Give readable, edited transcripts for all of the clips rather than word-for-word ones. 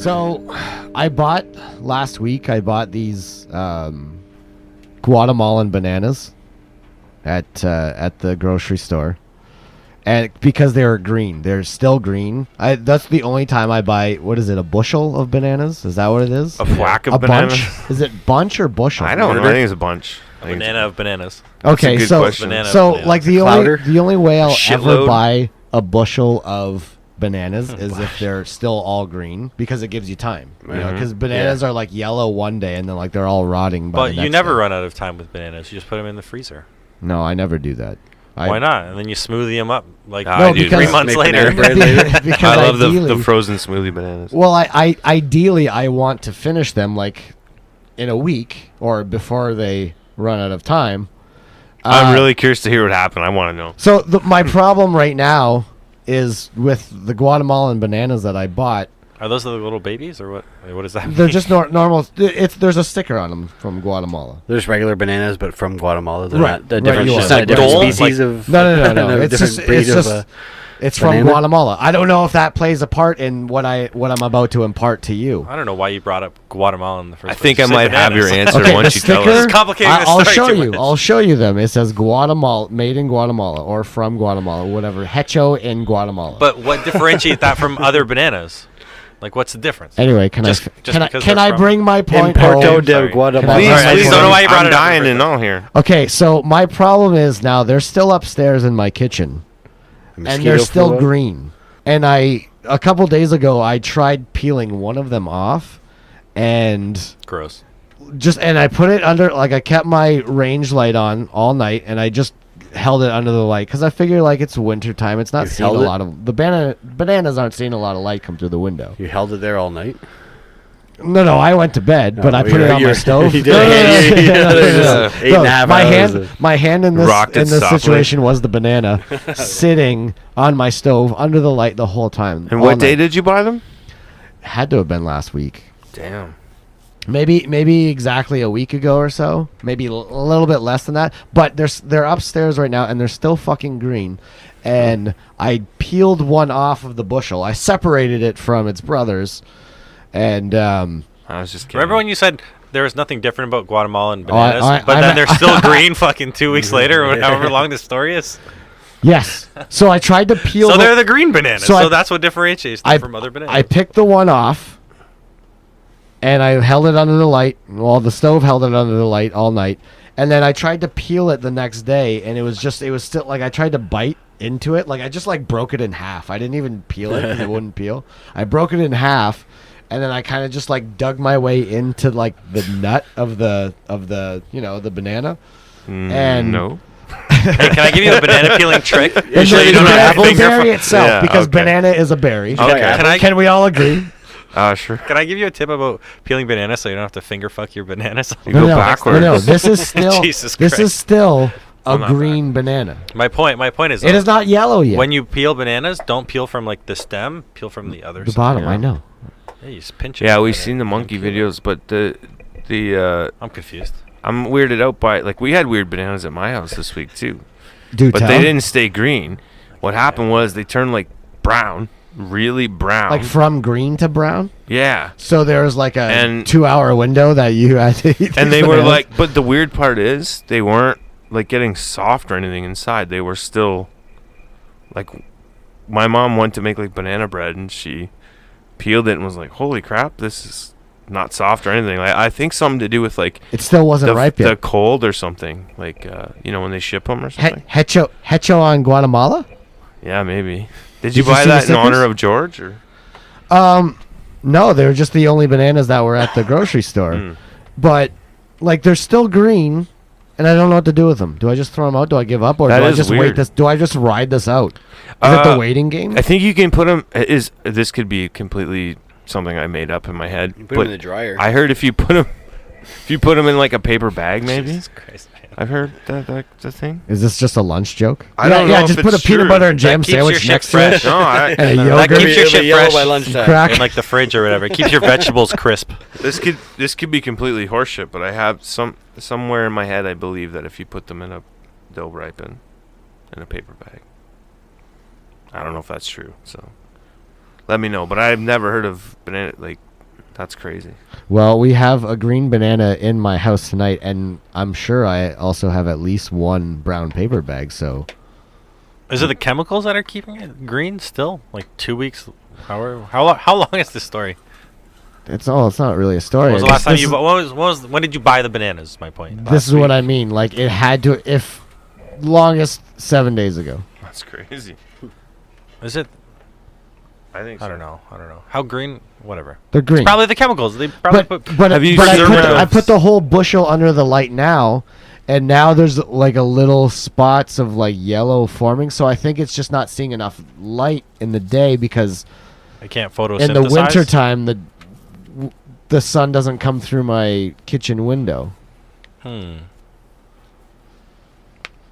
So, last week I bought these Guatemalan bananas at the grocery store, and because they were green, they're still green. That's the only time I buy. What is it? A bushel of bananas? Is that what it is? A whack of bananas? Bunch? Is it bunch or bushel? I don't know. I think it's a bunch. A banana of bananas. Okay, so like the only way I'll ever buy a bushel of bananas is if they're still all green, because it gives you time. You know, because bananas are like yellow one day and then like they're all rotting. But you never run out of time with bananas. You just put them in the freezer. No, I never do that. Why not? And then you smoothie them up like 3 months later. Because I love the frozen smoothie bananas. Well, ideally I want to finish them like in a week or before they run out of time. I'm really curious to hear what happened. I want to know. So my problem right now is with the Guatemalan bananas that I bought. Are those the little babies or what? What is that? They're just normal. There's a sticker on them from Guatemala. There's regular bananas, but from Guatemala. They're right. not a different, Right, it's not a different species of. No. It's from banana? Guatemala. I don't know if that plays a part in what I'm about to impart to you. I don't know why you brought up Guatemala in the first I think I might have your answer okay, once you tell us. It's complicating the I'll story show too you. much. I'll show you them. It says Guatemala, made in Guatemala, or from Guatemala, whatever. Hecho in Guatemala. But what differentiates that from other bananas? Like, what's the difference? Anyway, can I bring my point Porto home? de Guatemala. Please, I just don't know why you brought I'm it up dying in the to know here. Okay, so my problem is now they're still upstairs in my kitchen, and they're still green. And a couple days ago, I tried peeling one of them off, and Gross. and I put it under, like I kept my range light on all night, and I just held it under the light because I figure like it's winter time. It's not seeing a lot of bananas aren't seeing a lot of light come through the window. You held it there all night? No, I went to bed, but I put it on my stove. You did. 8.5 hours. My hand in this situation was the banana sitting on my stove under the light the whole time. And what day did you buy them? Had to have been last week. Damn. Maybe exactly a week ago or so. Maybe a little bit less than that. But they're upstairs right now, and they're still fucking green. And I peeled one off of the bushel. I separated it from its brothers. And I was just kidding. Remember when you said there was nothing different about Guatemalan bananas, but then they're still green fucking 2 weeks later, or however long the story is? Yes. So I tried to peel. So they're the green bananas. So that's what differentiates them from other bananas. I picked the one off. And I held it under the light. Well, the stove held it under the light all night. And then I tried to peel it the next day, and it was still like I tried to bite into it. Like I just like broke it in half. I didn't even peel it because it wouldn't peel. I broke it in half, and then I kind of just like dug my way into like the nut of the the banana. And no. Hey, can I give you a banana peeling trick? You sure you don't have the berry itself, Yeah, because okay. banana is a berry. Okay. Can we all agree? Sure. Can I give you a tip about peeling bananas so you don't have to finger fuck your bananas? You go backwards. No, this is still Jesus this Christ. is still a not green banana. My point is It is not yellow yet. when you peel bananas, don't peel from like the stem, peel from the other the side. bottom, I know. Yeah, you just pinch it. Yeah, we've seen the monkey videos, but the I'm confused. I'm weirded out by, like, we had weird bananas at my house this week too. Do But tell. they didn't stay green. What happened was they turned like brown, really brown. Like from green to brown. Yeah. So there was like a And- 2-hour window that you had to eat. And they these were bananas. like, but the weird part is they weren't like getting soft or anything inside. They were still like, my mom went to make like banana bread and she peeled it and was like, holy crap, this is not soft or anything. Like, I think something to do with like it still wasn't ripe the yet. cold or something, like when they ship them or something. Hecho on Guatemala. Yeah, maybe. Did Did you you buy see the that in honor stickers? of George or? No, they were just the only bananas that were at the grocery store. But like they're still green, and I don't know what to do with them. Do I just throw them out? Do I give up, or That do I is just wait weird. this? Do I just ride this out? Is it the waiting game? I think you can put them. This could be completely something I made up in my head. You put them in the dryer. I heard if you put them in like a paper bag, maybe. Jesus Christ, man. I've heard that the thing. Is this just a lunch joke? I don't know Yeah, if just put a it's peanut true. butter and jam That keeps your sandwich shit next fresh. to it. No, And a That yogurt. keeps your shit yellow fresh by lunchtime. Crack. in like the fridge or whatever. It keeps your vegetables crisp. this could be completely horseshit, but I have somewhere in my head I believe that if you put them they'll ripen in a paper bag. I don't know if that's true, so let me know. But I've never heard of banana, like That's crazy. Well, we have a green banana in my house tonight, and I'm sure I also have at least one brown paper bag. So, is it the chemicals that are keeping it green still? Like 2 weeks? How long is this story? it's not really a story. When was the last time you? When did you buy the bananas? Is my point. This is what I mean. Like, it had to, if longest 7 days ago. That's crazy. Is it? I think so. I don't know. How green? Whatever. They're green. It's probably the chemicals. They probably put. But Have you but seen I put the whole bushel under the light now, and now there's like a little spots of like yellow forming. So I think it's just not seeing enough light in the day because I can't photosynthesize. in the winter time the sun doesn't come through my kitchen window.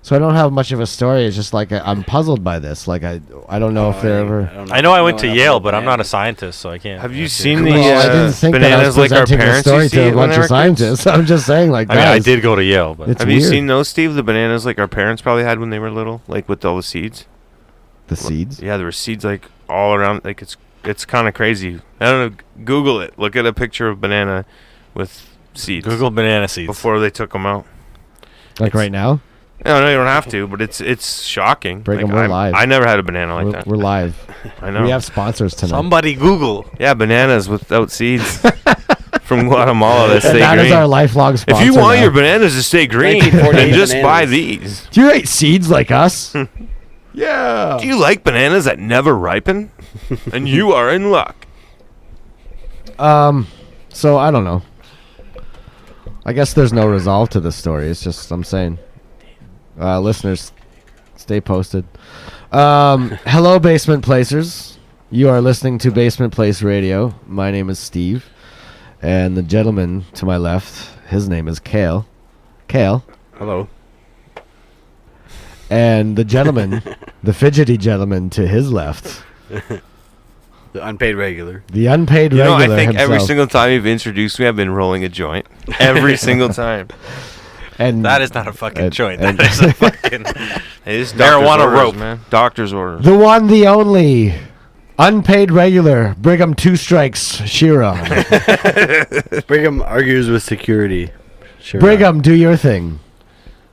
So I don't have much of a story. It's just like I'm puzzled by this. Like I don't know if they're ever. I know I went to Yale, but I'm not a scientist, so I can't. Have you seen the Well, I didn't think that I was bananas like our presenting the parents story used to to a eat when bunch they of were scientists. I'm just saying, like, I mean, I guys, did go to Yale, but It's Have you weird. seen those, Steve? The bananas like our parents probably had when they were little, like with all the seeds. the seeds. Yeah, there were seeds like all around. Like it's kind of crazy. I don't know. Google it. Look at a picture of banana with seeds. Google banana seeds. Before they took them out. Like right now, No, you don't have to, but it's shocking. Brigham, Like, we're live. I never had a banana like that. we're live. I know. We have sponsors tonight. Somebody Google. Yeah, bananas without seeds from Guatemala that stay That green. is our lifelong sponsor. If you want now. your bananas to stay green, 1948 then just buy bananas. these. Do you eat seeds like us? Yeah. Do you like bananas that never ripen? And you are in luck. So I don't know. I guess there's no resolve to this story. It's just I'm saying. Listeners, stay posted. Hello, Basement Placers. You are listening to Basement Place Radio. My name is Steve, and the gentleman to my left, his name is Kale. Kale. Hello. And the gentleman, the fidgety gentleman to his left, The unpaid regular. the unpaid You know, regular I think himself. every single time you've introduced me, I've been rolling a joint. Every single time. And That is not a fucking joint. and- That is a fucking. Hey, this is Marijuana doctor's orders, rope. man. Doctor's orders. the one, the only, unpaid regular, Brigham Two Strikes Shearon. Brigham argues with security. Sure. Brigham, do your thing.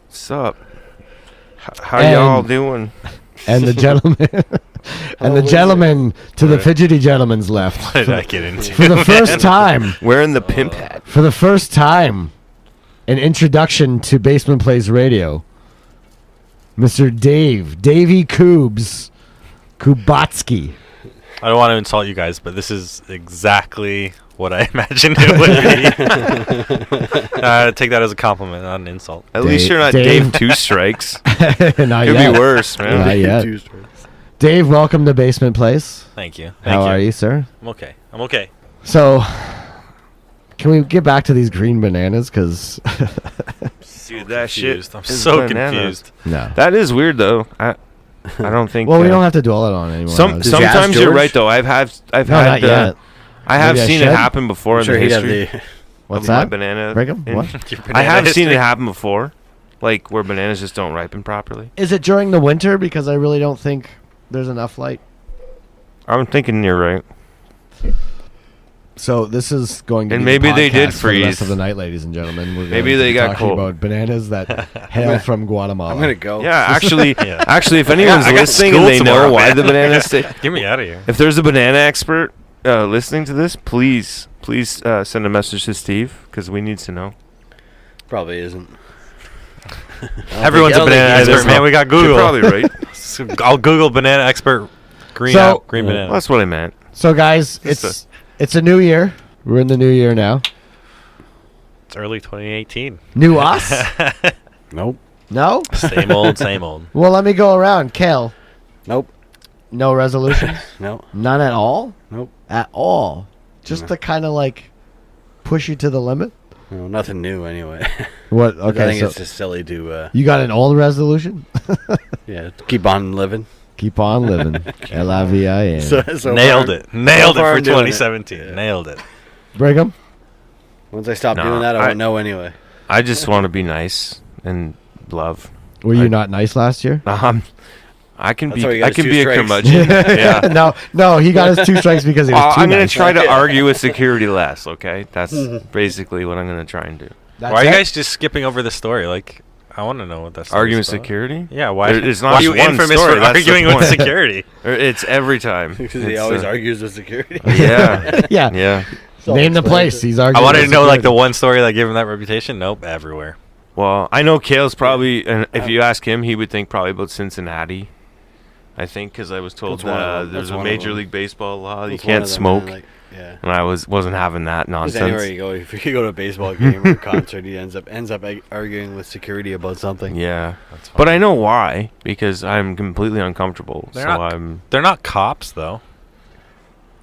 What's up? How And- y'all doing? And the gentleman, and the gentleman to the fidgety gentleman's left. What did I get into? For the first time, Wearing the pimp hat. for the first time, an introduction to Basement Plays Radio. Mr. Davey Kubacki. I don't want to insult you guys, but this is exactly what I imagined it would be. Take that as a compliment, not an insult. At least you're not Dave- Dave Two Strikes. Not Could yet. be worse, man. Not yet. Tuesday. Dave, welcome to Basement Place. Thank you. How are you, sir? I'm okay. I'm okay. So, can we get back to these green bananas? Because Dude, that shit. Confused. I'm is so bananas. confused. no. That is weird, though. I don't think. Well, we don't have to dwell it on anymore. Some now. Did you ask sometimes you're George? right though. I've no, had not yet. I have Maybe I seen it should. happen before in Sure, the he'd have history the. What's of my that? banana. Brigham? in- What? Your I banana have seen history. it happen before, like where bananas just don't ripen properly. Is it during the winter? Because I really don't think there's enough light. I'm thinking you're right. So this is going to And be the maybe they did podcast for the rest freeze. of the night, ladies and gentlemen. We're Maybe going to they be got talking cold. about bananas that hail from Guatemala. I'm gonna go. Yeah, actually, Yeah. actually, if anyone's I got listening school and they tomorrow, know why man. the bananas stay, Get me out of here. if there's a banana expert listening to this, please send a message to Steve because we need to know. Probably isn't. Everyone's a banana expert, man. We got You're Google. probably right. So I'll Google banana expert. Green So- green Well, banana. that's what I meant. So guys, Just it's a new year. We're in the new year now. It's early 2018. New us? Nope. No? Same old, same old. Well, let me go around. Kale, Nope. no resolutions? No. None at all? Nope. At all? Just No. to kind of like push you to the limit? No. Nothing new anyway. What? I Okay, think so it's just silly to. you got an old resolution? Yeah. Keep on living. Keep on living. L-I-V-I-N. So Nailed far- it. Nailed so it far for I'm doing it. 2017. Yeah. Nailed it. Brigham? Once I stop No, doing that, I I- won't know anyway. I just want to be nice and love. Were you not nice last year? I can That's why he got I his can 2 be a strikes. curmudgeon. Yeah. no, he got his 2 strikes because he was too I'm gonna nice. try to argue with security less. Okay, that's basically what I'm gonna try and do. That's Why are you it? guys just skipping over the story? Like, I want to know what that's Arguing with security? Yeah, why? It's not why are you just one infamous story, for that's the arguing with point. security? It's every time. Because he It's, always argues with security. Yeah. Yeah. Yeah. Name the place. He's arguing. I wanted to with know like the security. one story that gave him that reputation. Nope, everywhere. Well, I know Kale's probably, and if you ask him, he would think probably about Cincinnati. I think because I was told That's one of them. there's That's a one of Major them. League Baseball law. You That's can't one of them, smoke. man, like, yeah. And I wasn't having that Because anywhere nonsense. you go, if you go to a baseball game or a concert, he ends up arguing with security about something. Yeah. That's But I know why, because I'm completely uncomfortable. They're so not- I'm. They're not cops though.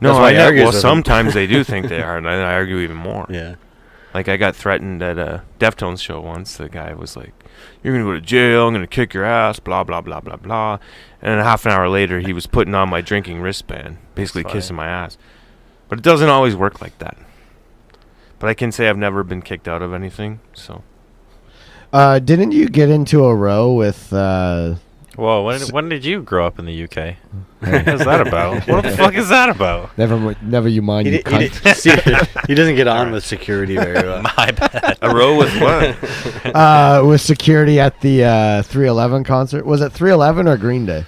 No, That's why I he know. argues Well, with them. sometimes they do think they are, and I argue even more. Yeah. Like, I got threatened at a Deftones show once. The guy was like, "You're going to go to jail. I'm going to kick your ass, blah, blah, blah, blah, blah." And then a half an hour later, he was putting on my drinking wristband, basically That's funny. kissing my ass. But it doesn't always work like that. But I can say I've never been kicked out of anything, so. Didn't you get into a row with? Whoa, when did you grow up in the UK? What is that about? What the fuck is that about? Never you mind. He, You di- he, cunt. di- see, he doesn't get on with security very well. My bad. A row with what? With security at the 311 concert. Was it 311 or Green Day?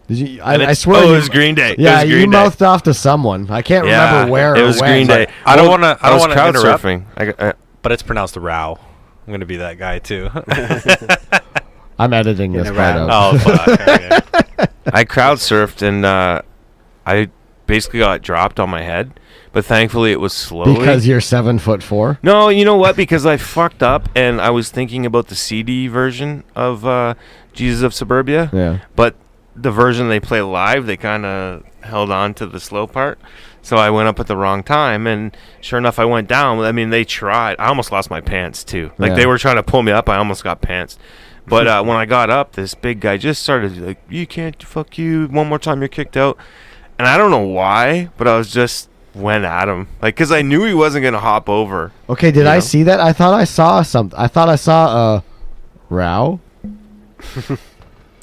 Did you? I swear. Oh, you, it was Green Day. Yeah, it was you Green Day. mouthed off to someone. I can't Yeah, remember where. it or was when, Green but- Day. I don't Well, wanna- I I don't was wanna crowd interrupt. surfing. But it's pronounced Row. I'm gonna be that guy too. I'm editing this In a part row. out. Oh fuck. Okay. I crowd surfed and I basically got dropped on my head, but thankfully it was slowly. Because you're 7'4". No, you know what? Because I fucked up and I was thinking about the CD version of Jesus of Suburbia, Yeah. but the version they play live, they kind of held on to the slow part. So I went up at the wrong time, and sure enough, I went down. I mean, they tried. I almost lost my pants, too. Like, Yeah. they were trying to pull me up. I almost got pants. But when I got up, this big guy just started, like, "You can't, fuck you. One more time, you're kicked out." And I don't know why, but I was just went at him. Like, because I knew he wasn't going to hop over. Okay, did You I know? see that? I thought I saw something. I thought I saw a row.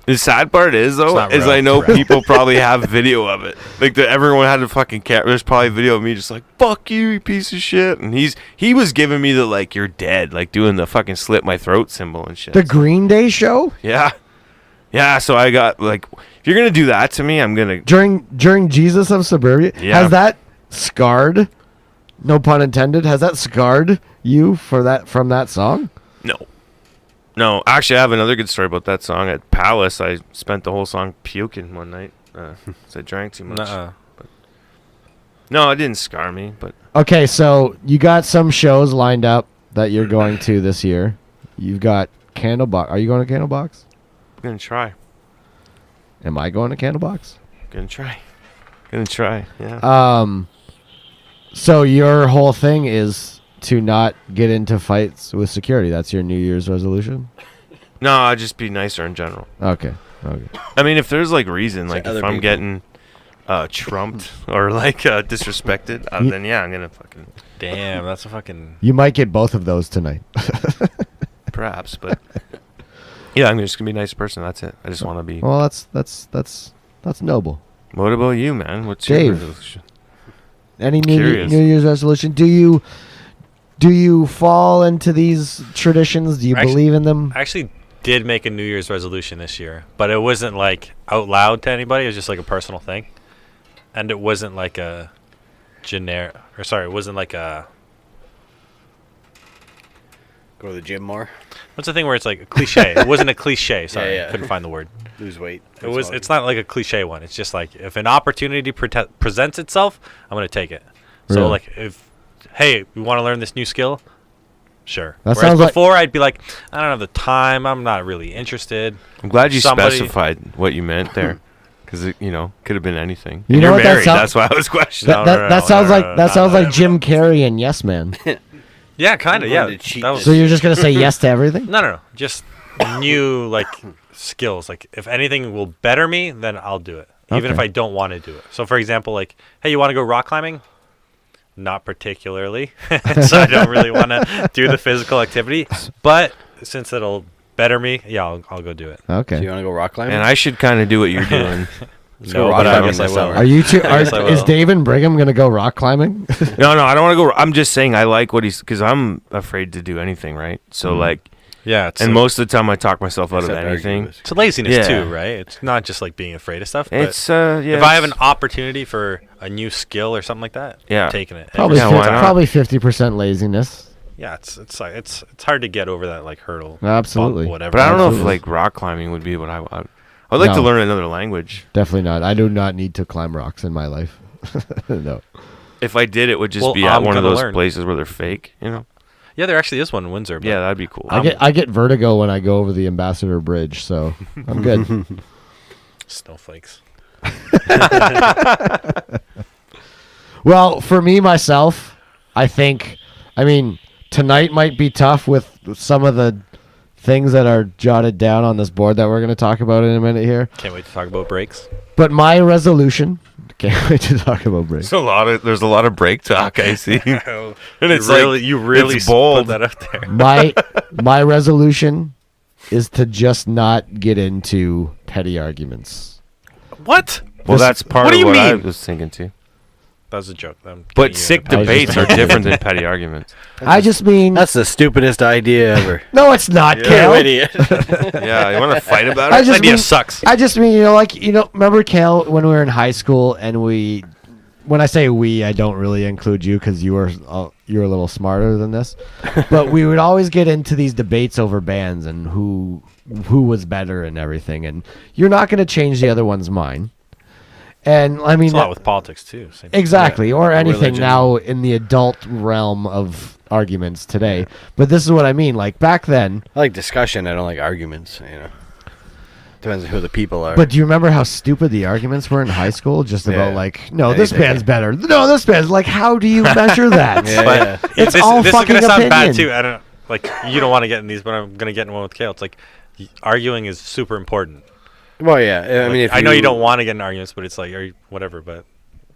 The sad part is, though, not is real. I know It's real. people probably have video of it. Like, everyone had a fucking camera. There's probably video of me just like, "Fuck you, you piece of shit." And he was giving me the, like, "You're dead," like, doing the fucking slit my throat symbol and shit. The Green Day show Yeah. Yeah, so I got, like, if you're going to do that to me, I'm going to... during Jesus of Suburbia. Yeah. Has that scarred? No pun intended. Has that scarred you from that song? No, actually, I have another good story about that song. At Palace, I spent the whole song puking one night. 'Cause I drank too much. Nuh-uh. No, it didn't scar me, but... Okay, so you got some shows lined up that you're going to this year. You've got Candlebox. Are you going to Candlebox? I'm going to try. Am I going to Candlebox? Gonna try, yeah. So your whole thing is to not get into fights with security. That's your New Year's resolution? No, I'd just be nicer in general. Okay. I mean, if there's, like, reason, like, other if I'm people. getting trumped or, like, disrespected, then, yeah, I'm going to fucking... Damn, that's a fucking. You might get both of those tonight. Perhaps, but... Yeah, I'm just going to be a nice person. That's it. I just want to be... Well, that's noble. What about you, man? What's Dave. your resolution? Any Curious. New Year's resolution? Do you fall into these traditions? Do you Actually- believe in them? I actually did make a New Year's resolution this year, but it wasn't like out loud to anybody. It was just like a personal thing, and it wasn't like a generic. Or sorry, it wasn't like a. Go to the gym more. What's the thing where it's like a cliche? It wasn't a cliche. Sorry, yeah. couldn't find the word. Lose weight. It was. It's not like a cliche one. It's just like if an opportunity presents itself, I'm gonna take it. So Really? like if, hey, we want to learn this new skill, sure. That Whereas sounds like- before I'd be like, I don't have the time. I'm not really interested. I'm glad you Somebody- specified what you meant there. Because, it, could have been anything. You And know you're what that married. sound- That's why I was questioning. That sounds like Jim Carrey and Yes Man. Yeah, kind of. I'm Yeah. going to cheat That was, So you're just gonna say yes to everything? no. Just new like skills. Like if anything will better me, then I'll do it, even if Okay. I don't want to do it. So for example, like, hey, you want to go rock climbing? Not particularly. So I don't really want to do the physical activity. But since it'll better me, yeah, I'll go do it. Okay. So you want to go rock climbing? And I should kind of do what you're doing. No, rock but I climbing guess I this will. summer. Are you two? I guess I Is will. Dave and Brigham gonna go rock climbing? No, I don't want to go. I'm just saying I like what he's, because I'm afraid to do anything, right? So like, Yeah, it's and a, most of the time I talk myself out of Except anything. arguments. it's a laziness Yeah. too, right? It's not just like being afraid of stuff. But It's yeah. if I have an opportunity for a new skill or something like that, Yeah. I'm taking it. Probably Yeah, why not? probably 50% laziness. Yeah, it's like it's hard to get over that like hurdle. Absolutely. Bump, whatever. But I don't know if Absolutely. like rock climbing would be what I would. I'd like to No. learn another language. Definitely not. I do not need to climb rocks in my life. No. If I did, it would just Well, be at I'm one of gonna those learn. places where they're fake. You know? Yeah, there actually is one in Windsor. But Yeah, that'd be cool. I get vertigo when I go over the Ambassador Bridge, so I'm good. snowflakes. Well, for me myself, I mean, tonight might be tough with some of the things that are jotted down on this board that we're going to talk about in a minute here. Can't wait to talk about breaks. But my resolution, can't wait to talk about breaks. There's a lot of break talk I see, and it's you really it's bold. put that out there. My resolution is to just not get into petty arguments. What? Well, that's part what do of you what I mean? was thinking too. That was a joke. I'm But getting you sick in a- debates are different than petty arguments. I just mean That's the stupidest idea ever. no, it's not, Yeah. Cal. Idiot. Yeah, you want to fight about I it? just idea mean- sucks. I just mean, remember Cal when we were in high school and when I say we, I don't really include you because you're a little smarter than this, but we would always get into these debates over bands and who was better and everything, and you're not going to change the other one's mind. And I mean, It's a lot with politics too. Same thing. exactly, or anything Religion. now in the adult realm of arguments today. But this is what I mean. Like back then. I like discussion. I don't like arguments. Depends on who the people are. But do you remember how stupid the arguments were in high school? Just about Yeah. like, no, this Anything. band's better. No, this band's like, how do you measure that? Yeah, But yeah. It's this, all this fucking is gonna sound bad opinion. too. I don't like. You don't want to get in these, but I'm gonna get in one with Kale. It's like arguing is super important. Well, yeah. I mean, Like, if I know you don't want to get in arguments, but it's like whatever. But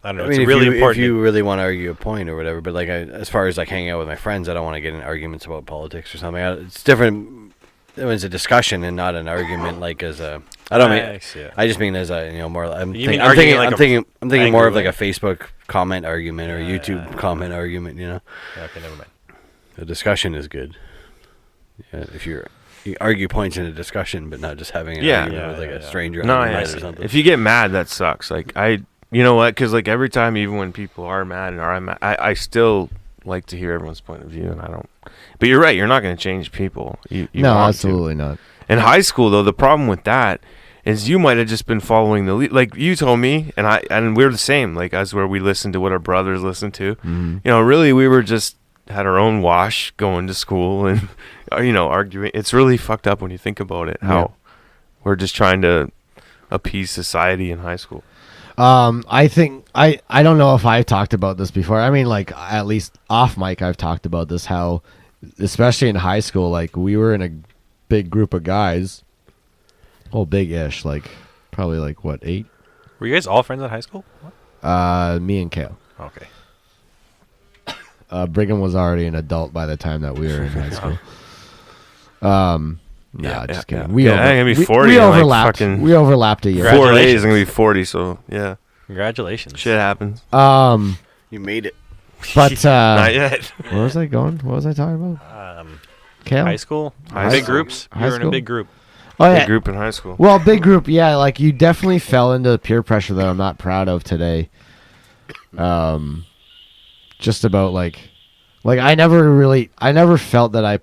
I don't know. I It's mean, really if important. you really want to argue a point or whatever, but like as far as like hanging out with my friends, I don't want to get in arguments about politics or something. It's different when it's a discussion and not an argument. Like as a, I don't mean. Nice, yeah. I just mean as a more. I'm You thinking. mean I'm arguing thinking. like I'm a thinking. I'm thinking more of angry like a Facebook comment argument or a YouTube comment argument. Yeah, okay, never mind. A discussion is good. Yeah, if you argue points in a discussion, but not just having an Yeah. argument Yeah, with like yeah, a yeah. stranger No, on the yeah. road or something. If you get mad, that sucks. Like you know what? Because like every time, even when people are mad and are mad, I still like to hear everyone's point of view, and I don't. But you're right. You're not going to change people. You No, want absolutely not. To. In high school, though, the problem with that is you might have just been following the lead. Like you told me, and we're the same. Like as where we listen to what our brothers listen to. Mhm. You know, really, we were just had our own wash going to school and arguing. It's really fucked up when you think about it. How we're just trying to appease society in high school. I think I don't know if I've talked about this before. I mean, like at least off mic, I've talked about this. How, especially in high school, like we were in a big group of guys. Oh, big-ish, like probably like what 8? Were you guys all friends in high school? Me and Kale. Okay. Brigham was already an adult by the time that we were in high school. Just kidding. yeah. We Yeah, I'm gonna be 40 We in, like, overlapped. fucking We overlapped a year. 4 days, Congratulations. I'm gonna be 40. So yeah, Congratulations. shit happens. You made it. But Not yet. where was I going? What was I talking about? High Kale? school. High Big school. groups. High You were in school? a big group. Oh yeah. Big group in high school. Well, big group. Yeah, like you definitely fell into the peer pressure that I'm not proud of today. Just about like I never felt that I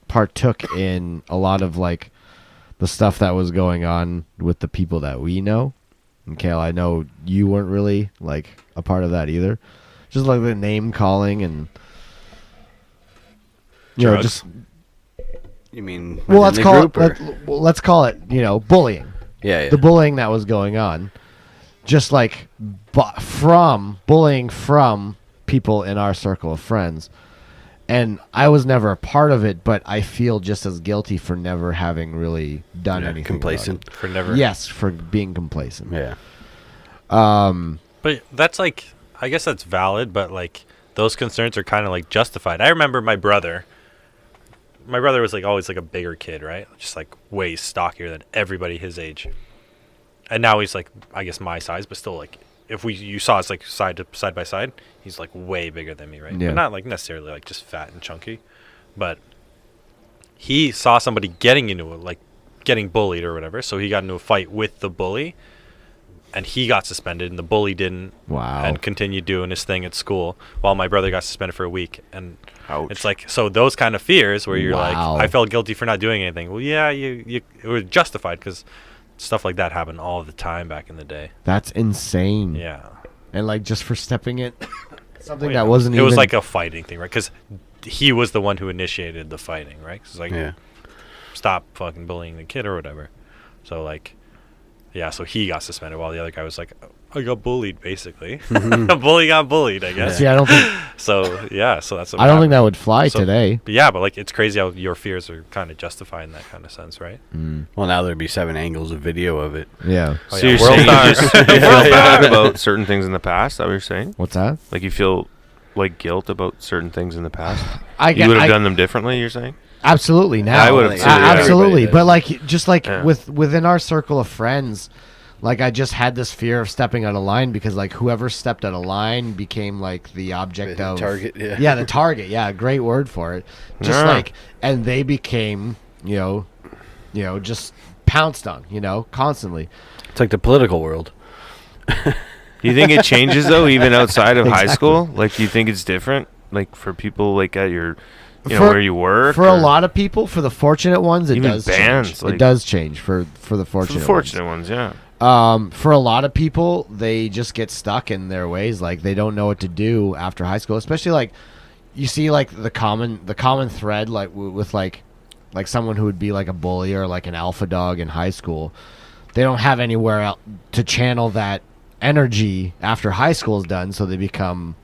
partook in a lot of like the stuff that was going on with the people that we know. And Kale, I know you weren't really like a part of that either. Just like the name calling and Drugs. just You mean well, within let's the call group, it or- let's call it bullying. yeah. The bullying that was going on, just like from bullying from people in our circle of friends. And I was never a part of it, but I feel just as guilty for never having really done anything. complacent. For never. About it. Yes, for being complacent. Yeah. But that's like, I guess that's valid, but like those concerns are kind of like justified. I remember my brother my brother was like always like a bigger kid, right? Just like way stockier than everybody his age. And now he's like, I guess my size, but still like, if you saw us like side by side, he's like way bigger than me, right? Yeah. But not like necessarily like just fat and chunky, but he saw somebody getting bullied or whatever. So he got into a fight with the bully, and he got suspended, and the bully didn't. Wow. And continued doing his thing at school while my brother got suspended for a week. And Ouch. it's like, so those kind of fears where you're Wow. like, I felt guilty for not doing anything. Well, yeah, it was justified because stuff like that happened all the time back in the day. That's insane. Yeah. And like just for stepping it, something Well, that yeah, wasn't it even. was like a fighting thing, right? Because he was the one who initiated the fighting, right? 'Cause it's like, Yeah. stop fucking bullying the kid or whatever. So like, yeah, so he got suspended while the other guy was like, I got bullied, basically. A bully got bullied, I guess. See, I don't think So yeah, so that's what I don't think happened. that would fly So- today. But yeah, but like it's crazy how your fears are kind of justified in that kind of sense, right? Well, now there'd be 7 angles of video of it. Yeah. Oh, So yeah, you're world saying star. you just you feel bad about certain things in the past? Is that what you're saying? What's that? Like you feel like guilt about certain things in the past? I You would have done them differently, you're saying? absolutely now. I would've too, A- yeah. absolutely, Everybody but does. like just like Yeah. within our circle of friends, like I just had this fear of stepping out of line because like whoever stepped out of line became like the object The of target, yeah. Yeah, the target. Yeah, great word for it. Just Yeah. like, and they became, just pounced on, constantly. It's like the political world. Do you think it changes though, even outside of high Exactly. school? Like, do you think it's different, like for people like at your, For- where you work? For a or- lot of people, for the fortunate ones, it Even does bands, change. like- It does change for the For fortunate. the fortunate ones, yeah. For a lot of people, they just get stuck in their ways. Like they don't know what to do after high school. Especially like you see like the common thread like with like someone who would be like a bully or like an alpha dog in high school. They don't have anywhere else to channel that energy after high school is done, so they become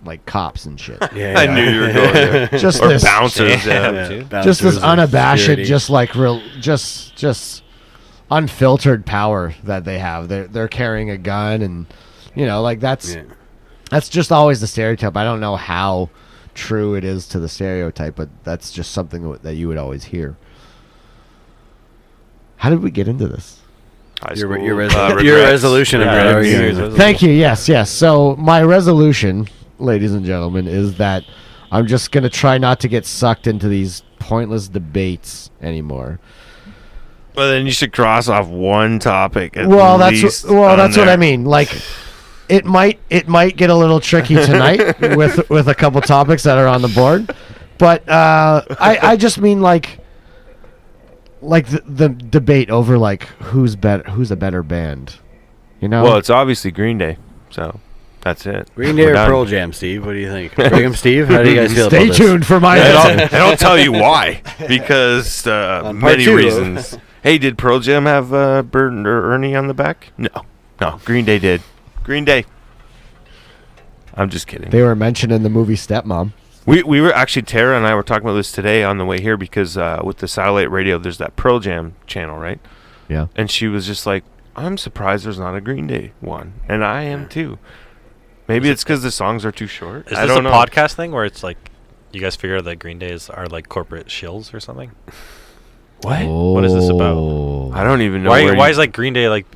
like cops and shit. Yeah, I knew you were going there. Just Or this, bouncers, Damn, yeah. dude. just this Bouncers or unabashed, security. just like real, just unfiltered power that they have. They're carrying a gun, and like that's just always the stereotype. I don't know how true it is to the stereotype, but that's just something that you would always hear. How did we get into this? High Your, school, your, regrets. your resolution Yeah, about New arguing. Year's resolution. Thank you. Yes. So my resolution, ladies and gentlemen, is that I'm just gonna try not to get sucked into these pointless debates anymore. Well, then you should cross off one topic. Well, that's what I mean. Like, it might get a little tricky tonight with a couple topics that are on the board, but I just mean like the debate over like who's a better band, Well, it's obviously Green Day, so that's it. Green Day We're or done. Pearl Jam, Steve? What do you think? Brigham Steve? How do you guys feel Stay about this? tuned for my. And I'll tell you why. Because part many 2. reasons. Hey, did Pearl Jam have Bert or Ernie on the back? No. Green Day did. Green Day. I'm just kidding. They were mentioned in the movie Stepmom. We were actually, Tara and I were talking about this today on the way here because with the satellite radio, there's that Pearl Jam channel, right? Yeah. And she was just like, I'm surprised there's not a Green Day one. And I am too. Maybe it's because the songs are too short. Is I this a don't know. podcast thing where it's like you guys figure that Green Day are like corporate shills or something? What? What is this about? I don't even know. Why is like Green Day like?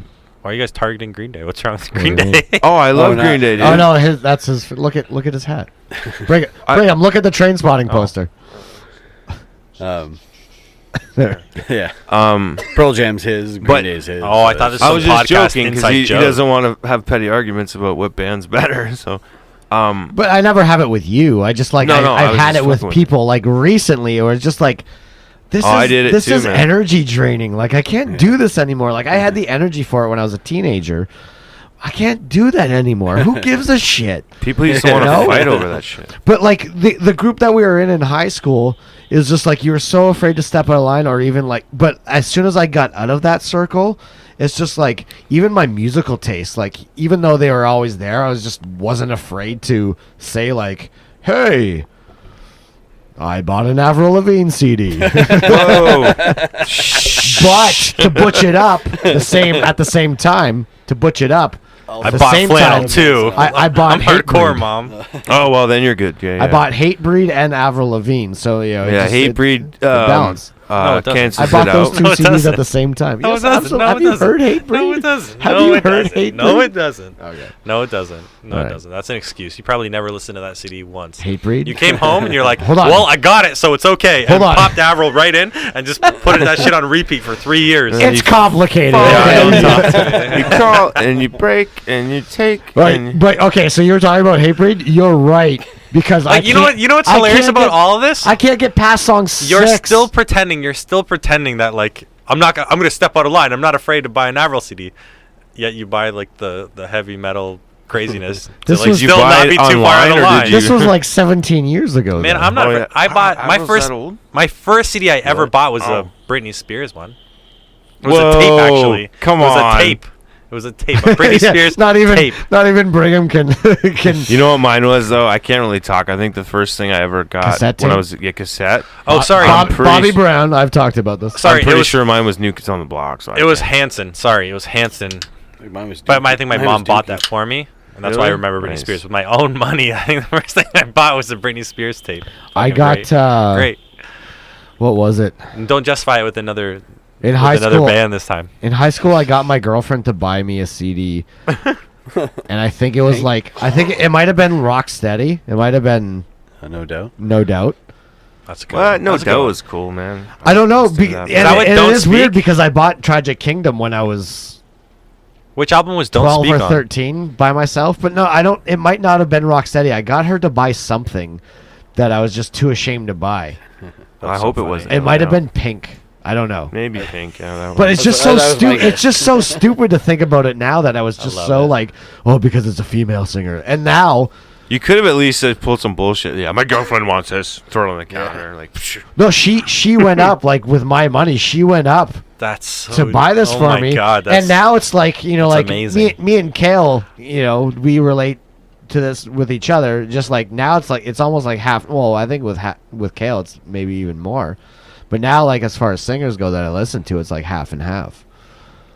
Why are you guys targeting Green Day? What's wrong with Green do you Day? Oh, I love no. Green Day, dude. Oh no, that's his. Look at his hat. Bring him. Look at the train spotting poster. There. Yeah. Um, Pearl Jam's his. Green But- Day's his. Oh, I thought this I was was some just podcast joking because inside he joke. doesn't want to have petty arguments about what band's better. So, But I never have it with you. I just like No, I I've was had just it with fucking with people like recently, or it's just like this. Oh, is, I did it This too, is man. energy draining. Like I can't do this anymore. Like I had the energy for it when I was a teenager. I can't do that anymore. Who gives a shit? people used to want to No. fight over that shit. But like the group that we were in high school is just like you were so afraid to step out of line, or even like. But as soon as I got out of that circle, it's just like even my musical taste. Like even though they were always there, I wasn't afraid to say like, "Hey, I bought an Avril Lavigne CD." Whoa! But to butch it up at the same time, to butch it up, I the bought same flannel time, too. I bought I'm Hate hardcore, Breed. mom. Oh well, then you're good. Yeah, I bought Hatebreed and Avril Lavigne, so Yeah, Hatebreed. balance. No, it doesn't. Cancels I bought it those out. two No, it CDs doesn't. at the same time. No, it Yes, doesn't. absolutely. No, Have it you doesn't. heard Hatebreed? No, it doesn't. Have no, you it heard doesn't. Hatebreed? No, it doesn't. Okay. No, it doesn't. No, Alright. it doesn't. That's an excuse. You probably never listened to that CD once. Hatebreed? You came home and you're like, Hold on. well, I got it, so it's okay. Hold and on. popped Avril right in and just put that shit on repeat for 3 years. It's complicated. Yeah, okay? don't talk to me. You call and you break and you take. Right, and but okay, so you're talking about Hatebreed? You're right, because Like, you know what? You know what's I hilarious can't about get- all of this? I can't get past song 6. You're still pretending that like I'm gonna step out of line. I'm not afraid to buy an Avril CD. Yet you buy like the heavy metal craziness. This to, like, was- still Did you buy not it be too far online, out of or did line. you- This was like 17 years ago. Man, though. I'm not. Oh, afraid. yeah. I bought my Avril's first. that old? My first CD I ever Really? bought was Oh. a Britney Spears one. It was a tape, Whoa, actually. come It was on. a tape. It was a tape. A Britney Yeah, Spears not even tape. not even Brigham can can. You know what mine was though? I can't really talk. I think the first thing I ever got Cassette when I tape? was cassette. Oh, sorry. I'm pretty Bobby s- Brown. I've talked about this. Sorry, I'm pretty it was, sure mine was New Kids on the Block. So I It was can't- Hanson. Sorry, it was Hanson. Mine was But Dookie. I think my Mine mom was bought Dookie. that for me, and that's why I Really? remember Britney Nice. Spears with my own money. I think the first thing I bought was a Britney Spears tape. I Fucking got great. Great. what was it? And don't justify it with another In high another school. band this time. In high school, I got my girlfriend to buy me a CD, and I think it was it might have been Rocksteady. It might have been No doubt. No Doubt. That's a good. What? one. No That's a good doubt one. was cool, man. I don't know, Let's do and, that. Is that what and Don't it is weird Speak? because I bought Tragic Kingdom when I was Which album was Don't 12 Speak or on? 13 by myself. But no, I don't. It might not have been Rocksteady. I got her to buy something that I was just too ashamed to buy. I hope it wasn't. It might have No. been Pink. I don't know. Maybe Pink. Yeah, that But one. it's just That so was my stupid. guess. It's just so stupid to think about it now that I was just love so it. like, oh, because it's a female singer. And now, You could have at least pulled some bullshit. Yeah, my girlfriend wants this. Throw it on the counter. Like, psh. no, she went up like with my money. She went up That's so to buy this oh for my me. God, that's, and now it's like, you know, that's like amazing. me and Kale, you know, we relate to this with each other. Just like now, it's almost like half. Well, I think with Kale, it's maybe even more. But now, like as far as singers go that I listen to, it's like half and half.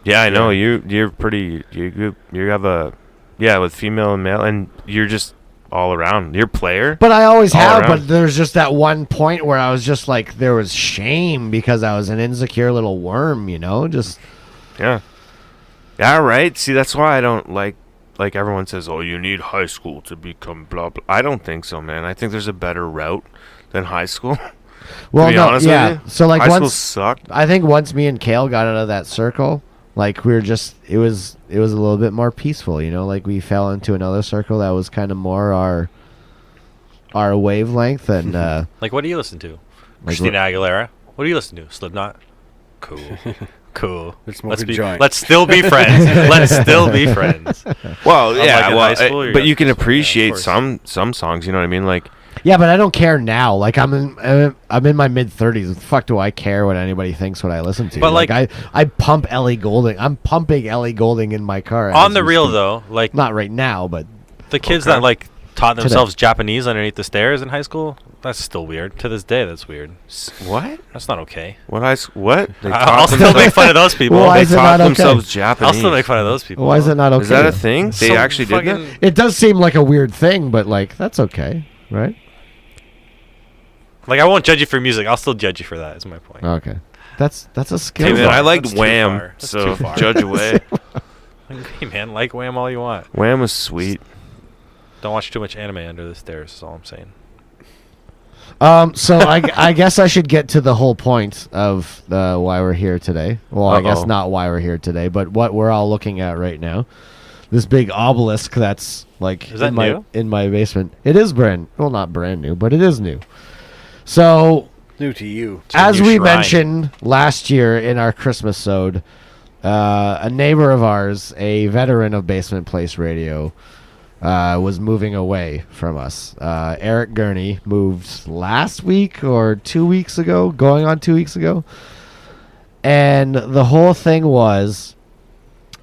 Yeah, I know. You're pretty. You have a with female and male, and you're just all around. You're a player. But I always All have. around. But there's just that one point where I was just like, there was shame because I was an insecure little worm, you know. Just Yeah. Yeah, right. See, that's why I don't like everyone says, oh, you need high school to become blah blah. I don't think so, man. I think there's a better route than high school. well, to be no, honest yeah. with you. So like high school once sucked. I think once me and Kale got out of that circle, like we were just it was a little bit more peaceful, you know. Like we fell into another circle that was kind of more our wavelength and Like, what do you listen to? Like Christina Aguilera. What do you listen to? Slipknot. Cool. Cool. Let's smoke a be. joint. Let's still be friends. Let's still be friends. Well, Unlike yeah, in well, high school, you but got you can this one, yeah, of appreciate course. some songs. You know what I mean? Like, yeah, but I don't care now. Like I'm in my mid 30s. What the fuck do I care what anybody thinks what I listen to? But, like- I pump Ellie Goulding. I'm pumping Ellie Goulding in my car. On as the we real speak. though, like Not right now, but the kids Okay. that like taught Today. themselves Japanese underneath the stairs in high school, that's still weird. To this day, that's weird. what? That's not okay. What? What? They I'll taught still make themselves- fun of those people. Why They is it taught not okay? themselves I'll Japanese. still make fun of those people. why is it not okay? Is that a thing? They So actually did that? fucking- It does seem like a weird thing, but like that's okay, right? Like, I won't judge you for music. I'll still judge you for that. Is my point. Okay, that's a skill. Hey, man, though. I liked That's too Wham, far. That's so too far. judge away. Hey man, like Wham all you want. Wham was sweet. Don't watch too much anime under the stairs. Is all I'm saying. So I guess I should get to the whole point of why we're here today. Well, I guess Uh-oh. not why we're here today, but what we're all looking at right now. This big obelisk that's like Is that new? in my basement. It is not brand new, but it is new. So New to you. It's a as new we shrine. mentioned last year in our Christmas sode, a neighbor of ours, a veteran of Basement Place Radio, was moving away from us. Eric Gurney moved last week or 2 weeks ago, going on 2 weeks ago. And the whole thing was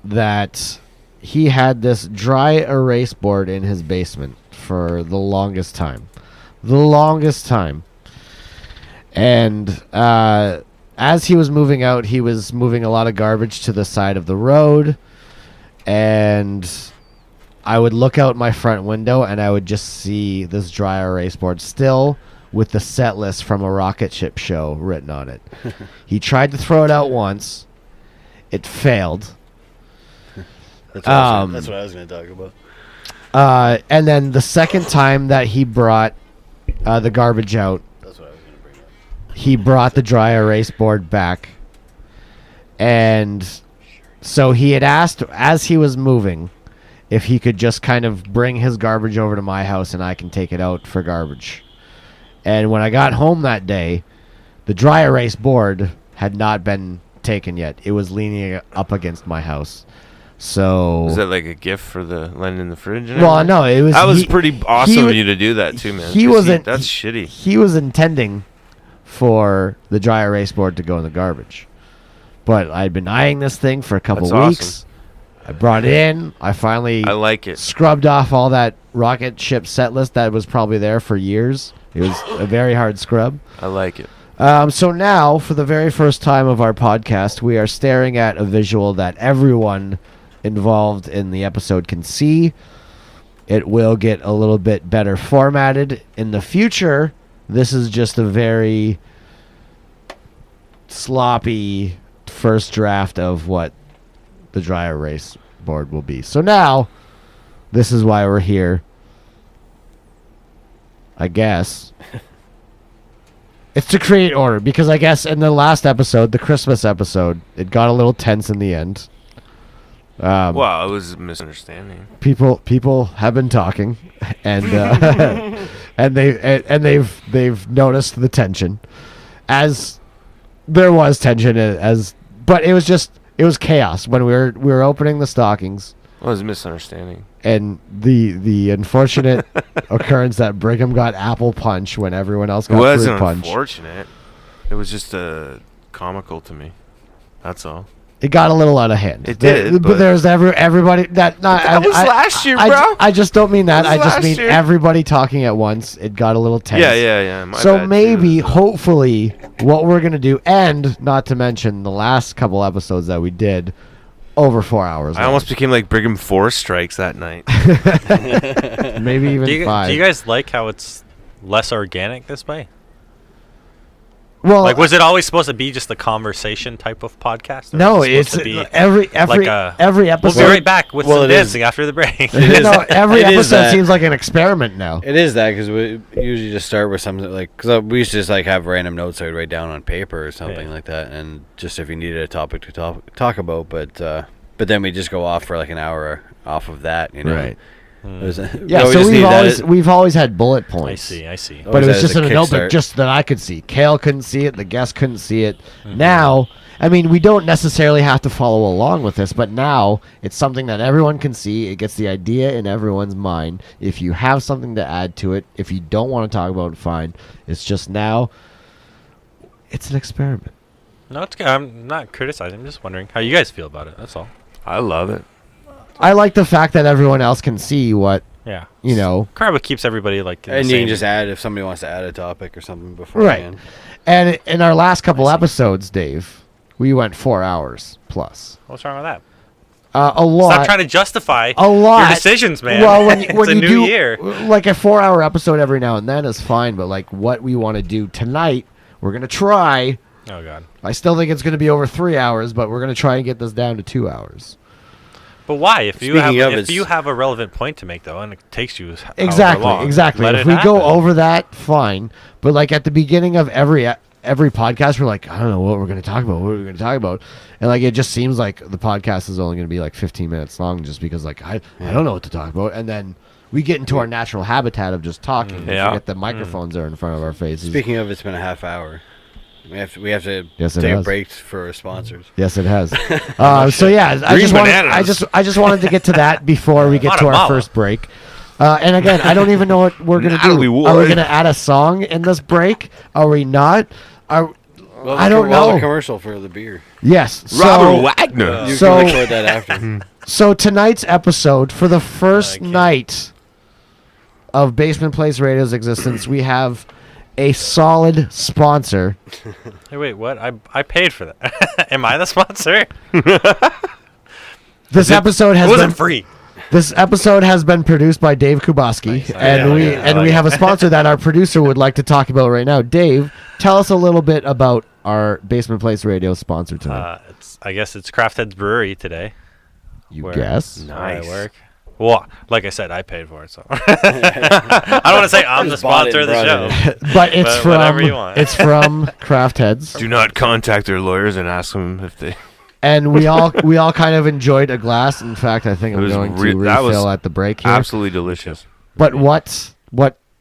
that he had this dry erase board in his basement for the longest time. The longest time. And as he was moving out, he was moving a lot of garbage to the side of the road. And I would look out my front window and I would just see this dry erase board still with the set list from a rocket ship show written on it. He tried to throw it out once. It failed. That's what I was going to talk about. And then the second time that he brought the garbage out, That's what I was going to bring up. he brought the dry erase board back. And so he had asked, as he was moving, if he could just kind of bring his garbage over to my house and I can take it out for garbage. And when I got home that day, the dry erase board had not been taken yet. It was leaning up against my house. So Was that like a gift for the laying in the fridge? And well, everything? no, it was. That was pretty awesome of you to do that too, man. He 'cause wasn't. That's shitty. He was intending for the dry erase board to go in the garbage, but I'd been eyeing this thing for a couple That's weeks. awesome. I brought it in. I finally I like it. scrubbed off all that rocket ship set list that was probably there for years. It was a very hard scrub. I like it. So now, for the very first time of our podcast, we are staring at a visual that everyone involved in the episode can see. It will get a little bit better formatted in the future. This is just a very sloppy first draft of what the dry erase board will be. So now, this is why we're here. I guess. It's to create order, because I guess in the last episode, the Christmas episode, it got a little tense in the end. Well, it was a misunderstanding. People have been talking, and and they've noticed the tension, as there was tension but it was chaos when we were opening the stockings. It was a misunderstanding. And the unfortunate occurrence that Brigham got apple punch when everyone else It got fruit wasn't punch. unfortunate. It was just comical to me. That's all. It got a little out of hand. It did, but but- there's everybody that. That was last year, bro. I just don't mean that. That I was just last mean year. everybody talking at once. It got a little tense. Yeah. My So bad, maybe, too. hopefully, what we're gonna do, and not to mention the last couple episodes that we did, over 4 hours. I almost became like Brigham 4 strikes that night. maybe even Do you 5. guys like how it's less organic this way? well, Like, was it always supposed to be just a conversation type of podcast? Or no, was it it's supposed to be every like a- every We'll episode. be right back with Well, some it is. dancing after the break. It is no, that- every it is episode that. seems like an experiment now. It is that, because we usually just start with something like, because we used to just like have random notes I would write down on paper or something Yeah. like that, and just if you needed a topic to talk about, but then we just go off for like an hour off of that, you know. Right. It was- Yeah, we so always we've needed always that. we've always had bullet points. I see. But it was Always just as in a a notebook, kickstart. just that I could see. Kale couldn't see it. The guest couldn't see it. Now, I mean, we don't necessarily have to follow along with this, but now it's something that everyone can see. It gets the idea in everyone's mind. If you have something to add to it, if you don't want to talk about it, fine. It's just now, it's an experiment. No, it's good. I'm not criticizing. I'm just wondering how you guys feel about it. That's all. I love it. I like the fact that everyone else can see what, Yeah. you know. Kind of keeps everybody like. in the And you can same- just add if somebody wants to add a topic or something beforehand. And in our last couple I see. episodes, Dave, we went 4 hours plus. What's wrong with that? A lot. Stop trying to justify A lot. your decisions, man. Well, when, it's when a you new do year. like a 4-hour episode every now and then is fine, but like what we want to do tonight, we're gonna try. Oh God. I still think it's gonna be over 3 hours, but we're gonna try and get this down to 2 hours. But why? If you Speaking have of, if it's- you have a relevant point to make though, and it takes you however Exactly, long, exactly. let If it we go happen. over that, fine. But like at the beginning of every podcast, we're like, I don't know what we're gonna talk about. What are we gonna talk about? And like it just seems like the podcast is only gonna be like 15 minutes long, just because like I don't know what to talk about, and then we get into our natural habitat of just talking. And Yeah. forget the microphones are in front of our faces. Speaking of, it's been a half hour. We have to Yes, it take a has. break for our sponsors. Yes, it has. So yeah, Green bananas. I just wanted to get to that before we get to our Guatemala. first break. And again, I don't even know what we're gonna do. Natalie Are we Wood. gonna add a song in this break? Are we not? Are Well, I don't well, know. the commercial for the beer. yes. Robert So Wagner. You So- can record that after. so tonight's episode, for the first can't. night of Basement Place Radio's existence, we have a solid sponsor. Hey, wait, what? I paid for that. Am I the sponsor? This episode It has wasn't been free. This episode has been produced by Dave Kubacki, Nice. and we have a sponsor that our producer would like to talk about right now. Dave, tell us a little bit about our Basement Place Radio sponsor tonight. I guess it's Craft Heads Brewery today. You guess? Where I work. Well, like I said, I paid for it, so I don't want to say I'm the Just bought it sponsor of the and show. brought But it's But whatever you want. it's from Craft Heads, Do not contact their lawyers and ask them if they. and we all kind of enjoyed a glass. In fact, I think It I'm was going re- to that was refill at the break here. Absolutely delicious. But what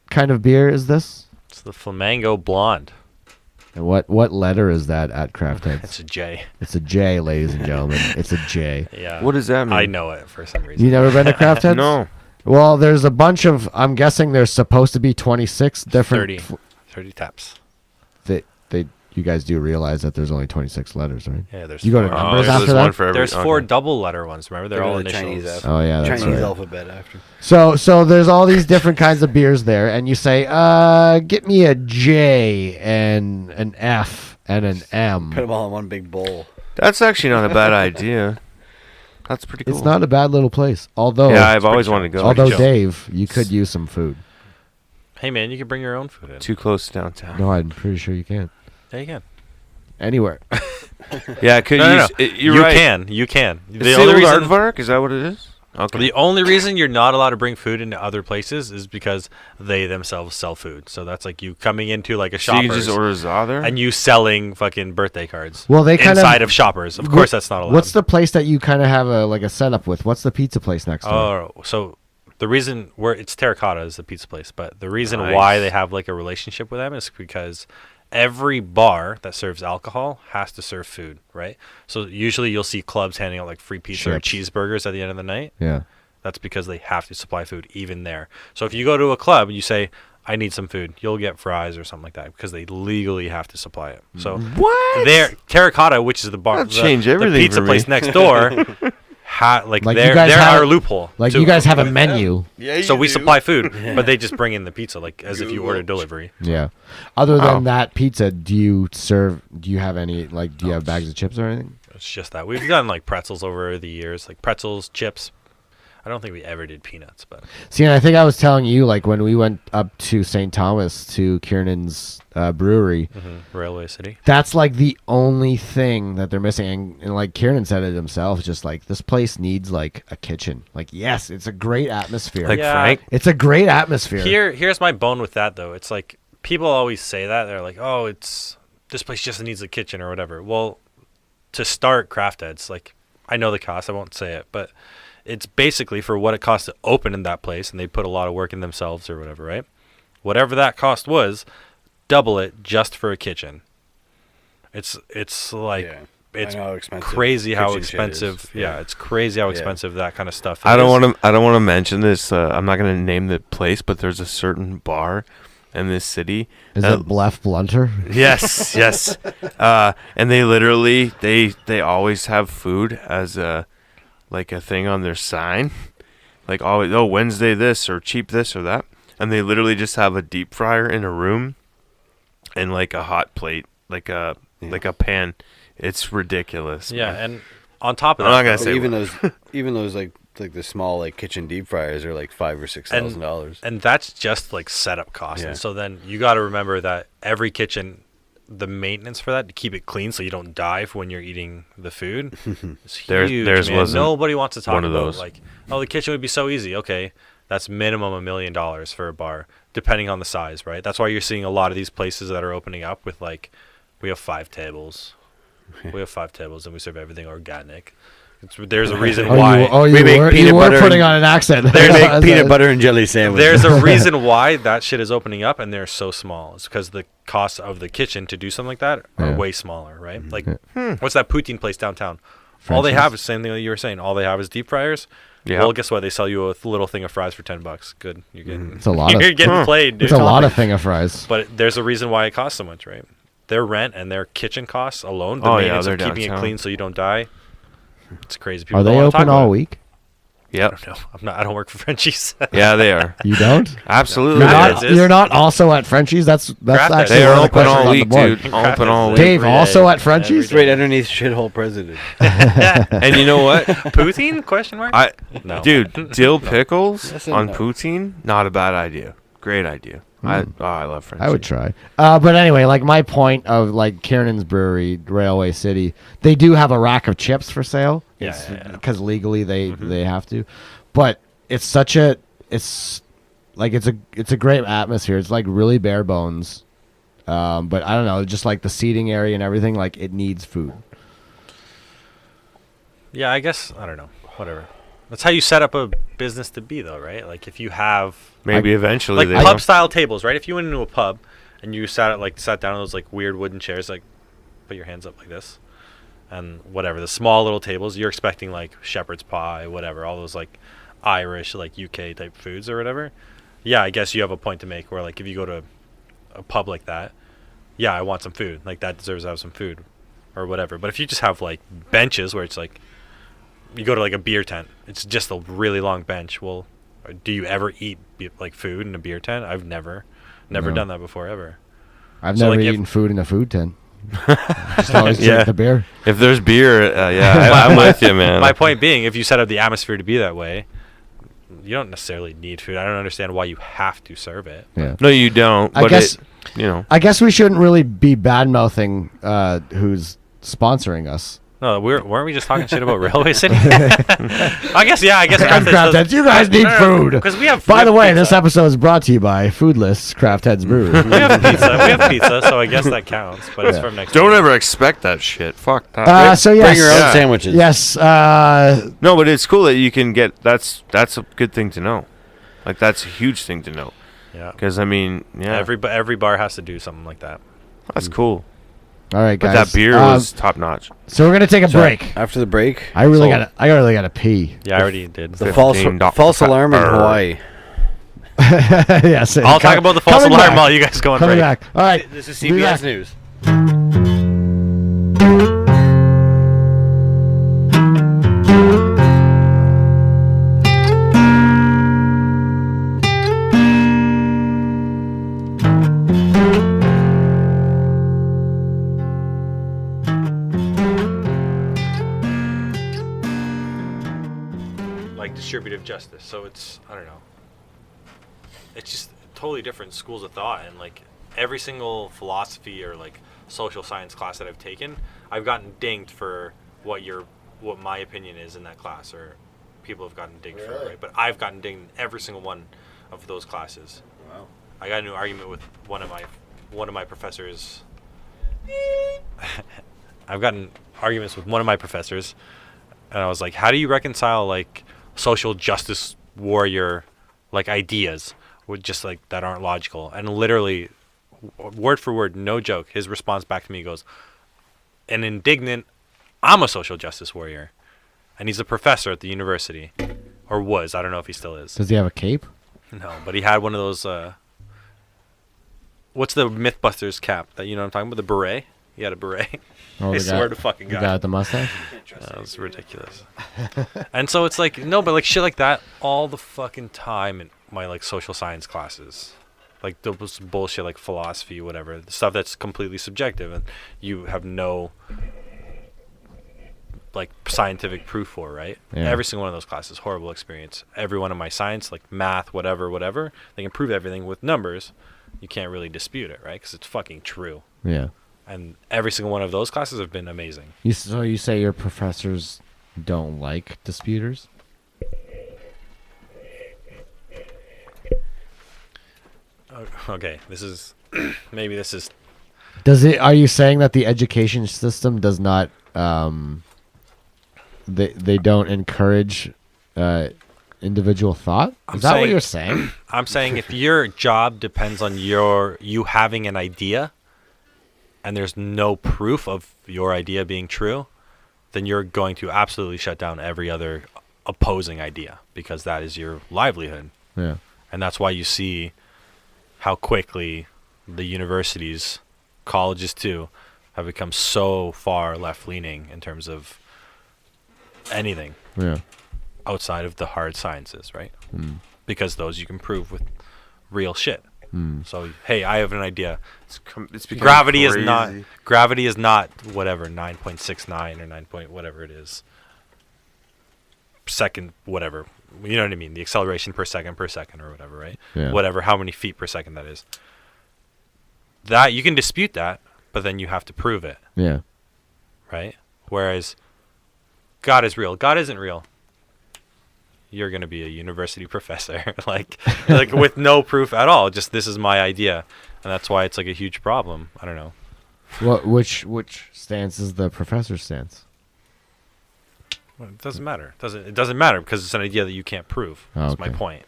kind of beer is this? It's the Flamingo Blonde. And what letter is that at Craft Heads? It's a J. It's a J, ladies and gentlemen. It's a J. Yeah. What does that mean? I know it for some reason. You never been to Craft Heads? No. Well, there's a bunch of. I'm guessing there's supposed to be 26 different. 30 taps. You guys do realize that there's only 26 letters, right? Yeah, there's You go to four. numbers there's after one that? for every. There's four okay. double letter ones. Remember, they're all the Chinese initials. Oh yeah, that's Chinese right. alphabet after. So there's all these different kinds of beers there, and you say, get me a J and an F and an Put M. them all in one big bowl. That's actually not a bad idea. That's pretty cool. It's not a bad little place. Although, Yeah, I've always wanted to go. although chill. Dave, you could use some food. Hey man, you can bring your own food in. Too close to downtown. No, I'm pretty sure you can't. Yeah, you can. Anywhere. Yeah, could No, you? no, no. You're You right. can. You can. The old aardvark, is that what it is? Okay. The only reason you're not allowed to bring food into other places is because they themselves sell food. So that's like you coming into like a So you can Shoppers just order Zother? and you selling fucking birthday cards. Well, they kind inside of Shoppers. Of course, that's not allowed. What's the place that you kind of have a setup with? What's the pizza place next door? Oh, so the reason it's Terracotta is the pizza place, but the reason Nice. why they have like a relationship with them is because every bar that serves alcohol has to serve food, right? So usually you'll see clubs handing out like free pizza or Chips. cheeseburgers at the end of the night. Yeah. That's because they have to supply food even there. So if you go to a club and you say, I need some food, you'll get fries or something like that because they legally have to supply it. So What? there, Terracotta, which is the bar, That'll change everything the pizza for place me. next door, Like you they're guys have- our loophole. Like too. you guys have a menu. Yeah, So we supply food, but they just bring in the pizza like as if you order delivery. Yeah. Other Wow. than that pizza, do you have any do you have bags of chips or anything? It's just that we've done like pretzels over the years, like pretzels, chips. I don't think we ever did peanuts, but See, and I think I was telling you like when we went up to St. Thomas to Kiernan's brewery, Railway City. that's like the only thing that they're missing. And like Kiernan said it himself, just like this place needs like a kitchen. Like yes, it's a great atmosphere. Like Yeah. Frank? It's a great atmosphere. Here's my bone with that though. It's like people always say that they're like, "Oh, this place just needs a kitchen or whatever." Well, to start Craft Heads, like I know the cost, I won't say it, but it's basically for what it costs to open in that place, and they put a lot of work in themselves or whatever, right? Whatever that cost was, double it just for a kitchen. It's like Yeah. it's I know how expensive crazy how kitchen shit is. expensive. Yeah, it's crazy how Yeah. expensive that kind of stuff is. I don't want to mention this. I'm not going to name the place, but there's a certain bar in this city. Is it Bluff Blunter? Yes, yes. And they literally they always have food as a thing on their sign, like always. Oh, Wednesday this or cheap this or that, and they literally just have a deep fryer in a room, and like a hot plate, like a pan. It's ridiculous. Yeah, man. and on top of I'm that, not gonna though, say even those like the small like kitchen deep fryers are like $5,000 or $6,000. and that's just like setup costs. Yeah. And so then you got to remember that every kitchen, the maintenance for that to keep it clean so you don't die when you're eating the food is huge. Theirs man. wasn't Nobody wants to talk one of about those. like, oh, the kitchen would be so easy. Okay, that's minimum $1 million for a bar, depending on the size, right? That's why you're seeing a lot of these places that are opening up with like, we have 5 tables. We have 5 tables and we serve everything organic. There's a reason why. We make you peanut were butter putting and- on an accent. They make peanut butter and jelly sandwiches. There's a reason why that shit is opening up and they're so small. It's because the costs of the kitchen to do something like that are Yeah. way smaller, right? Like, what's that poutine place downtown? All French's? they have is same thing that you were saying. All they have is deep fryers. Yeah. Well, guess what? They sell you a little thing of fries for $10. Good, you're getting. It's a lot You're of getting played, dude. it's a lot of thing of fries. But there's a reason why it costs so much, right? Their rent and their kitchen costs alone, the Oh, yeah, maintenance they're of keeping it downtown. clean so you don't die. It's crazy. People Are don't they wanna talk open about all it. week? Yep. No, I don't work for Frenchies. Yeah, they are. You don't? Absolutely. You're they not, are. you're not also at Frenchie's? That's Craft Heads. actually They one are of the open questions all on the week, board. dude. Craft Open all Heads. week. Dave, Every also day. at Frenchie's? Every Right day. underneath shithole president. And you know what? Poutine? Question mark? No. Dude, dill pickles Yes and on no. poutine, not a bad idea. Great idea. I love French. I would try. But anyway, like my point of like Kiernan's Brewery, Railway City, they do have a rack of chips for sale. Yeah. Because legally they have to. But it's such a it's a great atmosphere. It's like really bare bones. But I don't know, just like the seating area and everything, like it needs food. Yeah, I guess, I don't know. Whatever. That's how you set up a business to be, though, right? Like if you have Maybe eventually like they pub will. style tables, right? If you went into a pub and you sat down on those like weird wooden chairs, like put your hands up like this, and whatever the small little tables, you're expecting like shepherd's pie, whatever, all those like Irish, like UK type foods or whatever. Yeah, I guess you have a point to make where like if you go to a pub like that, yeah, I want some food. Like that deserves to have some food or whatever. But if you just have like benches where it's like you go to like a beer tent, it's just a really long bench. Well, do you ever eat like food in a beer tent? I've never No. done that before ever. I've So, never like, if- eaton food in a food tent. Just always Yeah. drink the beer. If there's beer, I'm with you, man. My point being, if you set up the atmosphere to be that way, you don't necessarily need food. I don't understand why you have to serve it. Yeah. No, you don't. I But guess- I I guess we shouldn't really be bad mouthing who's sponsoring us. No, weren't we just talking shit about Railway City? I guess Craft Heads, you guys need food. Because we have. By the way, pizza. this episode is brought to you by Foodless Craft Heads Brewery. we have pizza. We have pizza, so I guess that counts. But it's Yeah. from next. don't week. ever expect that shit. Fuck that. So yes, Bring your own Yeah. sandwiches. yes. No, but it's cool that you can get. That's a good thing to know. Like that's a huge thing to know. Yeah. Because I mean, yeah, Every bar has to do something like that. that's cool. All right, But guys. that beer was top notch. So we're gonna take a So, break. After the break, I really gotta pee. Yeah, I already did. the false alarm in Hawaii. Yes. I'll talk about the false coming alarm back. while you guys go on Coming break. back. All right. This is Be back. CBS News. Like distributive justice. So it's, I don't know. It's just totally different schools of thought, and like every single philosophy or like social science class that I've taken, I've gotten dinged for what my opinion is in that class, or people have gotten dinged for it, right? But I've gotten dinged in every single one of those classes. Wow. I got into an argument with one of my professors. I've gotten arguments with one of my professors, and I was like, how do you reconcile like social justice warrior like ideas with just like that aren't logical? And literally word for word, no joke, his response back to me goes, an indignant, I'm a social justice warrior. And he's a professor at the university, or was. I don't know if he still is. Does he have a cape? No, but he had one of those what's the Mythbusters cap that, you know what I'm talking about, the beret? He had a beret. Oh, I the swear guy- to fucking The God. guy with the mustache. That was ridiculous. And so it's like, no, but like shit like that all the fucking time in my like social science classes. Like those bullshit like philosophy, whatever. The stuff that's completely subjective and you have no like scientific proof for, right? Yeah. Every single one of those classes, horrible experience. Every one of my science, like math, whatever, they can prove everything with numbers. You can't really dispute it, right? Because it's fucking true. Yeah. And every single one of those classes have been amazing. So you say your professors don't like disputers? Okay, this is maybe this is Does it? Are you saying that the education system does not? They don't encourage individual thought. I'm Is that what saying- you're saying? I'm saying if your job depends on you having an idea and there's no proof of your idea being true, then you're going to absolutely shut down every other opposing idea because that is your livelihood. Yeah. And that's why you see how quickly the universities, colleges too, have become so far left-leaning in terms of anything. Yeah. outside of the hard sciences, right? Because those you can prove with real shit. So, hey, I have an idea. It's becoming Gravity crazy. is not whatever 9.69 or 9 point whatever it is. Second, whatever. You know what I mean? The acceleration per second or whatever, right? Yeah. Whatever, how many feet per second that is. That you can dispute that, but then you have to prove it, Yeah. right? Whereas God is real. God isn't real. You're going to be a university professor like with no proof at all. Just this is my idea, and that's why it's like a huge problem. I don't know. Which stance is the professor's stance? Well, it doesn't matter. It doesn't matter because it's an idea that you can't prove. Oh, That's my okay. point.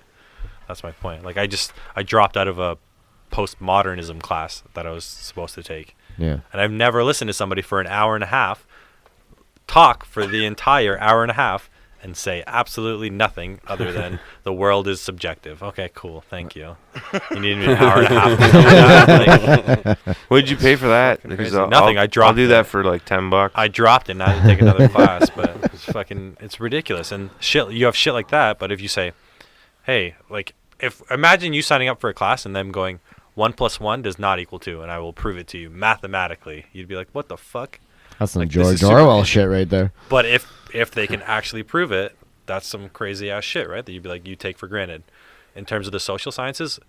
That's my point. Like I dropped out of a postmodernism class that I was supposed to take, Yeah. and I've never listened to somebody for an hour and a half talk for the entire hour and a half and say absolutely nothing other than the world is subjective. Okay, cool. Thank you. You need an hour and a half to tell me that? Like, What did you pay for that? Fucking Because crazy. Nothing, I dropped I'll do it. that for like $10. I dropped it and I had to take another class, but it's ridiculous. And shit, you have shit like that, but if you say, hey, like, imagine you signing up for a class and them going, 1 + 1 does not equal 2, and I will prove it to you mathematically. You'd be like, what the fuck? That's some Like, this is George super Orwell easy. shit right there. But if they can actually prove it, that's some crazy ass shit, right? That you'd be like, you take for granted. In terms of the social sciences,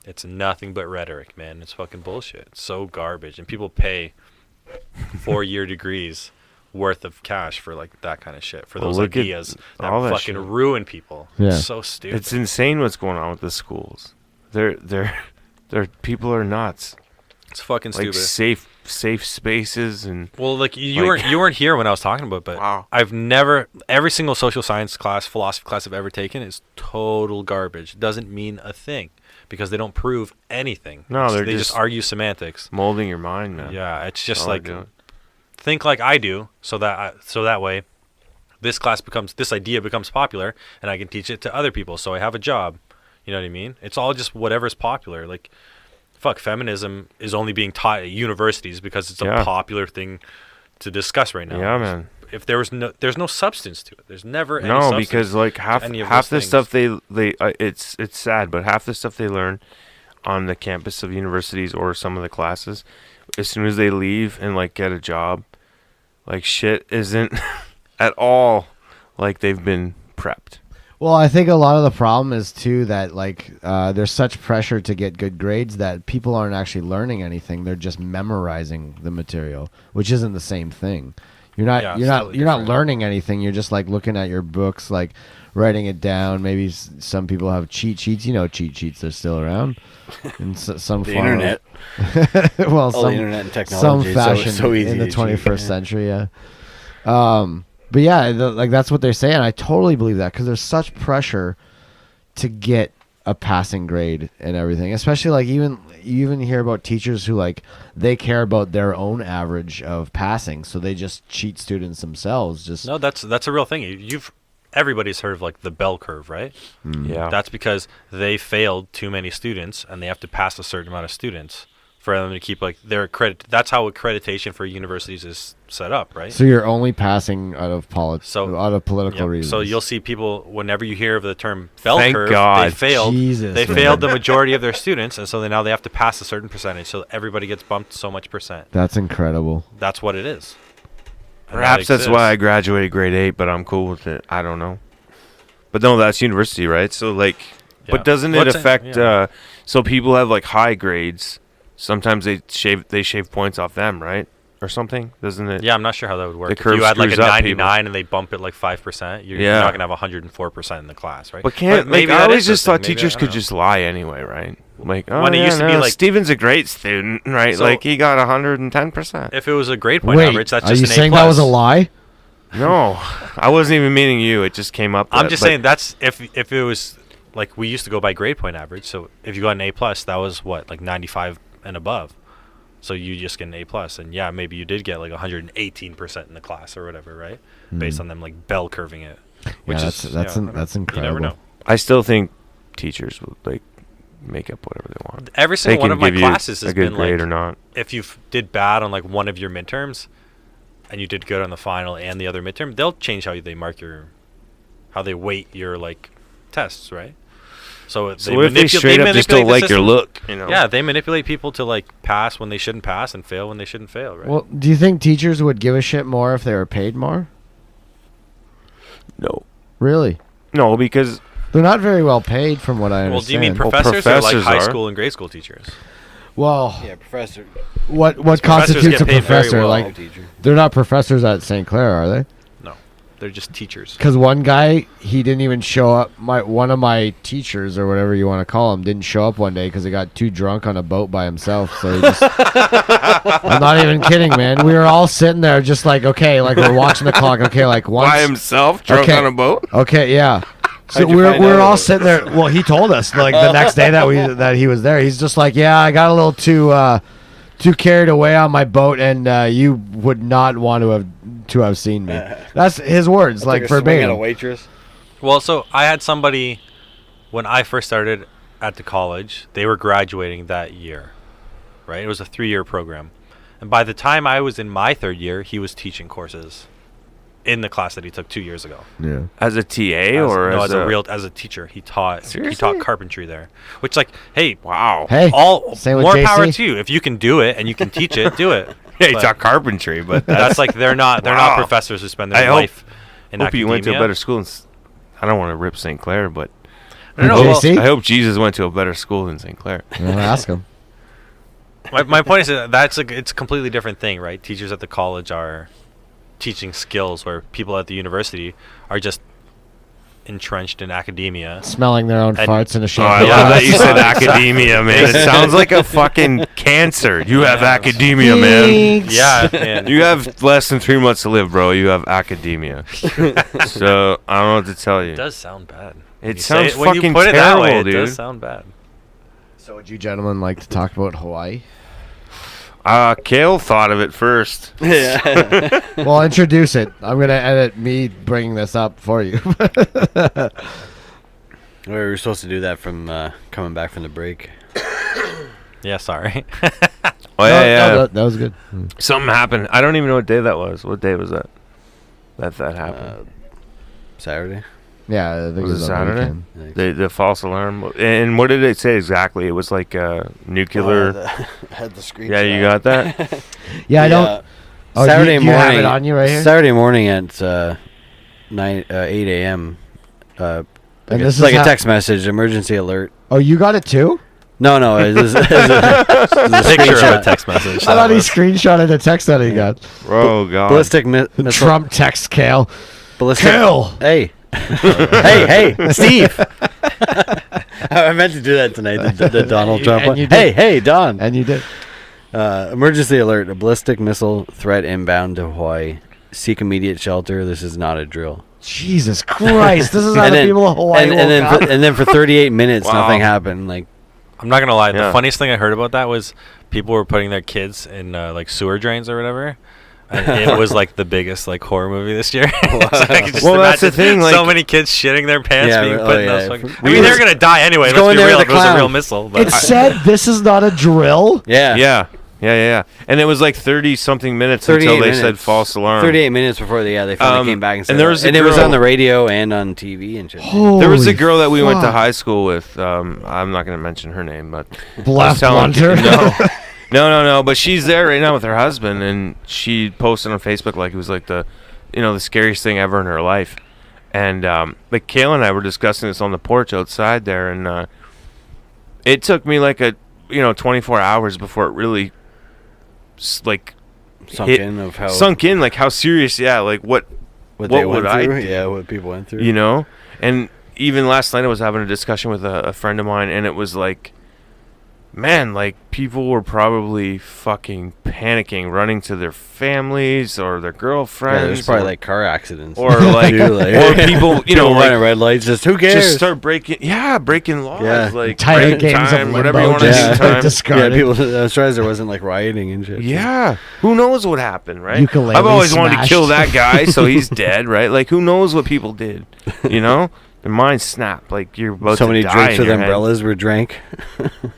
it's nothing but rhetoric, man. It's fucking bullshit. It's so garbage. And people pay 4-year degrees worth of cash for like that kind of shit, for Well, those look at ideas that all that fucking shit. ruin people. Yeah. It's so stupid. It's insane what's going on with the schools. They're people are nuts. It's fucking Like stupid. safe spaces and Well, like you like- weren't here when I was talking about it, but Wow. I've never every single social science class, philosophy class I've ever taken is total garbage. It doesn't mean a thing because they don't prove anything. No, They they're just just argue semantics. molding your mind, man. Yeah, it's just All they're like doing. think like I do, so that way this idea becomes popular, and I can teach it to other people, so I have a job. You know what I mean? It's all just whatever's popular. Like, fuck, feminism is only being taught at universities because it's a Yeah. popular thing to discuss right now. Yeah, man. If there's no substance to it. There's never any No, substance because like to half any of the those stuff things. they it's sad, but half the stuff they learn on the campus of universities or some of the classes, as soon as they leave and like get a job, like shit isn't at all like they've been prepped. Well, I think a lot of the problem is too that like there's such pressure to get good grades that people aren't actually learning anything. They're just memorizing the material, which isn't the same thing. You're not Yeah, you're it's not totally you're not different. learning anything. You're just like looking at your books, like writing it down. Maybe some people have cheat sheets. You know, cheat sheets are still around. And some The form internet. Of, well, All some the internet and some technology. It's fashion so easy in the to cheat. 21st century. Yeah. But yeah, like that's what they're saying. I totally believe that because there's such pressure to get a passing grade and everything. Especially like you even hear about teachers who like they care about their own average of passing, so they just cheat students themselves. Just No, that's a real thing. Everybody's heard of like the bell curve, right? Yeah. That's because they failed too many students and they have to pass a certain amount of students for them to keep like their credit. That's how accreditation for universities is set up, right? so you're only passing out of out of political Yep. reasons. So you'll see people whenever you hear of the term bell Thank curve, God. they failed. Jesus, they man. failed the majority of their students, and so now they have to pass a certain percentage. So everybody gets bumped so much percent. That's incredible. That's what it is. And Perhaps that that's why I exists. graduated grade 8, but I'm cool with it. I don't know. But no, that's university, right? So like, Yeah. but doesn't it What's affect? yeah. So people have like high grades. Sometimes they shave points off them, right, or something. Doesn't it? Yeah, I'm not sure how that would work. The If curve you had like a screws up 99 and they bump it like 5%, you're Yeah. not gonna have 104% in the class, right? But can't maybe like I that always is the just thought thing. Maybe teachers I could don't know. just lie anyway, right? Like, oh, When it yeah, used to be no, like- Steven's a great student, right? So- like he got 110%. If it was a grade point Wait, average, that's are just you an saying A+. that was a lie? No, I wasn't even meaning you. It just came up. I'm that- just but- saying that's if it was like we used to go by grade point average. So if you got an A+, that was what, like 95 and above. So you just get an A+, and yeah, maybe you did get like 118% in the class or whatever, right? Based on them like bell curving it, which Yeah, is that's I don't know. that's You incredible. never know. I still think teachers will like make up whatever they want. Every They single one can of my give you classes has a good been grade like, or not. if you did bad on like one of your midterms, and you did good on the final and the other midterm, they'll change how they mark how they weight your like tests, right? So So what if they straight up just don't like your look? You know? Yeah, they manipulate people to like pass when they shouldn't pass and fail when they shouldn't fail, right? Well, do you think teachers would give a shit more if they were paid more? No. Really? No, because They're not very well paid, from what I understand. Well, do you mean Well, professors, or like professors high are. school and grade school teachers? Well, Yeah, professor. what Professors constitutes get a paid very professor? well. Like, Teacher. they're not professors at St. Clair, are they? No, they're just teachers. Because one guy, he didn't even show up. One of my teachers, or whatever you want to call him, didn't show up one day because he got too drunk on a boat by himself. So he just, I'm not even kidding, man. We were all sitting there just like, okay, like we're watching the clock. Okay, like once. by himself, drunk Okay. on a boat. Okay, yeah. So How'd you we're find out all about sitting there. Well, he told us like the next day that he was there. He's just like, yeah, I got a little too carried away on my boat, and you would not want to have seen me. That's his words, like Took a swing at a verbatim. waitress. Well, so I had somebody when I first started at the college. They were graduating that year, right? It was a 3-year program, and by the time I was in my 3rd year, he was teaching courses in the class that he took 2 years ago. Yeah. As a TA or no, as as a teacher. He taught Seriously? carpentry there, which like, hey, Wow. Hey, all same with more JC. power to you. If you can do it and you can teach it, do it. Yeah, he But taught carpentry, but that's like they're not Wow. professors who spend I their hope- life in hope academia. you went to a better school. I don't want to rip St. Clair, but No, well, JC? I hope Jesus went to a better school than St. Clair. I'll ask him. my point is that it's a completely different thing, right? Teachers at the college are teaching skills, where people at the university are just entrenched in academia. Smelling their own And- farts in a Oh, I champagne. love that you said academia, man. It sounds like a fucking cancer. You have academia, man. Yeah, and You have less than 3 months to live, bro. You have academia. So I don't know what to tell you. it does sound bad. It When you sounds say when you fucking put it that way, terrible, it does dude. sound bad. So would you gentlemen like to talk about Hawaii? Kale thought of it first. Yeah. Well, introduce it. I'm going to edit me bringing this up for you. We were supposed to do that from coming back from the break. Yeah, sorry. Oh yeah, yeah. No, that was good. Something happened. I don't even know what day that was. What day was that? That happened. Saturday. Yeah, I think Was it on the Saturday? weekend. The false alarm. And what did it say exactly? It was like nuclear. Had the screen. Yeah, you got that? Yeah, I don't. Oh, Saturday you have morning. it on you right here? Saturday morning at 8 a.m. And Like this it's is like a how- text message, emergency alert. Oh, you got it too? No, it's a Picture of screenshot. a text message. I thought he was- screenshotted a text that he got. Oh god. ballistic missile. Trump text Kale. Ballistic. Kale. Hey. hey, Steve. I meant to do that tonight. The Donald Trump And one. you did. Hey, Don. And you did. Emergency alert. A ballistic missile threat inbound to Hawaii. Seek immediate shelter. This is not a drill. Jesus Christ. This is how And the then- people of Hawaii and then woke up. and then for 38 minutes, Wow. nothing happened. Like, I'm not gonna lie. Yeah. The funniest thing I heard about that was people were putting their kids in like sewer drains or whatever, and it was like the biggest like horror movie this year. So I can just Well, that's the imagine thing, so like- many kids shitting their pants Yeah, being oh, put in yeah. those. Fucking, We I mean, they're was- gonna die anyway. Let's Let's go be in there real. with If the it was a clown. real missile, but It said this is not a drill. yeah. Yeah. And it was like 30-something minutes 38 until they minutes. said false alarm. 38 minutes before they finally came back and said and there was that. a And it was girl- on the radio and on TV and shit. There was a Holy girl that we went to fuck. high school with. I'm not going to mention her name, but Bless telling- Blunter. No. But she's there right now with her husband, and she posted on Facebook like it was like the scariest thing ever in her life. And like Kayla and I were discussing this on the porch outside there, and it took me like 24 hours before it really like Sunk hit- in of how sunk in, like how serious. Yeah, like what what what they would went I through. do? Yeah, what people went through. you know. And even last night I was having a discussion with a friend of mine, and it was like, man, like people were probably fucking panicking, running to their families or their girlfriends. Yeah, there's probably or, like car accidents. or like Too, like- or people, People like running red lights. Just who cares? just start breaking laws, Yeah. like Entire break games time, of whatever you limbo want to just do. Time. yeah, discarded. people. I'm surprised there wasn't like rioting and shit. Yeah, who knows what happened, right? Ukulele I've always wanted to smashed. kill that guy, so he's dead, right? Like, who knows what people did, you know? Their minds snap, like you're about So to many die drinks in with your head. umbrellas were drank.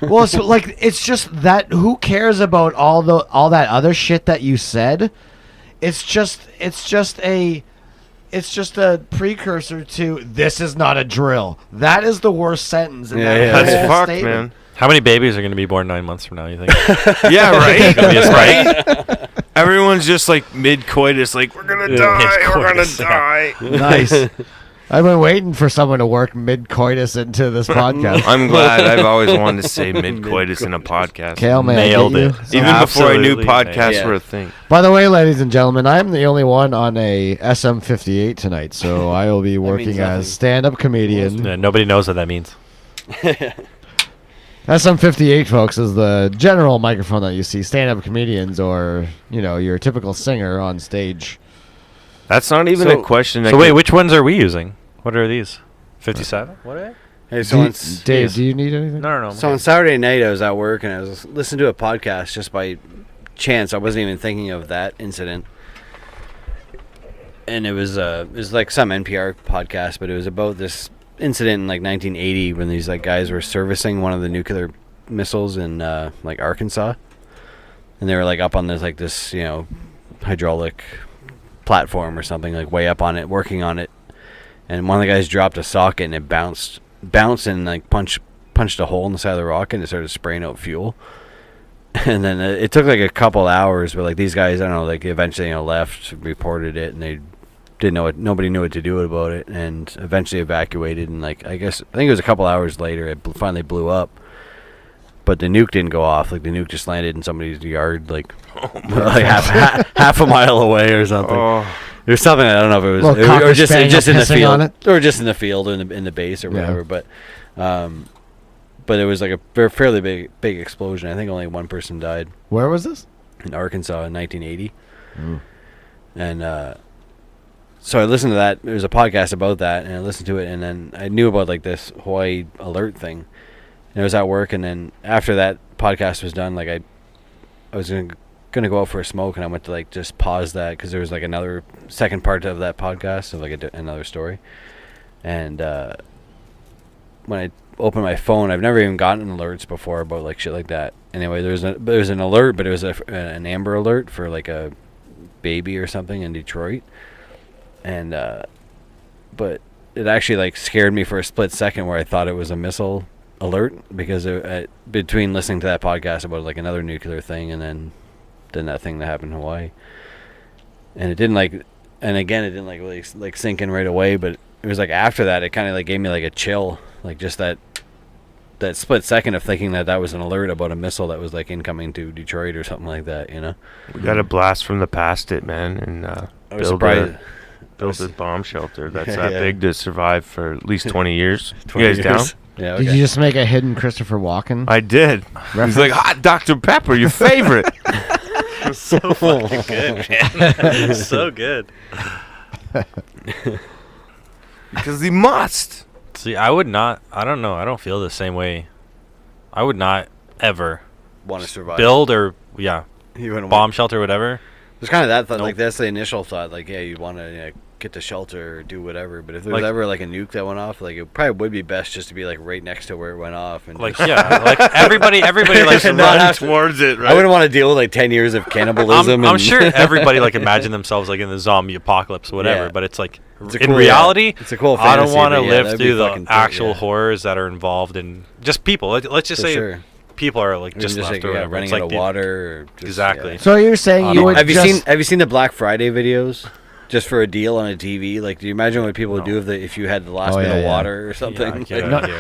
Well, it's like it's just that who cares about all that other shit that you said? It's just a it's just a precursor to this is not a drill. That is the worst sentence in that That's whole fucked, statement. man. How many babies are going to be born 9 months from now, you think? Yeah, right. Gonna be a Right. Everyone's just like mid-coitus, like we're gonna die, we're gonna Mid-coitus, die. Nice. I've been waiting for someone to work mid-coitus into this podcast. I'm glad. I've always wanted to say mid-coitus in a podcast. Kale, man, Nailed get you? it. Even before I knew Absolutely podcasts nailed it. were a thing. By the way, ladies and gentlemen, I'm the only one on a SM58 tonight, so I will be working nothing. as stand-up comedian. Yeah, nobody knows what that means. SM58, folks, is the general microphone that you see stand-up comedians or, your typical singer on stage. That's not even So- a question. So wait, which ones are we using? What are these? 57? What are they? Hey, so on, s- Dave, do you need anything? No. so on Saturday night, I was at work and I was listening to a podcast just by chance. I wasn't even thinking of that incident. And it was like some NPR podcast, but it was about this incident in like 1980 when these like guys were servicing one of the nuclear missiles in like Arkansas, and they were like up on this hydraulic platform or something, like way up on it, working on it, and one of the guys dropped a socket and it bounced and like punched a hole in the side of the rocket and it started spraying out fuel. And then it took like a couple hours, but like these guys, I don't know, like eventually left, reported it, and they didn't know it. Nobody knew what to do about it, and eventually evacuated. And like I think it was a couple hours later, it finally blew up. But the nuke didn't go off. Like the nuke just landed in somebody's yard, like like half a mile away or something. Oh, There's something, I don't know if it Little was cocker or just spaniel in the pissing field, on it? or just in the field or in the base or Yeah. whatever. But it was like a fairly big explosion. I think only one person died Where was this? in Arkansas in 1980. Mm. And so I listened to that. There was a podcast about that, and I listened to it, and then I knew about like this Hawaii alert thing. And I was at work, and then after that podcast was done, like I was gonna go out for a smoke, and I went to like just pause that because there was like another second part of that podcast of like another story. And when I opened my phone, I've never even gotten alerts before about like shit like that. Anyway, there's an alert, but it was an Amber Alert for like a baby or something in Detroit. And but it actually like scared me for a split second where I thought it was a missile alert, because between listening to that podcast about like another nuclear thing and then that thing that happened in Hawaii, and it didn't really like sink in right away, but it was like after that it kind of like gave me like a chill, like just that split second of thinking that was an alert about a missile that was like incoming to Detroit or something like that, we got a blast from the past, man, and I was surprised. built this bomb shelter that's Yeah. that big to survive for at least 20 years. 20 You guys down? years. Yeah, okay. Did you just make a hidden Christopher Walken? I did. He's like, hot Dr. Pepper, your favorite. So fucking good, man. So good. Because he must. See, I would not. I don't know. I don't feel the same way. I would not ever want to survive. build or You wouldn't bomb shelter, whatever. There's kind of that thought, Nope. like that's the initial thought, like you'd want to get to shelter or do whatever. But if there was Like- ever like a nuke that went off, like it probably would be best just to be like right next to where it went off, and Like just, like everybody likes to And not run. have to- towards it, I wouldn't want to deal with like 10 years of cannibalism. I'm and sure everybody like imagine themselves like in the zombie apocalypse, whatever. Yeah. But it's like It's a in cool- reality, yeah. It's a cool I don't fantasy, want to but yeah, live that'd be through the fucking actual yeah. horrors that are involved in just people. Let's just For say sure. people are like Even just left like, or whatever. running It's like out of the- water. Or just, Exactly. yeah. So you're saying you would Have you just... seen the Black Friday videos? Just for a deal on a TV, like, do you imagine what people would do if you had the last Oh, bit yeah, of yeah. water or something? Yeah, get Like, out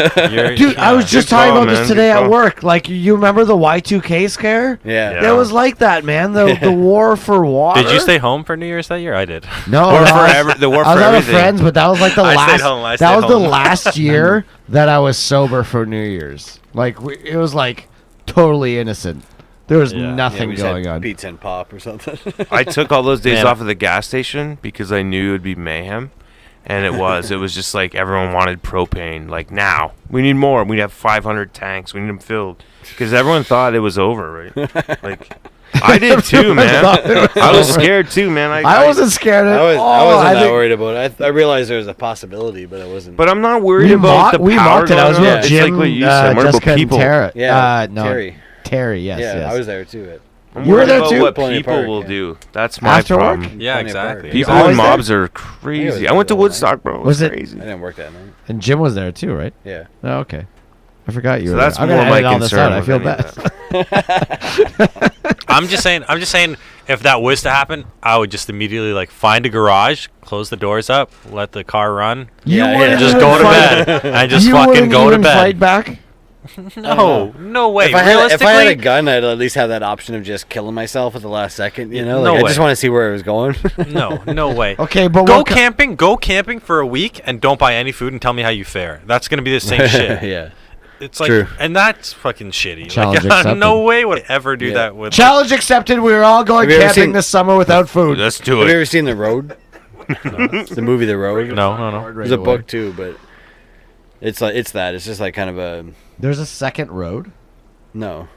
of here. You're- Dude, I was yeah. just Good talking call, about this man. today Good at call. work. Like, you remember the Y2K scare? yeah. It was like that, man. The war for water. Did you stay home for New Year's that year? I did. No, War no, for I- every- the war I was for out of everything. friends, but that was like the I stayed last. home, I that stayed was the home. last year that I was sober for New Year's. Like it was like totally innocent. There was Yeah. nothing we just going had on. pizza and pop or something. I took all those days Man. off at the gas station because I knew it would be mayhem. And it was just like everyone wanted propane. Like, now we need more. We have 500 tanks. We need them filled because everyone thought it was over, right? Like, I did too, man. I was scared too, man. I wasn't scared at I all. wasn't that think- worried about it. I realized there was a possibility, but I wasn't. But I'm not worried We, about the we power mocked it. I was going with on. Jim, It's like what you said. What Jessica, about people? and Tara. yeah, no, Terry. Terry, yes, Yeah, yes. I was there too. I'm You were worried there about too? what Plenty people Park, will yeah. do. That's my After work? problem. Yeah, Plenty exactly. apart. People always in there? mobs are I was crazy. I there went to all night. Woodstock, bro. It was Was it- crazy. I didn't work that night. And Jim was there too, right? Yeah. Oh, okay. I forgot you So were that's there. I'm more gonna my edit all this concern. out. I with feel any of bad. that. I'm just saying, if that was to happen, I would just immediately like find a garage, close the doors up, let the car run, You Yeah, wouldn't just even go to fight- bed, and just you fucking wouldn't go to even bed. Fight back. No way. If I had a Realistically, gun, I'd at least have that option of just killing myself at the last second. You know, No like I way. just want to see where it was going. no way. Okay, but Go what ki- camping. Go camping for a week and don't buy any food and tell me how you fare. That's gonna be the same shit. Yeah. It's like, True. and that's fucking shitty. Challenge Like, accepted. no way would I ever do Yeah. that with. Challenge accepted. We're all going Have you ever camping seen- this summer without food. Let's do Have you it. ever seen The Road? The movie The Road. No. There's a book too, but it's like it's just like kind of a There's a second road. no.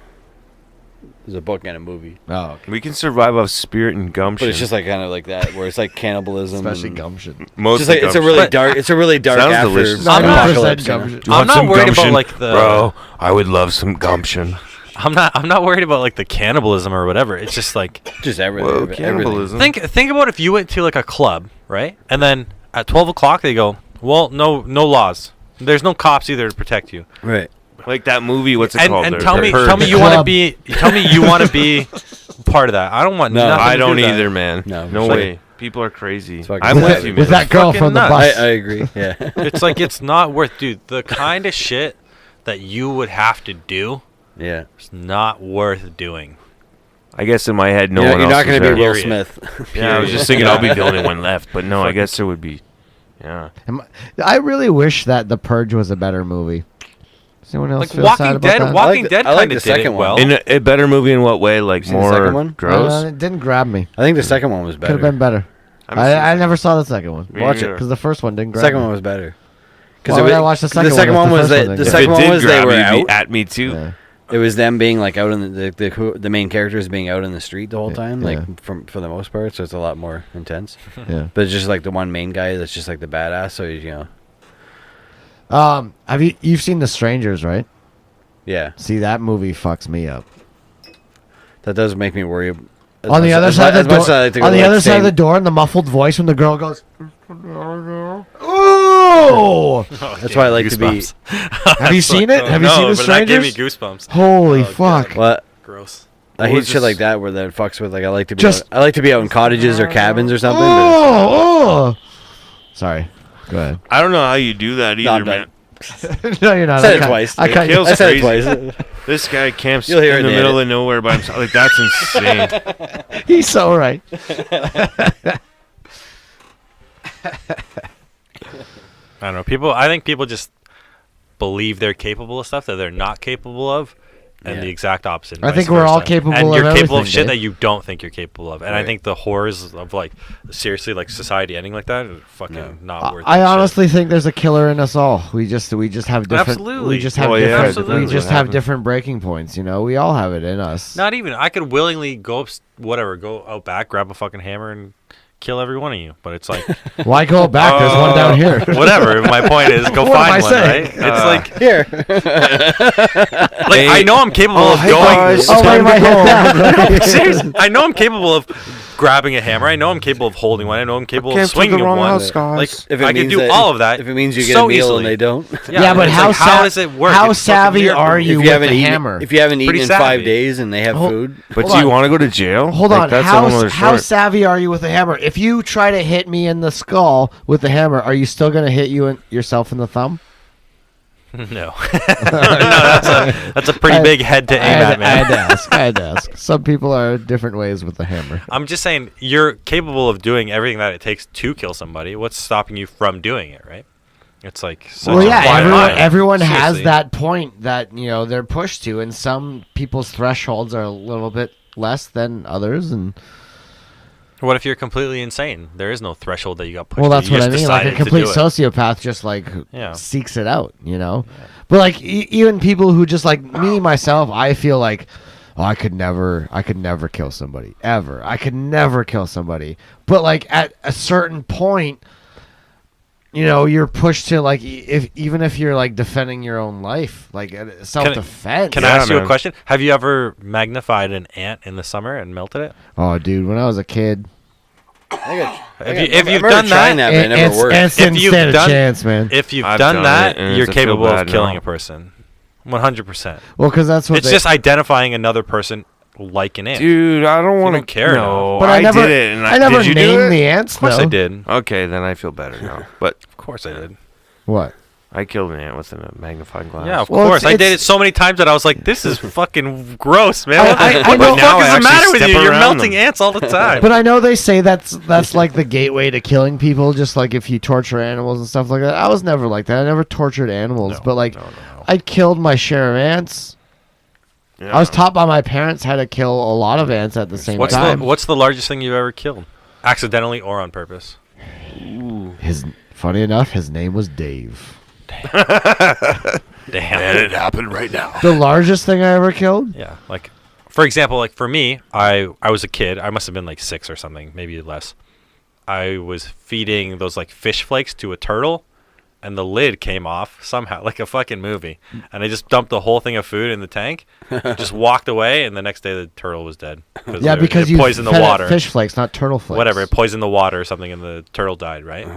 There's a book and a movie, Oh, okay. We can survive off spirit and gumption. but it's just like kind of like that, where it's like cannibalism, Especially and gumption. Most Just like it's a really dark. It's a really dark Sounds after delicious. I'm not- apocalypse. 90% You know? gumption. I'm not worried about like the. Bro, I would love some gumption. I'm not worried about like the cannibalism or whatever. It's just like Just everything. Whoa, everything. cannibalism. think about if you went to like a club, right? And then at 12 o'clock they go, well, no laws. There's no cops either to protect you. Right. Like that movie, what's it called? And The tell me Purge. you want to Club. be. Tell me you want to be part of that. I don't want. No. nothing I to do don't with that. either, man. No, No it's way. People are crazy. It's fucking I'm sad. with you, man. With that girl fucking from the nuts. bus. I agree. Yeah. It's like it's not worth, dude. The kind of shit that you would have to do Yeah. is not worth doing. I guess in my head, no You're one not else going is to be there. Will Period. Smith. Yeah, I was just thinking I'll be the only one left, but no, I guess there would be. Yeah. I really wish that The Purge was a better movie. Does anyone else Like feel sad Walking about Dead. that? Walking I Dead like kind the of did it second one. well. In a better movie in what way? Like Seen the more second one? gross? It didn't grab me. I think the second one was Could better. have been better. I never saw the second one. Me Watch neither. Because the first one didn't The grab second me. one was better. Why would I watch the second one? The second if one the was first that one the didn't If second it one did was they grab were me, it'd be out. at me too. Yeah. It was them being like out in the main characters being out in the street the whole time, Yeah. like for the most part. So it's a lot more intense. Yeah. But it's just like the one main guy that's just like the badass. So you know, Have you've seen The Strangers, right? yeah, See, that movie fucks me up. that does make me worry. On the other side of the door, on the other side of the door. door, and the muffled voice when the girl goes, "Oh!" That's why I like to be. Goosebumps. Have you seen it? Have you seen The but that gave me Strangers? goosebumps. Holy Oh, fuck! God. Well, Gross. I What hate was shit this? like that where that fucks with. Like I like to be. Just- I like to be out in cottages or cabins or something. Oh! Sorry. Go ahead. I don't know how you do that No, either, I'm man. done. No, you're I not. said it twice. I cut It kills I said it crazy. twice. This guy camps You'll hear in it the in the middle edit. of nowhere by himself. Like that's insane. He's so right. I don't know. I think people just believe they're capable of stuff that they're not capable of, and Yeah. the exact opposite. I vice think we're all versa. capable and of you're capable of everything, shit Dave. that you don't think you're capable of. And I Right. think the horrors of like seriously like society ending like that are fucking not worth. I that shit. honestly think there's a killer in us all. We just have different. Absolutely. We just have Well, yeah, different. absolutely. We Depends just what have happened. different breaking points. You know, we all have it in us. Not even. I could willingly go go out back, grab a fucking hammer, and kill every one of you. But it's like Why go back? There's one down here. whatever. My point is, go What am find I one. saying? Right? It's like Here. I know I'm capable of hey, going. guys. I'll lay my head down. Right? Seriously, I know I'm capable of grabbing a hammer. I know I'm capable of holding one. I know I'm capable of Camped with swinging the wrong one. house, guys. Like If it I can means do that- all of that. If it means you get so a meal easily. and they don't. Yeah, but it's how like, how sa- does it work? how It's fucking savvy miracle. are you If with you haven't the eaten, hammer? if you haven't eaten Pretty in savvy. 5 days and they have Hold- food, But Hold do you on. want to go to jail? Hold Like, on. That's a How whole other how story. savvy are you with a hammer? If you try to hit me in the skull with the hammer, are you still gonna hit yourself in the thumb? No, that's a pretty big head to aim at, I had man. to ask. I had to ask. Some people are different ways with the hammer. I'm just saying you're capable of doing everything that it takes to kill somebody. What's stopping you from doing it, right? It's like such Well, a yeah, fine line. everyone has Seriously. that point that they're pushed to, and some people's thresholds are a little bit less than others, and What if you're completely insane? There is no threshold that you got pushed. well, to. that's You what I just mean. Like a decided to complete do it. sociopath just like Yeah. seeks it out, But like even people who just like me myself, I feel like, oh, I could never kill somebody ever. I could never kill somebody. But like at a certain point, you're pushed to like even if you're like defending your own life, like self-defense. Can I ask you a question? Have you ever magnified an ant in the summer and melted it? Oh, dude, when I was a kid, If you've done that, but it never worked. ants didn't stand a chance, man. if you've I've done done that, it, and you're it's a feel capable of bad killing now. a person. 100%. Well, because that's what It's just identifying another person like an ant. Dude, I don't want to don't care No, But I never, did it. And I never did you do named it? the ants. Of course though. I did. Okay, then I feel better now. But Of course I did. What? I killed an ant with a magnifying glass. Yeah, of Well, course. I did it's- it so many times that I was like, this is fucking gross, man. I What the know- fuck I is the actually matter with step you? You're around melting them. ants all the time. But I know they say that's like the gateway to killing people. Just like if you torture animals and stuff like that. I was never like that. I never tortured animals, but like no. I killed my share of ants. Yeah. I was taught by my parents how to kill a lot of ants at the same time. What's the largest thing you've ever killed? Accidentally or on purpose? Funny enough, his name was Dave. Damn. And it happened right now. The largest thing I ever killed? Yeah, like for example, like for me, I was a kid. I must have been like 6 or something, maybe less. I was feeding those like fish flakes to a turtle, and the lid came off somehow, like a fucking movie. And I just dumped the whole thing of food in the tank, just walked away, and the next day the turtle was dead. Yeah, because it you poisoned the fed it water. fish flakes, not turtle flakes. Whatever, it poisoned the water or something, and the turtle died. Right?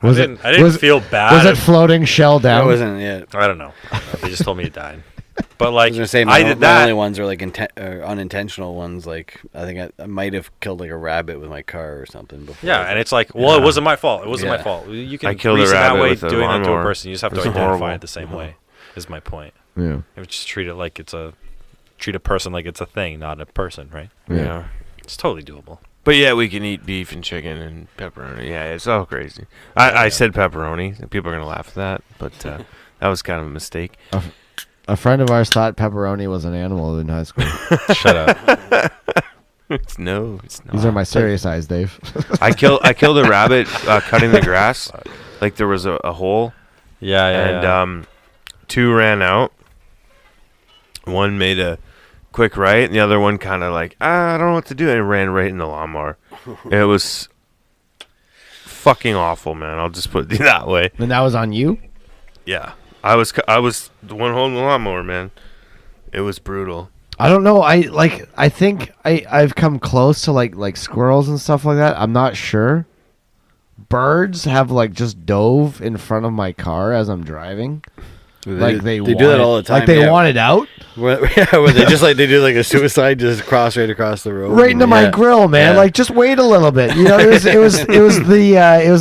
I Was didn't was feel bad. Was it floating shell That down? wasn't it. I don't know. They just told me it died. But I like, was gonna say I did my that. only ones are like unintentional ones. Like I think I might have killed like a rabbit with my car or something before. Yeah, and it's like, well, it wasn't my fault. It wasn't my Yeah. fault. You can I killed a reason that rabbit way with a doing that to a lawnmower. person. You just have to It was identify horrible. it the same way. Is my point. Yeah. And just treat it like treat a person like it's a thing, not a person, right? Yeah. It's totally doable. But yeah, we can eat beef and chicken and pepperoni. Yeah, it's all crazy. I said pepperoni. And people are gonna laugh at that, but that was kind of a mistake. A friend of ours thought pepperoni was an animal in high school. Shut up. It's not. These are my serious eyes, Dave. I killed a rabbit cutting the grass. Like there was a hole, Yeah, yeah. and 2 ran out. One made a quick right, and the other one kind of like, I don't know what to do, and ran right in the lawnmower. It was fucking awful, man. I'll just put it that way. And that was on you? Yeah, I was the one holding the lawnmower, man. It was brutal. I don't know. I think I've come close to like squirrels and stuff like that. I'm not sure. Birds have like just dove in front of my car as I'm driving. Like they do that all the time. Like they yeah. want it out Where they just like they do like a suicide, just cross right across the road. right into my Yeah. grill, man. Yeah. Like just wait a little bit. You know, it was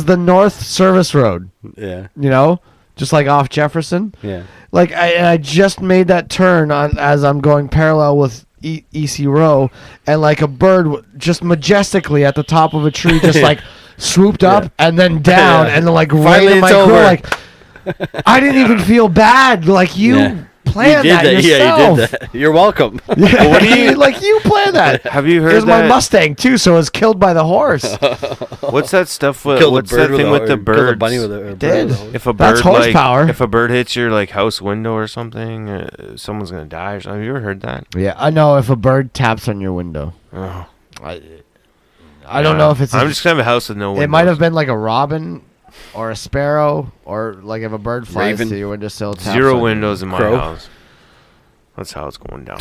the North Service Road. Yeah, You know, just like off Jefferson. yeah. Like I just made that turn on as I'm going parallel with EC Row, and like a bird just majestically at the top of a tree, just like swooped up and then down, Yeah. and then like Finally right in my it's grill. over. Like I didn't even feel bad. Like you Yeah. planned you did that yourself. Yeah, you did that. You're welcome. Yeah, what do you- like you planned that? Have you It heard was my that? Mustang too, so it was killed by the horse. What's that stuff with? Killed What's a bird that thing with the Killed a birds? bunny with a bird Did. with a horse. If a That's bird horsepower. if a bird hits your like house window or something, someone's gonna die or something. Have you ever heard that? Yeah, I know. If a bird taps on your window, Oh, I don't know if it's. I'm just gonna have a house with no windows. It might have been like a robin or a sparrow, or like if a bird flies Raven. to your windowsill. taps 0 on you. windows in my Crow. house. That's how it's going down.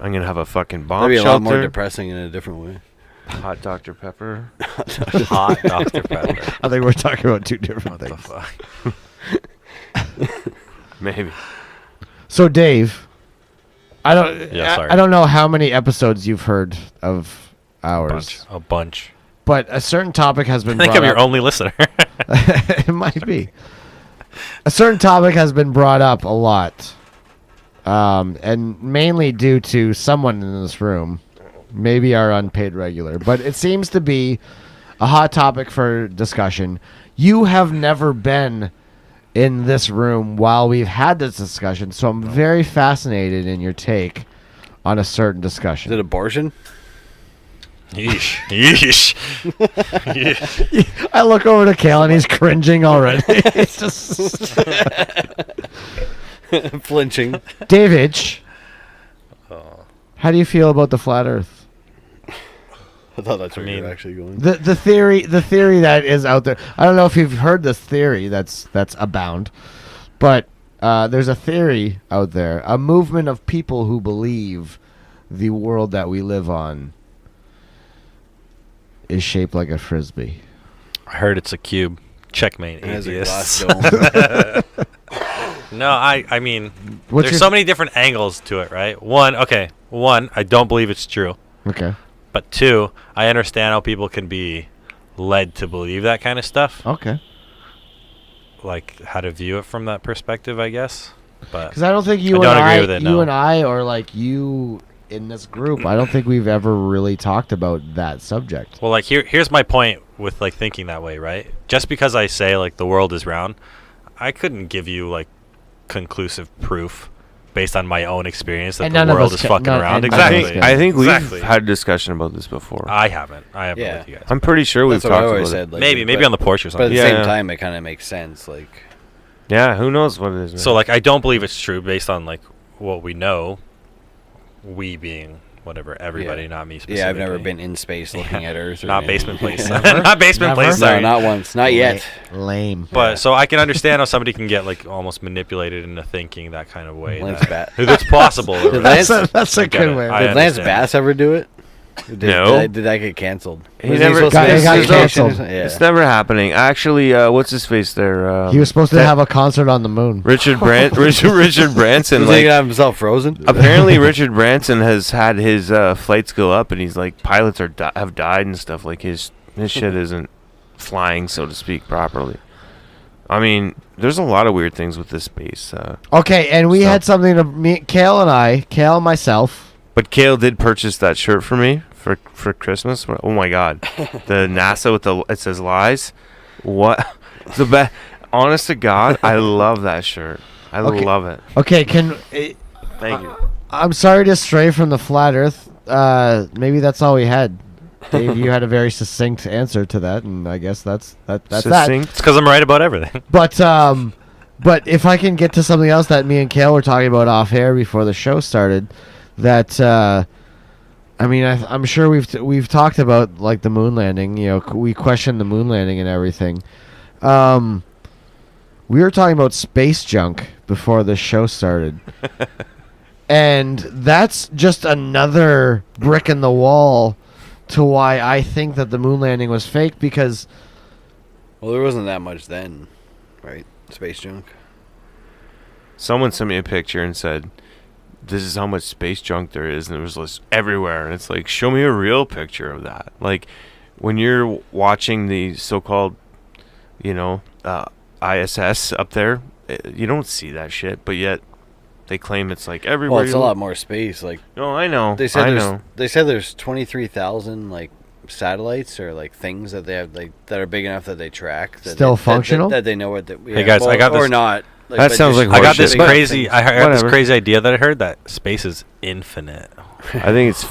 I'm gonna have a fucking bomb That'd be a lot more shelter. depressing in a different way. Hot Dr Pepper. Hot Dr. Pepper. I think we're talking about two different What the things. fuck? Maybe. So Dave, I don't. Yeah, sorry. I don't know how many episodes you've heard of ours, A bunch. but a certain topic has been. I think brought I'm your up. only listener. It might be. A certain topic has been brought up a lot, and mainly due to someone in this room, maybe our unpaid regular, but it seems to be a hot topic for discussion. You have never been in this room while we've had this discussion, so I'm very fascinated in your take on a certain Is discussion. it abortion? Yeesh. Yeesh. Yeesh. I look over to Kale and he's cringing already. It's just Flinching. David, how do you feel about the flat Earth? I thought that's where you mean, were actually going. The theory that is out there. I don't know if you've heard this theory that's abound, but there's a theory out there, a movement of people who believe the world that we live on is shaped like a frisbee. I heard it's a cube. Checkmate, It has a glass atheists. dome. No, I mean, What's there's your- so many different angles to it, right? One, I don't believe it's true. Okay. But two, I understand how people can be led to believe that kind of stuff. Okay. Like how to view it from that perspective, I guess. But Because I don't think I don't agree with it, no. you and I, or like you in this group, I don't think we've ever really talked about that subject. well, like here's my point with like thinking that way, right? Just because I say like the world is round, I couldn't give you like conclusive proof based on my own experience that And the none of world us is can- fucking none- round. and I none of us Exactly. think I think Exactly. we've had a discussion about this before. I haven't Yeah. with you guys. I'm pretty sure we've That's what I talked always about said. it. Like, maybe but- on the porch or But at something. the same Yeah. time, it kind of makes sense. Like, Yeah, who knows what it is? Man. So like I don't believe it's true based on like what we know. We being whatever, everybody, Yeah. not me specifically. yeah, I've never been in space looking at Earth. Or Not anything. basement place. Never? Not basement Never? place. No, Sorry. not once. Not yet. Lame. But Yeah. so I can understand how somebody can get like almost manipulated into thinking that kind of way. Lance That, Bat- that's possible. Did That's Lance- a I get good it. way. I Did Lance understand. Bass ever do it? No. Did that get canceled? He Was never- supposed to got- be he got on vacation or canceled. something? Yeah. It's never happening. Actually, what's his face there? He was supposed to that- have a concert on the moon. Richard Branson. Was he Like gonna have himself frozen? apparently, Richard Branson has had his flights go up, and he's like pilots have died and stuff. Like his shit isn't flying, so to speak, properly. I mean, there's a lot of weird things with this space. Okay, and we So- had something to Kale and myself. But Kale did purchase that shirt for me for Christmas. Oh my god, the NASA with it says lies. What? It's the best. Honest to God, I love that shirt. I Okay. love it. Okay, Thank you. I'm sorry to stray from the flat Earth. Maybe that's all we had. Dave, you had a very succinct answer to that, and I guess that's that. Succinct. It's because I'm right about everything. But if I can get to something else that me and Kale were talking about off air before the show started, that I mean, I'm sure we've talked about like the moon landing. You know, we questioned the moon landing and everything. We were talking about space junk before the show started. And that's just another brick in the wall to why I think that the moon landing was fake, because Well, there wasn't that much then, right? Space junk. Someone sent me a picture and said, "This is how much space junk there is," and it was just everywhere. And it's like, show me a real picture of that. Like, when you're watching the so-called, ISS up there, you don't see that shit, but yet they claim it's like everywhere. Well, it's you a look. lot more space. Like No, I know. they said, I know. there's 23,000 like satellites or like things that they have like that are big enough that they track. That Still they, functional? That they know what. Hey, guys, I got or this- not. Like, That but sounds just like I got this horseshit. big crazy. things. I got this Whatever. crazy idea that I heard that space is infinite. I think it's.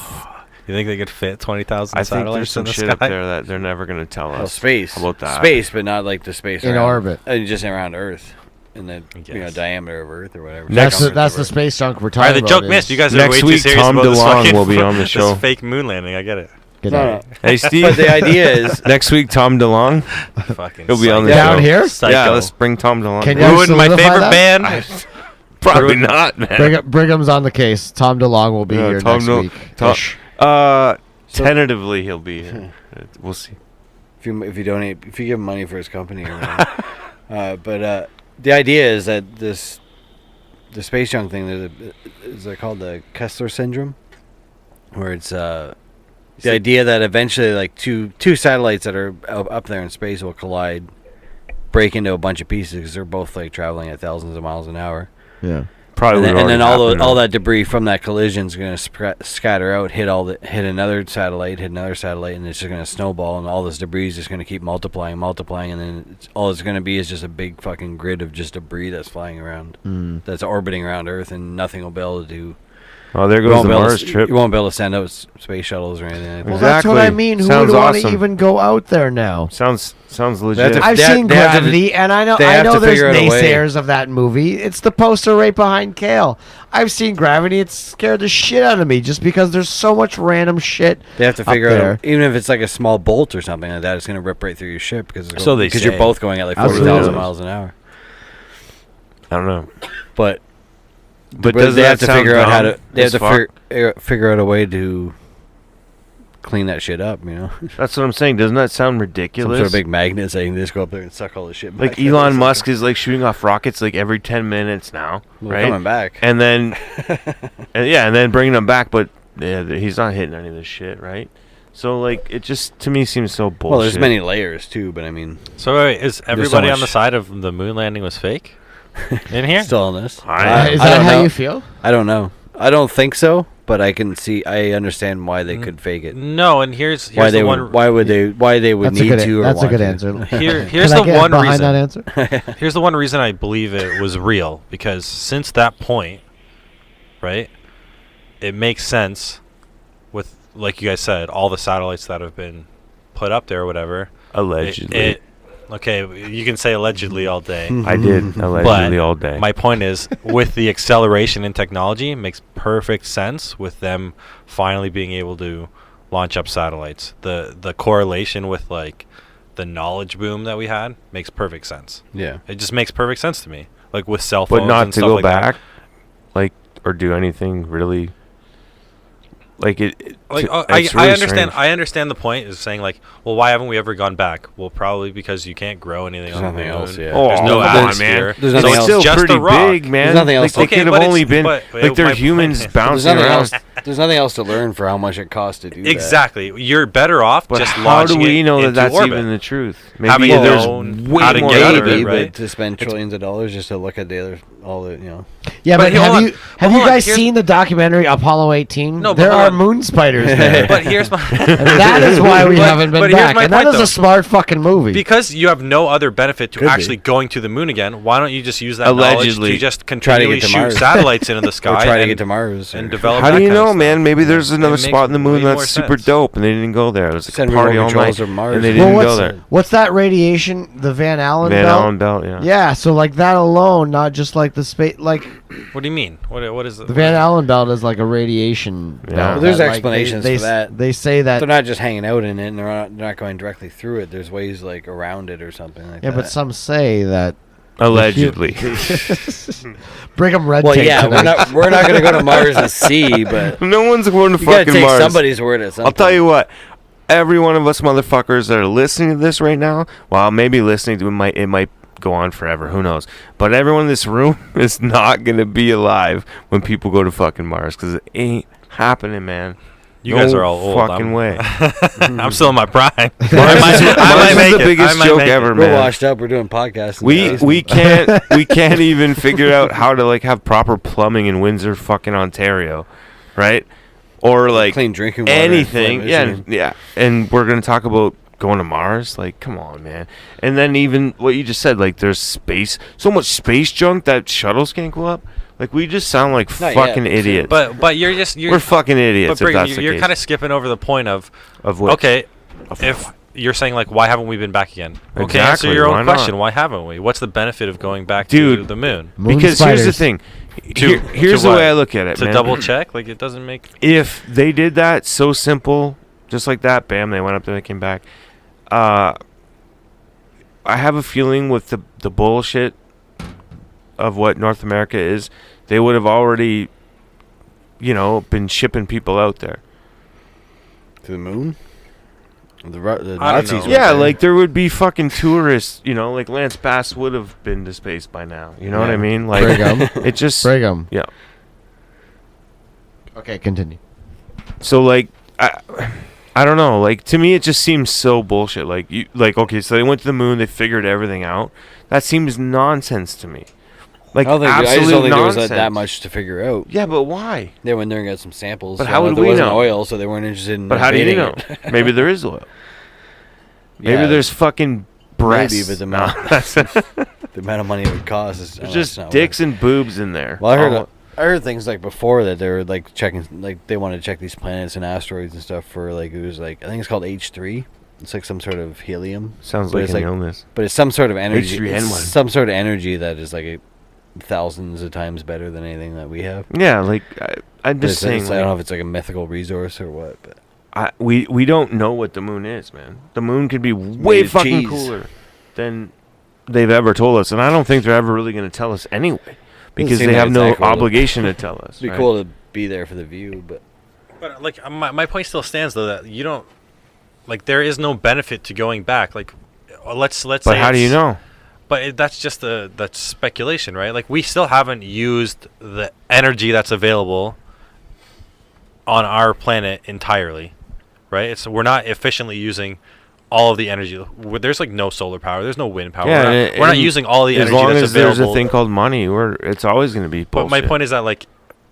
You think they could fit 20,000 I think satellites there's some in the shit sky? up there that they're never gonna tell us. Well, space. about that. Space, but not like the space In around, orbit. Just around Earth, and the guess. diameter of Earth or whatever. that's Next- the space junk we're All talking right, about. the joke is- missed. You guys are Next way too week, serious Tom about this DeLonge fucking will be on the show. This fake moon landing. I get it. Good No, night. no. Hey, Steve. But the idea is, Next week, Tom DeLonge. Fucking He'll be on the psycho. Down show. here? Psycho. Yeah, let's bring Tom DeLonge. Can you- Ruined my solidify favorite that? band. Probably not, man. Brigham's on the case. Tom DeLonge will be here next week. Tentatively, he'll be here. We'll see. if you donate, if you give him money for his company, or whatever. But the idea is that the space junk thing is called the Kessler syndrome, where it's the idea that eventually like two satellites that are up there in space will collide, break into a bunch of pieces because they're both like traveling at thousands of miles an hour. Yeah. Probably. And then all that debris from that collision is going to scatter out, hit another satellite, and it's just going to snowball, and all this debris is just going to keep multiplying, and then all it's going to be is just a big fucking grid of just debris that's flying around, that's orbiting around Earth, and nothing will be able to Oh, there You goes won't the be able Mars to, trip. you won't be able to send out space shuttles or anything like that. Well, that's what I Exactly. mean. Who Sounds would want to awesome. even go out there now? Sounds They legit. have to- I've They ha- seen they have to- Gravity, and I know they have to there's figure out a way. naysayers of that movie. It's the poster right behind Kale. I've seen Gravity. It scared the shit out of me just because there's so much random shit. They have to up figure out, there. even if it's like a small bolt or something like that, it's going to rip right through your ship because So they you're say. both going at like Absolutely. 40,000 miles an hour. I don't know. But Does they that have to sound figure out how dumb to. They have as to fuck? figure out a way to clean that shit up. You know, That's what I'm saying. Doesn't that sound some ridiculous? sort of big magnet saying just go up there and suck all the shit. Like back out or Elon something. Musk is like shooting off rockets like every 10 minutes now, Well, right? coming back. And then, and then bringing them back, but he's not hitting any of this shit, right? So like, it just to me seems so bullshit. Well, there's many layers too, but I mean, So wait, is so everybody on the much- side of the moon landing was fake? In here? still on this. Is I that don't how know. you feel? I don't know. I don't think so, but I understand why they could fake it. No, and here's Why the they one. would? Why they would That's a need good. to? Or That's a want good to. answer. Here's Can I the get one behind reason. that answer? Here's the one reason I believe it was real, because since that point, right, it makes sense with, like you guys said, all the satellites that have been put up there or whatever. Allegedly. Okay, you can say allegedly all day. I did allegedly all day. My point is, with the acceleration in technology, it makes perfect sense with them finally being able to launch up satellites. The correlation with like the knowledge boom that we had makes perfect sense. Yeah. It just makes perfect sense to me. Like with cell phones but not and to stuff go like back, that. like or do anything really. Like Like I it's really understand. strange. I understand the point is saying like, well, why haven't we ever gone back? Well, probably because you can't grow anything There's on the nothing moon. else, yeah. Oh, There's no come on, atmosphere. man. There's So nothing it's else. still just pretty a rock. big, man. There's nothing else Like, to- they could have Okay, but only it's- been but- like they're my humans point is- There's bouncing nothing around. else. There's nothing else to learn for how much it costs to do that. Exactly. You're better off But just how do launching we it know that into that's orbit. even the truth? Having Maybe there's known way how to more get out of Maybe, it, right? but to spend trillions of dollars just to look at all the Yeah, But but hold have on. you have Hold you on, guys here's- seen the documentary Apollo 18? No, but there hold are on. moon spiders there. But here's my And that is why we But- haven't been but here's back. my And that point, is though. a smart fucking movie. because you have no other benefit to Could be. actually going to the moon again. Why don't you just use that Allegedly. knowledge to just Try to continually get to shoot Mars. satellites into the sky or try to and, get to Mars and or develop? How that do you kind of know, stuff? man? Maybe there's It another makes spot in the moon way more that's super sense. dope, and they didn't go there. It was like Send a party remote all controls night, of Mars. and they Well, didn't what's, go there. what's that radiation? The Van Allen Van belt? Allen belt, yeah. Yeah, so like that alone, not just like the space, like What do you mean? What is it? the Van Allen belt is like a radiation Yeah. belt. Well, there's that, like, explanations they, for that. They say that. They're not just hanging out in it, and they're not going directly through it. There's ways like around it or something like Yeah, that. but some say that Allegedly. Brigham Red Well, tape yeah, tonight. we're not going to go to Mars and see, but No one's going to you got to fucking take Mars. somebody's word at something. I'll tell you what. Every one of us motherfuckers that are listening to this right now, while maybe listening to it might go on forever. Who knows? But everyone in this room is not gonna be alive when people go to fucking Mars, because it ain't happening, man. You No guys are all old. fucking I'm, way. I'm still in my prime. Mars I is might make the it. biggest I might joke make it. ever, We're man. washed up. We're doing podcasts. in the We basement. we can't even figure out how to like have proper plumbing in Windsor, fucking Ontario, right? Or like clean drinking water. anything. and Yeah, Michigan. yeah. And we're gonna talk about going to Mars. Like, come on, man. And then even what you just said, like, there's space, so much space junk that shuttles can't go up. Like, we just sound like Not fucking yet. idiots. But you're we're fucking idiots. But If Brigham, that's the you're case. kind of skipping over the point of What? okay, if you're saying like why haven't we been back again? Okay, answer Exactly, your why own not? question. Why haven't we? What's the benefit of going back to Dude. the moon? Moon Because here's the spiders. thing. To- Here's to the what? way I look at it, To man. double check, like it doesn't make. If they did that so simple, just like that, bam, they went up there, they came back. I have a feeling with the bullshit of what North America is, they would have already, been shipping people out there. To the moon? The I don't Nazis. know. went Yeah, there. like there would be fucking tourists, like Lance Bass would have been to space by now. You know what I Yeah. mean? Like Brigham. it just Brigham. yeah. Okay, continue. So like I don't know. Like to me, it just seems so bullshit. Like okay, so they went to the moon, they figured everything out. That seems nonsense to me. Like I just absolute don't think there was nonsense. that much to figure out. Yeah, but why? They went there and got some samples. But how would there we wasn't know? oil, so they weren't interested in But how do you invading know? it. Maybe there is oil. Maybe Yeah, there's fucking breasts. Maybe, but No, the amount of money it would cost is there's just dicks and boobs in there. Well, I heard All- I heard things like before that they were like checking, like they wanted to check these planets and asteroids and stuff for like, it was like, I think it's called H3. It's like some sort of helium. Sounds But like it's an illness. But it's some sort of energy. H3N1. It's some sort of energy that is like thousands of times better than anything that we have. Yeah, like I'm But just saying. I don't know if it's like a mythical resource or what, but We don't know what the moon is, man. The moon could be way of fucking cheese. cooler than they've ever told us, and I don't think they're ever really going to tell us anyway, because seem they like have it's no that cool. obligation to tell us. it'd be right? cool to be there for the view. But like my point still stands though, that you don't, like, there is no benefit to going back. Like, let's say. But how do you know? But that's just that's speculation, right? Like, we still haven't used the energy that's available on our planet entirely, right? We're not efficiently using all of the energy. There's like no solar power. There's no wind power. Yeah, we're not using all the as energy long that's as available. there's a thing called money, it's always going to be bullshit. But my point is that, like,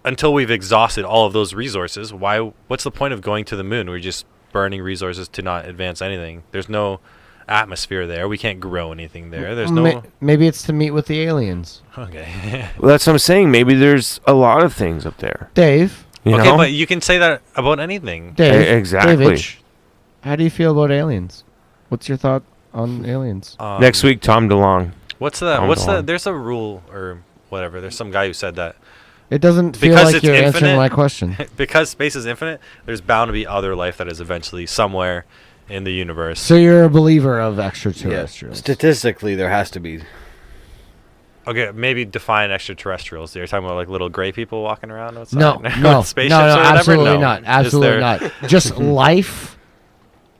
until we've exhausted all of those resources, what's the point of going to the moon? We're just burning resources to not advance anything. There's no atmosphere there. We can't grow anything there. There's no. Maybe it's to meet with the aliens. Okay. Well, that's what I'm saying. Maybe there's a lot of things up there. Dave. You Okay, know? but you can say that about anything. Dave. Exactly. Davidge, how do you feel about aliens? What's your thought on aliens? Next week, Tom DeLong. What's Tom the? DeLong. There's a rule or whatever. There's some guy who said that It doesn't feel because like it's you're answering infinite. my question. because space is infinite. There's bound to be other life that is eventually somewhere in the universe. So you're a believer of yeah, extraterrestrials? statistically, there has to be. Okay, maybe define extraterrestrials. You're talking about like little gray people walking around outside? No, with no, spaceships no, or whatever? absolutely No. not. Is Absolutely there- not. Just life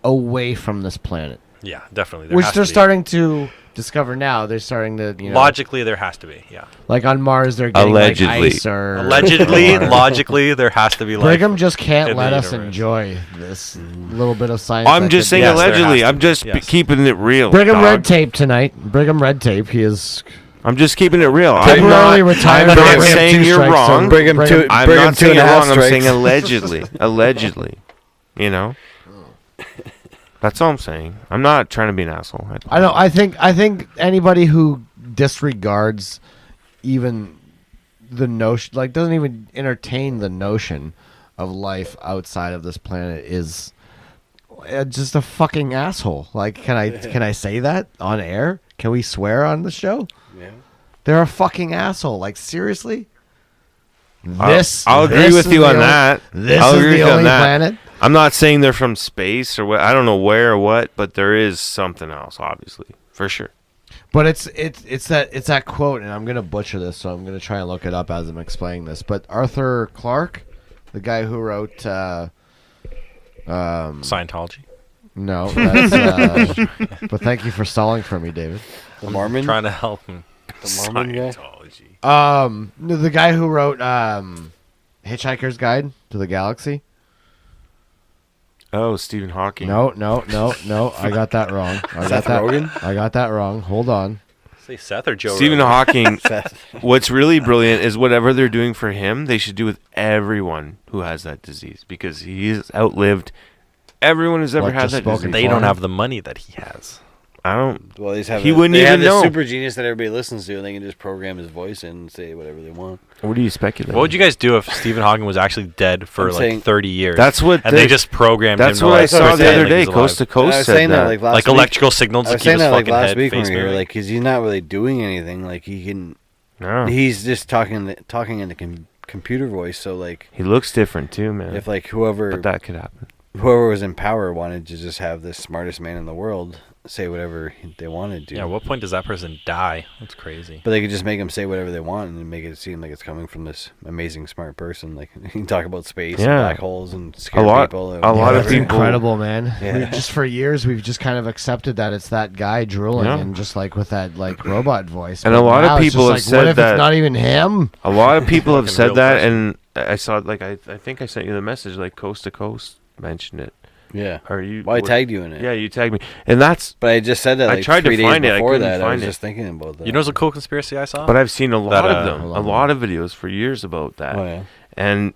away from this planet, Yeah, definitely. There which has they're to be. starting to discover now. They're starting to, Logically, there has to be. Yeah. like on Mars, they're getting Allegedly. like ice or Allegedly, or- logically, there has to be life. Brigham just can't in the let us universe. enjoy this little bit of science. I'm that just could saying be- Yes, there allegedly. has to I'm be. just Yes. keeping it real. Brigham dog. Red Tape tonight. Brigham Red Tape. He is I'm just keeping it real. temporarily retired. I'm from not Brigham saying Two you're Strikes, so wrong. Brigham Two- I'm Brigham not saying two you're and a half wrong. I'm saying strikes. allegedly. Allegedly. You know? That's all I'm saying. I'm not trying to be an asshole. I know. I think anybody who disregards even the notion, like doesn't even entertain the notion of life outside of this planet, is just a fucking asshole. Like, can I say that on air? Can we swear on the show? Yeah. They're a fucking asshole. Like, seriously. I'll agree with you on that. This I'll is agree the with you on only that. planet. I'm not saying they're from space or what. I don't know where or what, but there is something else, obviously, for sure. But it's that quote, and I'm gonna butcher this, so I'm gonna try and look it up as I'm explaining this. But Arthur Clarke, the guy who wrote Scientology. no, that's, but thank you for stalling for me, David. The Mormon. Trying to help him. The Mormon guy? Scientology. The guy who wrote Hitchhiker's Guide to the Galaxy. Oh, Stephen Hawking. No. I got that wrong. Seth Rogen? I got that wrong. Hold on. Say Seth or Joe Stephen Rogan? Hawking. Seth. What's really brilliant is whatever they're doing for him, they should do with everyone who has that disease, because he's outlived everyone who's ever What, had just that spoken disease. They don't have the money that he has. I don't. Well, he's having. He wouldn't they even have this know. super genius that everybody listens to, and they can just program his voice in and say whatever they want. What do you speculate? What would you guys do if Stephen Hawking was actually dead for I'm like saying- 30 years? That's what and they just programmed him. That's to, what I like, saw the pretend other like day. he's alive. Coast to And I Coast was said saying that that. like last Like week. electrical signals I to was keep saying his that like fucking last head week when face we were moving. like, because he's not really doing anything. Like he can. No. He's just talking in the computer voice. So like, He looks different too, man. if like whoever that could happen. was in power wanted to just have the smartest man in the world say whatever they wanted to. Yeah, at what point does that person die? That's crazy. But they could just make him say whatever they want and make it seem like it's coming from this amazing smart person. Like he can talk about space and Yeah. black holes and scare A lot- people. and a lot of That's whatever. people- incredible, man. Yeah. Just for years, we've just kind of accepted that it's that guy drooling, Yeah. and just like with that like robot voice. And But a lot of now it's people just have like, what said if that- it's not even him? A lot of people have Fucking said real that, person. and I saw like I think I sent you the message. Like Coast to Coast mentioned it. Yeah. Or you? Well, I what- tagged you in it. Yeah, you tagged me, and that's. But I just said that I like tried to 3 days find it, I before couldn't that. I find was it. just thinking about that. You know what's a cool conspiracy I saw? But I've seen a lot That, of them, hold a on. lot of videos for years about that, Oh yeah. and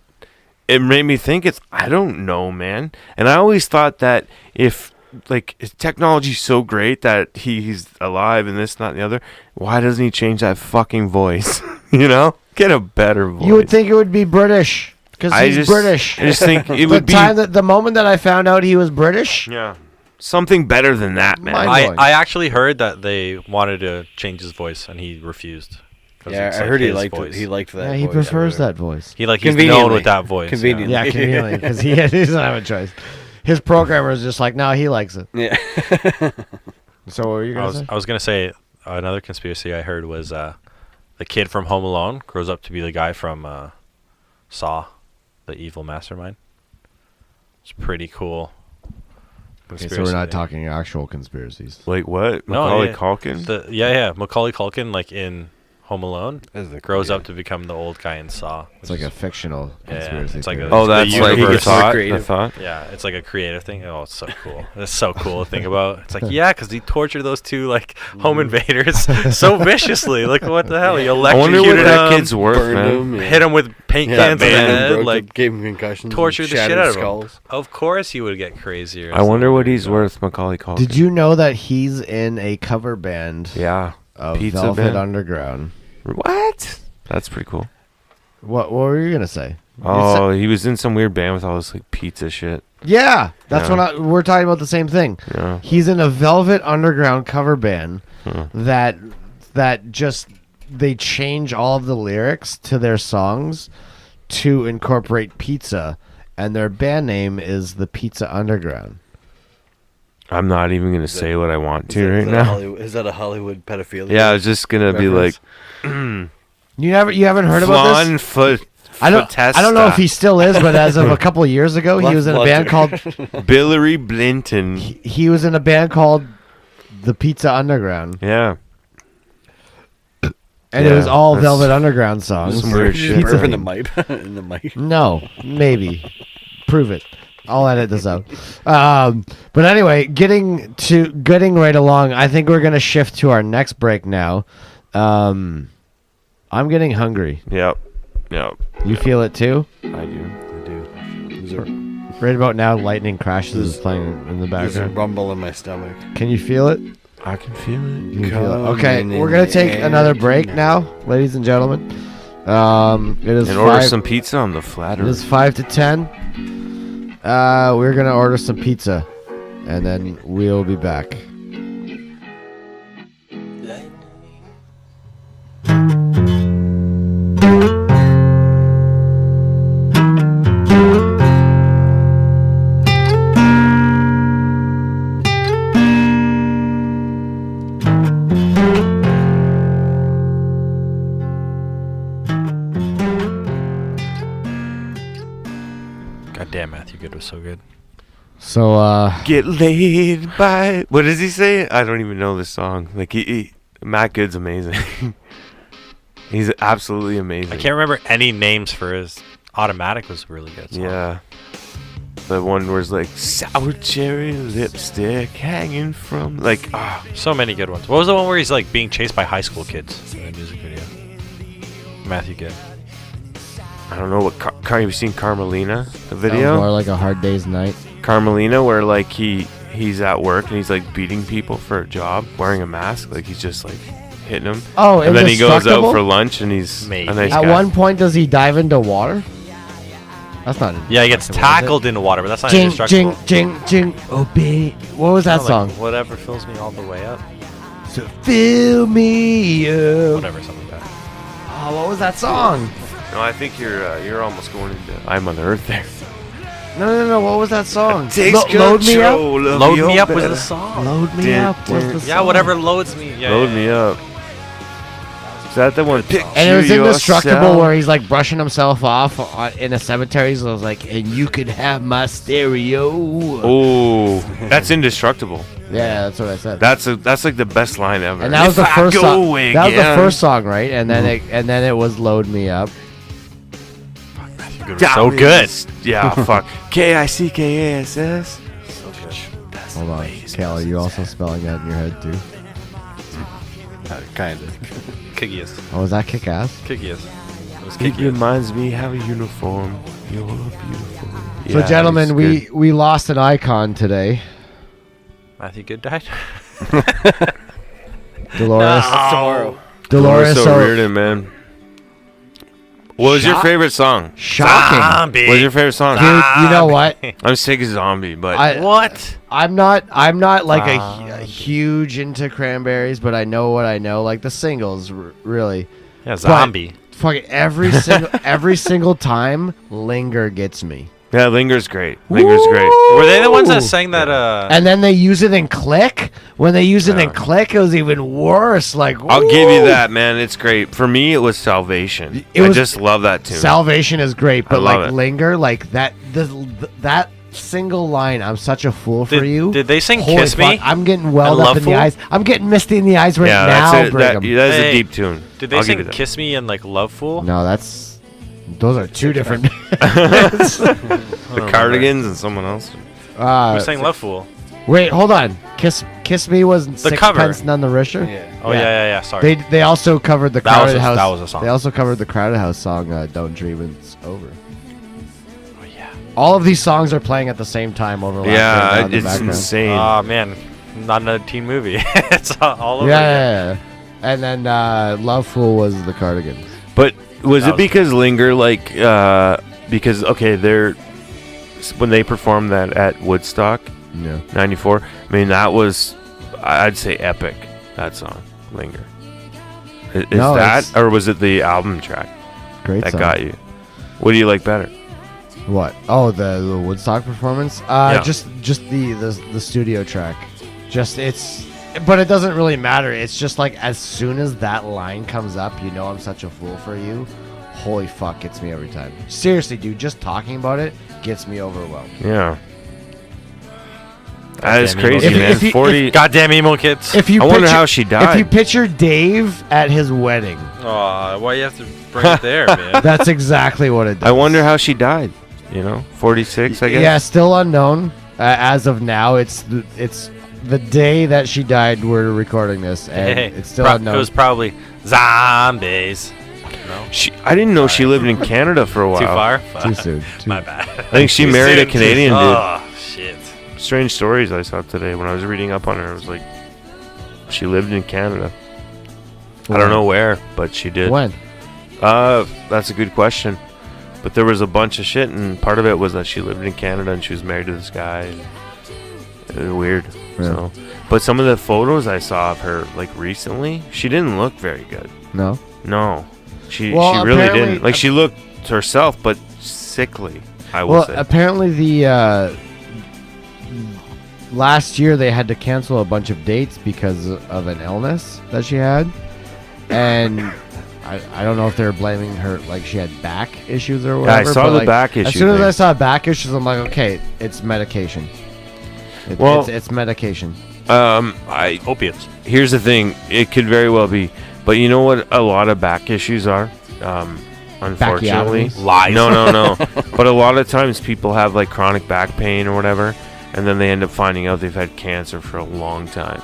it made me think. I don't know, man. And I always thought that if like his technology's so great that he's alive and this, not the other. Why doesn't he change that fucking voice? You know, get a better voice. You would think it would be British because he's British. I just think it would be the moment that I found out he was British. yeah, something better than that, man. Mind- I actually heard that they wanted to change his voice and he refused. 'Cause Yeah, it's I like heard he his liked voice. it. He liked that. Yeah, he voice. prefers that voice. He's known Conveniently. with that voice. Conveniently. Yeah, conveniently because he doesn't have a choice. His programmer is just like, no, he likes it. Yeah. So what were you gonna say? I was gonna say another conspiracy I heard was the kid from Home Alone grows up to be the guy from Saw, the evil mastermind. It's pretty cool. Okay, so we're not talking actual conspiracies. Like what? No, Macaulay yeah. Culkin? Macaulay Culkin, like in Home Alone, As the- grows yeah. up to become the old guy in Saw. It's like a fictional Yeah, conspiracy. it's like theory. a- Oh, that's the like the universe. thought. The Creative. thought. Yeah, it's like a creative thing. Oh, it's so cool. It's so cool to think about. It's like, yeah, because he tortured those two like home invaders so viciously. Like, what the hell? He I wonder what electrocuted that him, kid's worth, Burned man. him, yeah. hit him with paint Yeah, cans in the burned him, head, broke like him, gave him concussions, tortured the shit shattered out of skulls. him. Of course, he would get crazier. I wonder what he's worth, Macaulay Culkin. Did you know that he's in a cover band Yeah. of Pizza Velvet band? Underground? What? That's pretty cool. What were you gonna say? Oh, he was in some weird band with all this like pizza shit. Yeah, that's Yeah. what we're talking about. The same thing. Yeah. He's in a Velvet Underground cover band Huh. that just they change all of the lyrics to their songs to incorporate pizza, and their band name is the Pizza Underground. I'm not even gonna say what I want to right Is that now. Is that a Hollywood pedophilia? Yeah, I was just gonna be like, reference? You haven't heard about this? Flan foot. I don't know if he still is, but as of a couple of years ago, he was in a band called Billary Blinton. he was in a band called the Pizza Underground, Yeah. and it was Yeah, all that's Velvet Underground songs. some weird shit. Pizza in the themed. mic. In the mic. No, maybe. Prove it. I'll edit this out. But anyway, getting right along, I think we're gonna shift to our next break now. I'm getting hungry. Yep. Yep. You feel it too? I do. There's a, Right about now, lightning crashes is playing in the there's a background. rumble in my stomach. Can you feel it? I can feel it. You can feel it. Coming Okay, in we're gonna the take air another break tonight. now, ladies and gentlemen. It is And order 5 some pizza on the It flatter. is 5 to 10. We're gonna order some pizza, and then we'll be back. God damn, Matthew Good was so good. So, Get laid by. What does he say? I don't even know this song. Like Matt Good's amazing. He's absolutely amazing. I can't remember any names for his. Automatic was a really good song. Yeah. The one where it's like sour cherry lipstick hanging from like So many good ones. What was the one where he's like being chased by high school kids in the music video? Matthew Good. I don't know what have you seen Carmelina the sounds video? more like a hard day's night. Carmelina where like he's at work and he's like beating people for a job wearing a mask, like he's just like hitting them. Oh, And then he goes out Indestructible? for lunch and he's Maybe. a nice At guy. one point, does he dive into water? That's not. Yeah, he gets Indestructible, is it? tackled into water, but that's not Jing, indestructible. jing, jing, jing. Oh, baby. What was that Like, song? whatever fills me all the way up. So fill me up. Whatever, something like that. Oh, what was that song? No, I think you're almost going into I'm on the Earth there. No. What was that song? Takes Load me up. control of Load your Me Up was belly. the song. Load me Dun, up. Was dun. the Yeah, song. whatever loads me. Yeah, Load yeah, me yeah. up. Is that the one? And it was Picture Indestructible yourself. where he's like brushing himself off in a cemetery. So I was like, and you could have my stereo. Oh, that's indestructible. Yeah, that's what I said. That's like the best line ever. And that was If the I first go song. away That was the again, first song, right? And then it was Load Me Up. Good was so good. Yeah, fuck. Kickass. Hold on, Kale, are you also spelling that in your head too? Kind of. Kickiest. Oh, was that kick ass? Kickiest. It was It kickiest. reminds me how a uniform. You're beautiful. So, Yeah, gentlemen, it's good. we lost an icon today. Matthew Good died. Dolores. No. Tomorrow. Dolores O'Riorden, man. What was your Shock- favorite song? Shocking. Zombie. What was your favorite song? Dude, you know what? I'm sick of Zombie, but What? I'm not like a huge into Cranberries, but I know what I know. Like the singles, really. Yeah, Zombie. Fucking every single time, Linger gets me. yeah, Linger's great. Linger's great. Were they the ones that sang that? And then they use it in Click. When they use it in Click, it was even worse. Like, I'll give you woo! that, man. It's great. For me, it was Salvation. It I was- just love that tune. Salvation is great, but love like it. Linger, like that single line, "I'm such a fool for you." Did they sing Holy Kiss Me? fuck, I'm getting welled And up in the Loveful? eyes. I'm getting misty in the eyes right yeah, now, that's it. Brigham. That is Hey, a deep tune. Did they I'll give you sing that. Kiss Me and like Loveful? No, those are two different. The Cardigans and someone else. Who sang Loveful? Wait, hold on. Kiss Me was The cover. Sixpence None the Richer. Yeah. Oh yeah. Sorry. They also covered the That was Crowded a- House. that was a song. They also covered the Crowded House song "Don't Dream It's Over." Oh yeah. All of these songs are playing at the same time overlapping. Yeah, in the it's background. insane. Oh man, not another teen movie. It's all over. Yeah. And then Loveful was the Cardigans. But was That it was- because Linger, like, because, okay, when they performed that at Woodstock, Yeah. 94, I mean, that was, I'd say epic, that song, Linger. Is No, that, it's- or was it the album track Great that song. got you? What do you like better? What? Oh, the Woodstock performance. Yeah. Just the studio track. But it doesn't really matter. It's just like as soon as that line comes up, you know, "I'm such a fool for you." Holy fuck, gets me every time. Seriously, dude, just talking about it gets me overwhelmed. Yeah. That is Goddamn crazy, emo man. kids. If you- 40. Goddamn emo kids. If you I wonder picture- how she If died. you picture Dave at his wedding, Aw, why you have to bring it there, man? that's exactly what it does. I wonder how she died. 46, I guess. Yeah, still unknown as of now. It's the day that she died. We're recording this, and Hey, it's still it unknown. was probably zombies. No, I didn't know she lived in Canada for a while. too far. Too soon. My bad. I think she Too married a soon. Canadian dude. Oh shit. Strange stories I saw today when I was reading up on her. It was like she lived in Canada. I don't know where, but she did. When? That's a good question. But there was a bunch of shit, and part of it was that she lived in Canada and she was married to this guy. And it was weird. Yeah. So, but some of the photos I saw of her like recently, she didn't look very good. No. No, she Well, really apparently- didn't. Like she looked herself, but sickly. I will Well, say. apparently the last year they had to cancel a bunch of dates because of an illness that she had, and I don't know if they're blaming her, like she had back issues or Yeah, whatever. I saw but, the like, back issue. As soon as thing. I saw back issues, I'm like, okay, it's medication. Well- It's medication. I Opiates. here's the thing. It could very well be, but you know what? A lot of back issues are. Unfortunately, Backiotomies? Lies. No. But a lot of times people have like chronic back pain or whatever, and then they end up finding out they've had cancer for a long time.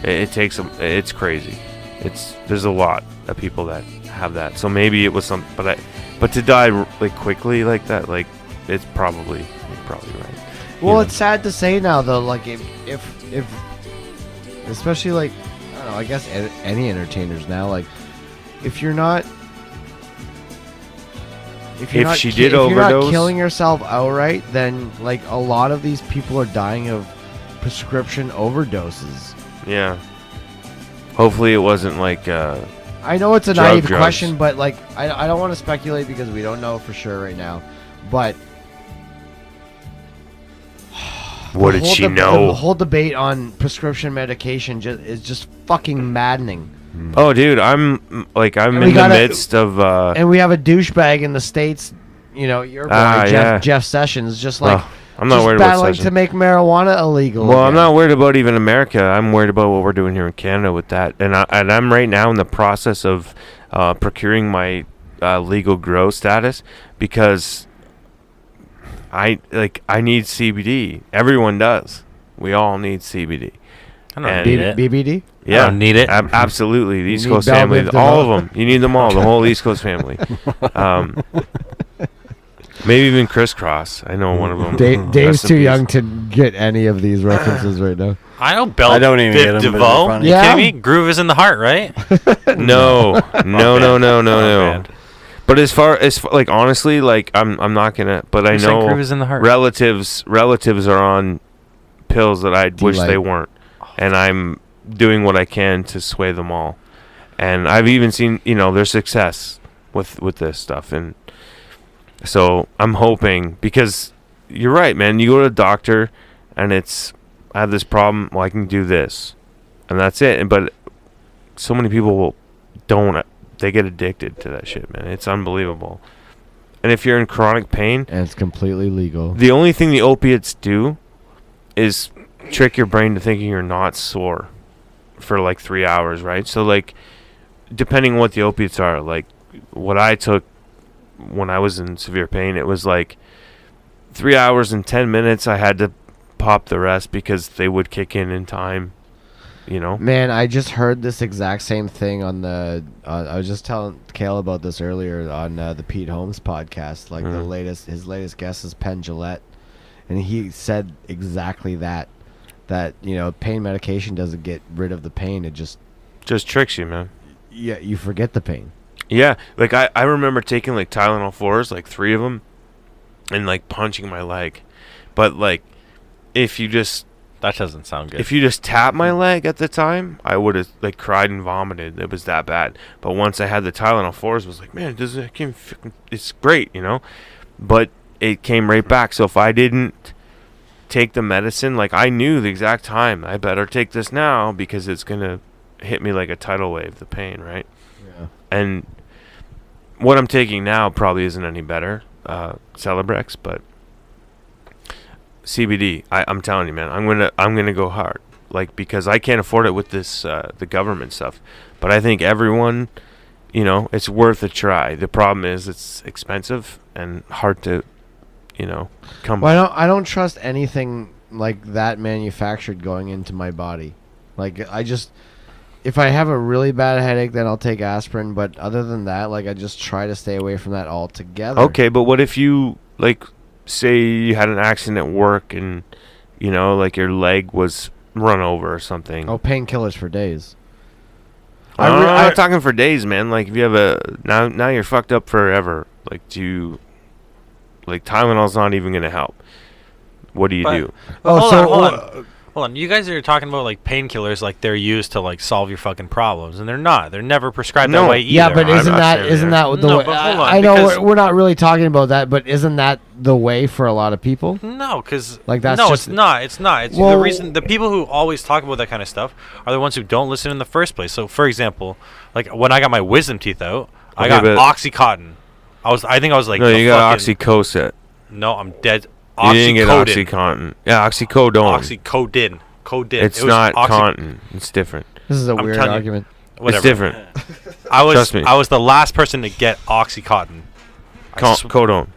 It takes them. It's crazy. There's a lot of people that have that. So maybe it was some, but to die like quickly like that, like it's probably you're probably right. Well, know. it's sad to say now though. Like if especially like I don't know. I guess any entertainers now, like if you're not. If she if did you're not overdose- killing yourself outright, then like a lot of these people are dying of prescription overdoses. Yeah. Hopefully it wasn't like. I know it's a Drugs. naive question, but like I don't want to speculate because we don't know for sure right now. But What the did whole she The know? whole debate on prescription medication is just fucking maddening. Oh, dude, I'm And in we the gotta- midst of. And we have a douchebag in the States, you know, your boy, yeah. Jeff Sessions, just like Well, I'm not just worried about battling Sessions. to make marijuana illegal. Well, I'm again. not worried about even America. I'm worried about what we're doing here in Canada with that, and I'm right now in the process of procuring my legal grow status because I need CBD. Everyone does. We all need CBD. I don't And- need it. BBD? Yeah, don't need it. Absolutely, the East need Coast family, Belvin all Devoe. of them. You need them all, the whole East Coast family. Maybe even crisscross. I know one of them. Dave's Rest in too peace. young to get any of these references right now. I know Bell. I don't even get 'em, but they're DeVoe. funny. You Yeah. kidding me? Groove is in the heart, right? No, no. man. But as far like honestly, like I'm not gonna. But I Who said know Groove is in the heart? relatives are on pills that I wish D-Light. they weren't, and I'm doing what I can to sway them all. And I've even seen their success with this stuff, and so I'm hoping, because you're right, man. You go to a doctor, and I have this problem. Well, I can do this, and that's it. But so many people don't. They get addicted to that shit, man. It's unbelievable. And if you're in chronic pain, And it's completely legal. the only thing the opiates do is trick your brain to thinking you're not sore for like 3 hours, right? So like, depending on what the opiates are, like what I took when I was in severe pain, it was like 3 hours and 10 minutes. I had to pop the rest because they would kick in time, Man, I just heard this exact same thing on the. I was just telling Kale about this earlier on the Pete Holmes podcast. Like his latest guest is Penn Jillette, and he said exactly that. That pain medication doesn't get rid of the pain. It just tricks you, man. you forget the pain. Yeah, like I remember taking like Tylenol 4s, like 3 of them, and like punching my leg. But like, That doesn't sound good. if you just tap my leg at the time, I would have like cried and vomited. It was that bad. But once I had the Tylenol 4s, I was like, man, it's great, But it came right back. So if I didn't take the medicine, like I knew the exact time, I better take this now because it's gonna hit me like a tidal wave, the pain, right? Yeah. And what I'm taking now probably isn't any better, Celebrex, but CBD, I'm telling you, man, I'm gonna go hard, like, because I can't afford it with this the government stuff. But I think everyone, it's worth a try. The problem is it's expensive and hard to, come. Well, I don't trust anything like that manufactured going into my body. Like if I have a really bad headache, then I'll take aspirin. But other than that, like I just try to stay away from that altogether. Okay, but what if you like, say you had an accident at work and like your leg was run over or something? Oh, painkillers for days. I'm not talking for days, man. Like if you have now you're fucked up forever. Like like Tylenol's not even gonna help. What do you do? Oh, Hold on. You guys are talking about like painkillers, like they're used to like solve your fucking problems, and they're not. They're never prescribed that way either. Yeah, but I'm isn't not saying isn't that. that the No, way? but hold on, I know because- we're not really talking about that, but isn't that the way for a lot of people? No, because Like, that's no, just- it's not. It's not. It's Well- the reason. The people who always talk about that kind of stuff are the ones who don't listen in the first place. So, for example, like when I got my wisdom teeth out, I Okay, got but- OxyContin. I think I was like, No, the you got fucking- Oxycodone. No, I'm dead. You didn't get Oxycodone. Oxycontin. Yeah, Oxycodone. Oxycodone. It's not Contin. It's different. This is a I'm weird telling you. argument. Whatever. It's different. Trust me. I was the last person to get OxyContin. Codone.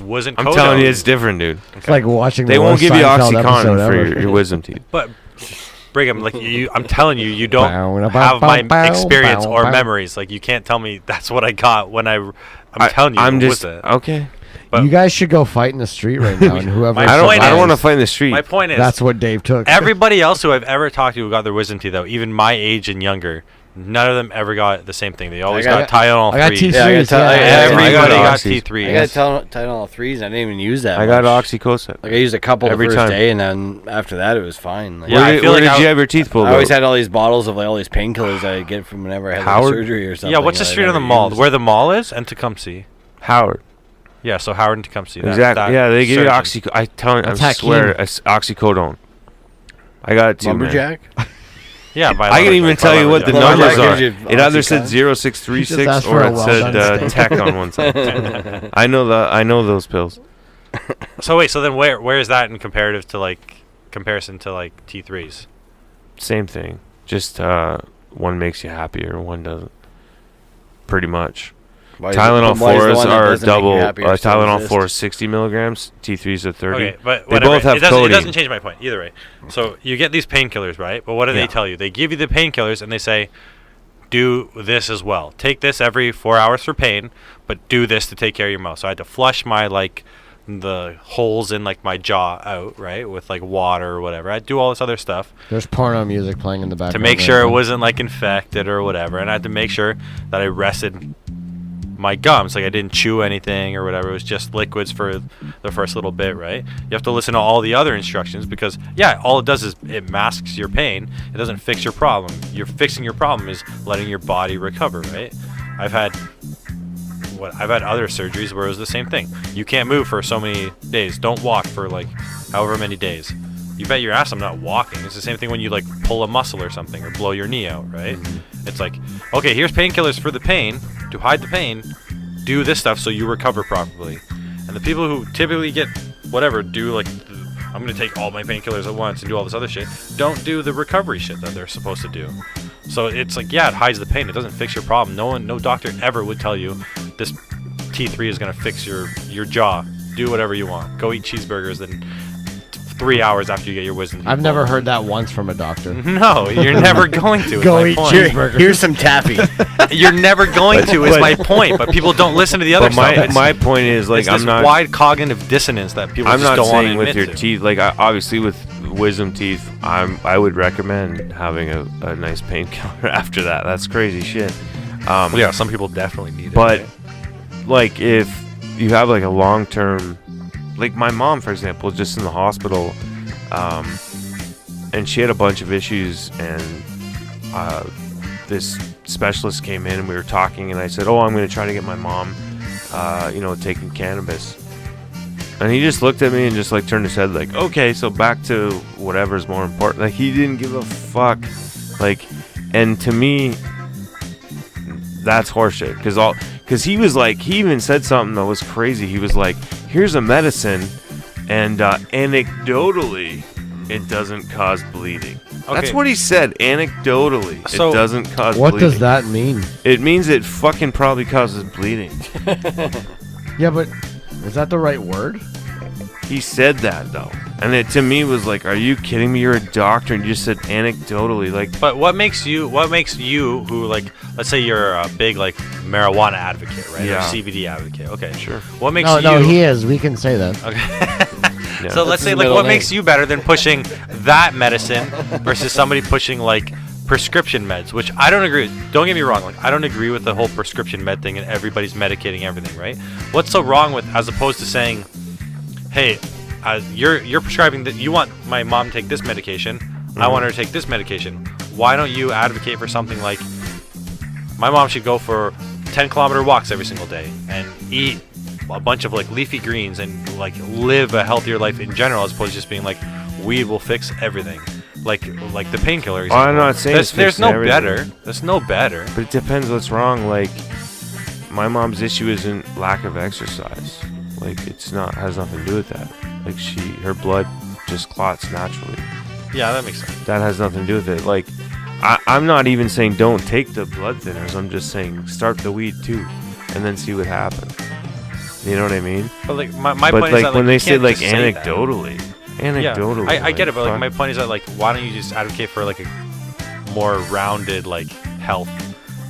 Wasn't. I'm Codone. telling you, it's different, dude. It's like watching. They the won't worst give you Seinfeld episode Oxycontin for ever. your wisdom teeth. But Brigham, like I'm telling you, you don't have my experience or memories. Like you can't tell me that's what I got when I'm telling you. I'm it just wasn't. okay. But You guys should go fight in the street right now, and whoever. My I point don't is- want to fight in the street. My point is, That's what Dave took. everybody else who I've ever talked to who got their wisdom teeth out, even my age and younger, none of them ever got the same thing. They always got Tylenol I got 3. T3s. Yeah, I gotta tell- Everybody I got got Oxy. T3. I got Tylenol 3s. I didn't even use that. I got much. Oxycodone. Like I used a couple Every the first time. day, and then after that, it was fine. Like, Yeah, I Where feel like did I- you have your teeth pulled I always out? had all these bottles of like all these painkillers I get from whenever I had like, Howard? surgery or something. Yeah, what's the that I street on the never mall? used. Where the mall is? And Tecumseh. Howard. Yeah, so Howard and Tecumseh. Exactly. Yeah, they give you surgeon. I That's swear, Hakeem. Oxycodone. I got it too, man. Lumberjack? Yeah, by I can even Lumberjack, tell by you what the Lumberjack. numbers Lumberjack are. gives you It either said Oxycontin. 0636 0636 asked or for a it said well-done steak. tech on one side. I know those pills. So wait, so then where is that in comparison to like T3s? Same thing. Just one makes you happier, one doesn't. Pretty much. Why is Tylenol the- why is the 4s one that are doesn't make you double. happier still Tylenol exist? 4 is 60 milligrams. T3s are 30. Okay, but They whatever. both have it doesn't codeine. change my point either way. So you get these painkillers, right? But what do Yeah. they tell you? They give you the painkillers and they say, do this as well. Take this every 4 hours for pain, but do this to take care of your mouth. So I had to flush my the holes in like my jaw out, right, with like water or whatever. I'd do all this other stuff There's porno music playing in the background. to make sure it wasn't like infected or whatever, and I had to make sure that I rested my gums, like I didn't chew anything or whatever. It was just liquids for the first little bit, right? You have to listen to all the other instructions because, yeah, all it does is it masks your pain. It doesn't fix your problem. You're fixing your problem is letting your body recover, right? I've had other surgeries where it was the same thing. You can't move for so many days. Don't walk for like however many days. You bet your ass I'm not walking. It's the same thing when you like pull a muscle or something or blow your knee out, right? It's like, okay, here's painkillers for the pain, to hide the pain. Do this stuff so you recover properly. And the people who typically get whatever, do like, I'm going to take all my painkillers at once and do all this other shit, don't do the recovery shit that they're supposed to do. So it's like, yeah, it hides the pain. It doesn't fix your problem. No doctor ever would tell you this T3 is going to fix your jaw. Do whatever you want. Go eat cheeseburgers and 3 hours after you get your wisdom teeth I've never pulled. heard that once from a doctor. No, you're never going to. Go is eat my point. cheeseburgers. Here's some taffy. You're never going to is my point, but people don't listen to the other But stuff. It's- my point is, like, it's I'm this not. wide cognitive dissonance that people I'm just not don't want to saying with admit your to. teeth. Like, obviously with wisdom teeth, I would recommend having a nice painkiller after that. That's crazy shit. Well, yeah, some people definitely need But it. like, if you have like a long-term, like my mom, for example, was just in the hospital, and she had a bunch of issues, and this specialist came in and we were talking, and I said, "Oh, I'm going to try to get my mom, taking cannabis." And he just looked at me and just like turned his head, like, "Okay, so back to whatever's more important." Like, he didn't give a fuck. Like, and to me, that's horseshit. Because he was like, he even said something that was crazy. He was like, "Here's a medicine, and anecdotally, it doesn't cause bleeding." That's Okay. what he said. Anecdotally, So, it doesn't cause What bleeding. does that mean? It means it fucking probably causes bleeding. Yeah, but is that the right word? He said that though, and it to me was like, "Are you kidding me? You're a doctor, and you just said anecdotally." Like, But what makes you who, like, let's say you're a big like marijuana advocate, right? Yeah. Or CBD advocate. Okay. sure. What makes No, you he is. We can say that. Okay. Yeah. So let's say, his like, middle what name. makes you better than pushing that medicine versus somebody pushing like prescription meds, which I don't agree with. Don't get me wrong, like, I don't agree with the whole prescription med thing and everybody's medicating everything, right? What's so wrong with, as opposed to saying, hey, you're prescribing that you want my mom to take this medication, I want her to take this medication. Why don't you advocate for something like my mom should go for 10-kilometer walks every single day and eat a bunch of like leafy greens and like live a healthier life in general, as opposed to just being like weed will fix everything, like the painkiller example. I'm not saying it's there's fixing no everything. better. There's no better. But it depends what's wrong. Like, my mom's issue isn't lack of exercise. Like, it's not, has nothing to do with that. Like, her blood just clots naturally. Yeah, that makes sense. That has nothing to do with it. Like, I'm not even saying don't take the blood thinners. I'm just saying start the weed too, and then see what happens. You know what I mean? But like my But point like is that, when you they say can't like just say that. anecdotally, Yeah, I get it, but like fuck. my point is that, like, why don't you just advocate for like a more rounded like health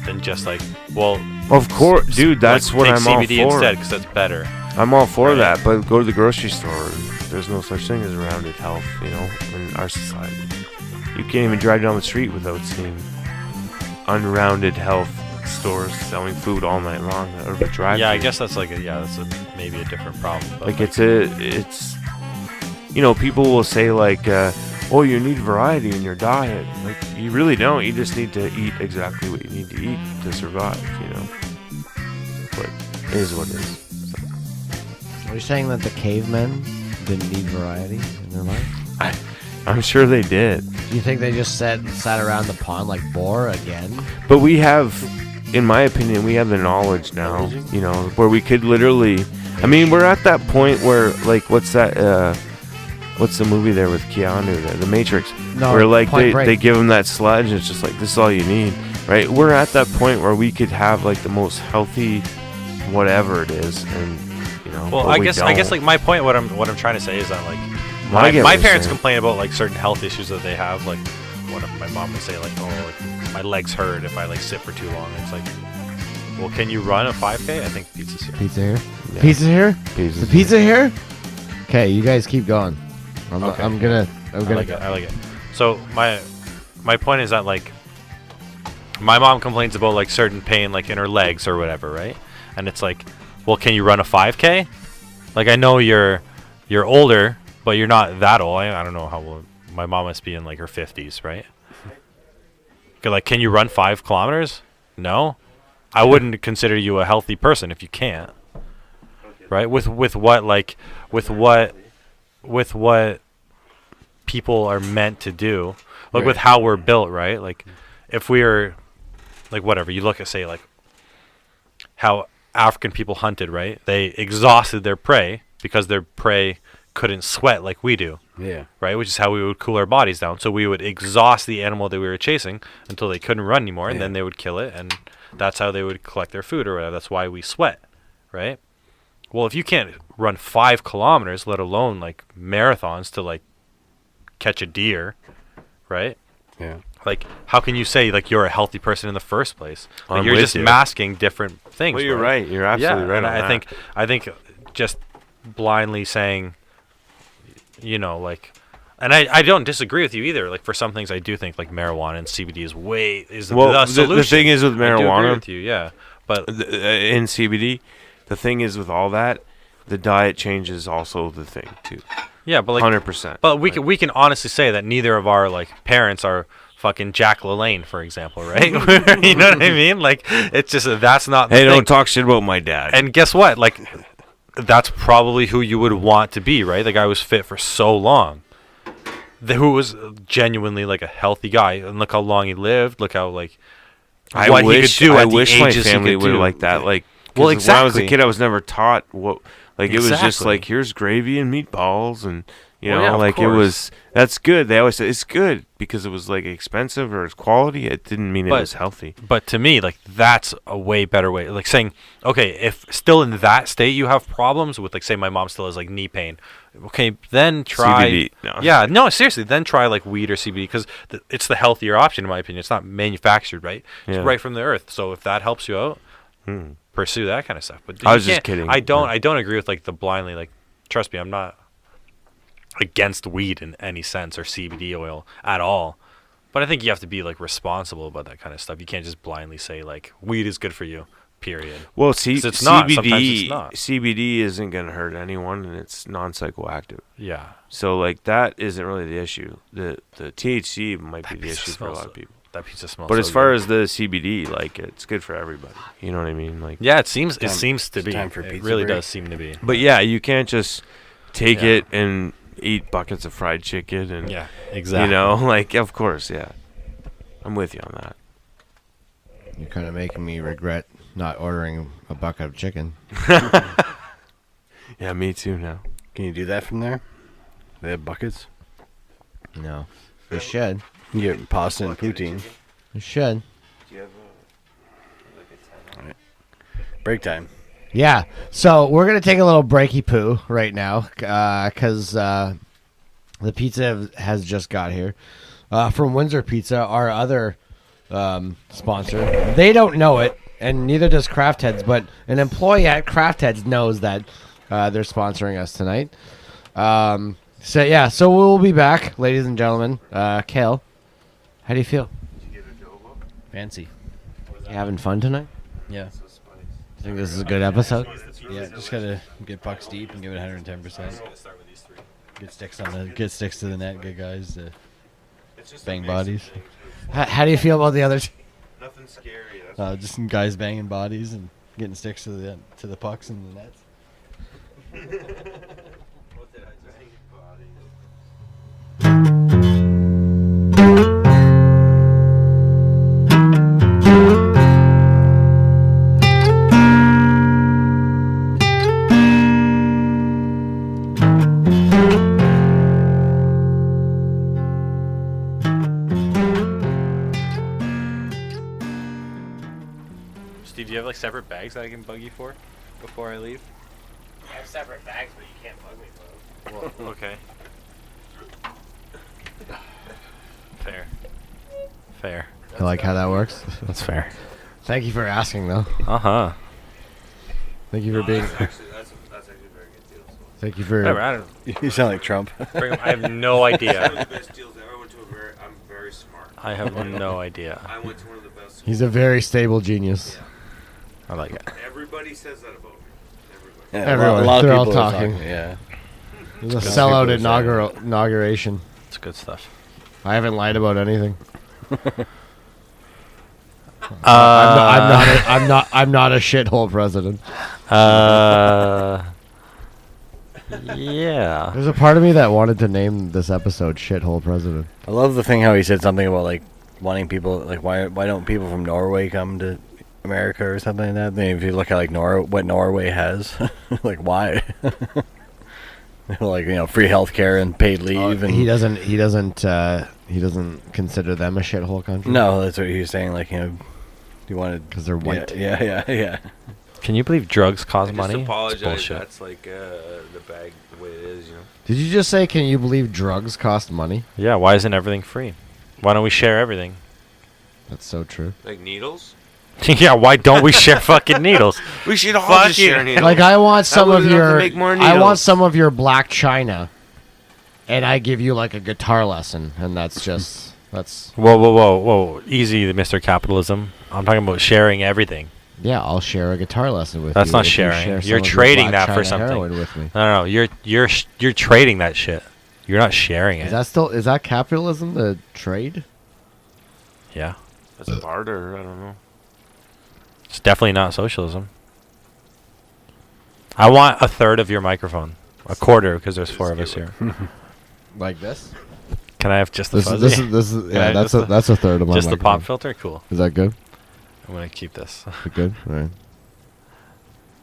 than just like, well, Of course, dude. That's like, what take I'm all CBD for. instead because that's better. I'm all for Right. that, but go to the grocery store. And there's no such thing as rounded health, you know, in our society. You can't even drive down the street without seeing unrounded health stores selling food all night long or the drive. Yeah, I guess that's like that's maybe a different problem. But Like it's you know, people will say like, oh, you need variety in your diet. Like, you really don't. You just need to eat exactly what you need to eat to survive, you know. But it is what it is. Are you saying that the cavemen didn't need variety in their life? I'm sure they did. Do you think they just sat around the pond like boar again? But we have, in my opinion, we have the knowledge now, you know, where we could literally, I mean, we're at that point where, like, what's that, what's the movie there with Keanu there, The Matrix, No, where, like, Point Break. they give him that sludge and it's just like, this is all you need, right? We're at that point where we could have, like, the most healthy whatever it is, and, you know, well, but I we guess don't. like my point, what I'm trying to say is that, like, I get my what you're parents saying. complain about like certain health issues that they have. Like, my mom would say like, oh, like, my legs hurt if I like sit for too long. It's like, Well, can you run a 5K? I think pizza's here. Pizza here. Yeah. Pizza here. Pizza's The pizza here. Okay, you guys keep going. Okay. I'm gonna. I like it. So my point is that like my mom complains about like certain pain like in her legs or whatever, right? And it's like, well, can you run a 5K? Like I know you're older, but you're not that old. I don't know how old. My mom must be in like her 50s, right? Like, can you run 5 kilometers? No, I wouldn't consider you a healthy person if you can't. Right? With what people are meant to do, like with how we're built, right? Like if we are like whatever you look at, say like how African people hunted, right? They exhausted their prey because their prey couldn't sweat like we do. Yeah. Right, which is how we would cool our bodies down. So we would exhaust the animal that we were chasing until they couldn't run anymore, and then they would kill it, and that's how they would collect their food or whatever. That's why we sweat, right? Well, if you can't run 5 kilometers, let alone like marathons to like catch a deer, right? Yeah. Like, how can you say like you're a healthy person in the first place? Like, I'm you're with just you. masking different things. Well, you're right. You're absolutely right. And On that. I think just blindly saying, you know, like, and I don't disagree with you either. Like for some things, I do think like marijuana and CBD is the solution. The thing is with I do agree marijuana, with you, yeah, but in CBD, the thing is with all that, the diet change is also the thing too. yeah, but like 100%. But we can honestly say that neither of our like parents are fucking Jack LaLanne, for example, right? You know what I mean? Like it's just that's not. The Hey, thing. don't talk shit about my dad. And guess what? Like that's probably who you would want to be, right? The guy was fit for so long. Who was genuinely like a healthy guy, and look how long he lived. Look how like what he could do. I at the wish my ages he family could would do. like that. Like, Well, 'cause when I was a exactly. kid, I was never taught what. Like it was just Exactly. like here's gravy and meatballs and you Well, know yeah, of like it course. was that's good. They always say it's good because it was like expensive or it's quality. It didn't mean it But- was healthy. But to me, like that's a way better way. Like saying, okay, if still in that state you have problems with, like, say my mom still has like knee pain, okay, then try. CBD, no. Yeah, no, seriously, then try like weed or CBD because it's the healthier option in my opinion. It's not manufactured, right? It's Yeah. right from the earth. So if that helps you out, Hmm. pursue that kind of stuff. But I you was just can't- kidding. I don't. Yeah. I don't agree with like the blindly like. Trust me, I'm not against weed in any sense or CBD oil at all. But I think you have to be like responsible about that kind of stuff. You can't just blindly say like weed is good for you. Period. Well, 'Cause it's not. Sometimes it's not. CBD isn't gonna hurt anyone, and it's non-psychoactive. Yeah. So like that isn't really the issue. The THC might be the pizza issue for a smells lot of people. That pizza smells. But so as far good. as the CBD, like it's good for everybody. You know what I mean? Like, yeah, it seems Time- to it's be. time for It pizza really break. does seem to be. but yeah, you can't just take Yeah. it and eat buckets of fried chicken and Yeah, exactly. you know, like of course, yeah. I'm with you on that. You're kind of making me regret not ordering a bucket of chicken. Yeah, me too now. Can you do that from there? They have buckets. No, you should. You get pasta and poutine. You should. Break time. Yeah. So we're gonna take a little breaky poo right now, because the pizza has just got here from Windsor Pizza, our other sponsor. They don't know it, and neither does Craft Heads. But an employee at Craft Heads knows that they're sponsoring us tonight. So yeah. So we'll be back, ladies and gentlemen. Kale, how do you feel? Fancy. You having fun tonight? Yeah. I think this is a good episode. Yeah. Just gotta get pucks deep and give it 110%. Get sticks to the net. Get guys to bang bodies. How do you feel about the other? Nothing scary. Just some guys banging bodies and getting sticks to the pucks and the nets. Steve, do you have like separate bags that I can bug you for before I leave? I have separate bags, but you can't bug me for them. Well, okay. Fair. I like how that works. That's fair. Thank you for asking, though. Uh-huh. Thank you for being. That's actually a very good deal. Thank you for. Whatever, I don't You sound like Trump. Brigham, I have no idea. the best deals ever. I'm very smart. I have no idea. I went to one of the best. He's a very stable genius. I like it. Everybody says that about me. Everybody. Yeah, Everyone, a lot of they're all people are talking. Yeah. It was a Good. sellout Good. inauguration. It's good stuff. I haven't lied about anything. I'm not a shithole president. Yeah. There's a part of me that wanted to name this episode "Shithole President." I love the thing how he said something about like wanting people like why don't people from Norway come to America or something like that. Then if you look at like what Norway has, like why, like free healthcare and paid leave and He doesn't consider them a shithole country. no, that's what he was saying. Like you wanted because they're white. Yeah. Can you believe drugs cost money? Just It's apologize. bullshit. That's like the bag the way it is. Did you just say? Can you believe drugs cost money? Yeah, why isn't everything free? Why don't we share everything? That's so true. Like needles. Yeah, why don't we share fucking needles? We should all Fuck just you. share needles. Like I want some way of we don't have to your, make more I want needles. some of your black china, and I give you like a guitar lesson, and that's just that's Whoa. Easy, Mr. Capitalism. I'm talking about sharing everything. yeah. I'll share a guitar lesson with you. That's not if you sharing. share some You're of your trading black that for china something. heroin with me. No, you're trading that shit. You're not sharing it. Is that capitalism? The trade? Yeah. That's barter. I don't know. It's definitely not socialism. I want a third of your microphone. A quarter, because there's 4 of us here. Like this? Can I have just the This fuzzy? is Can I yeah. That's just that's a third of my just the microphone. pop filter? Cool. Is that good? I'm going to keep this. Is it good? All right.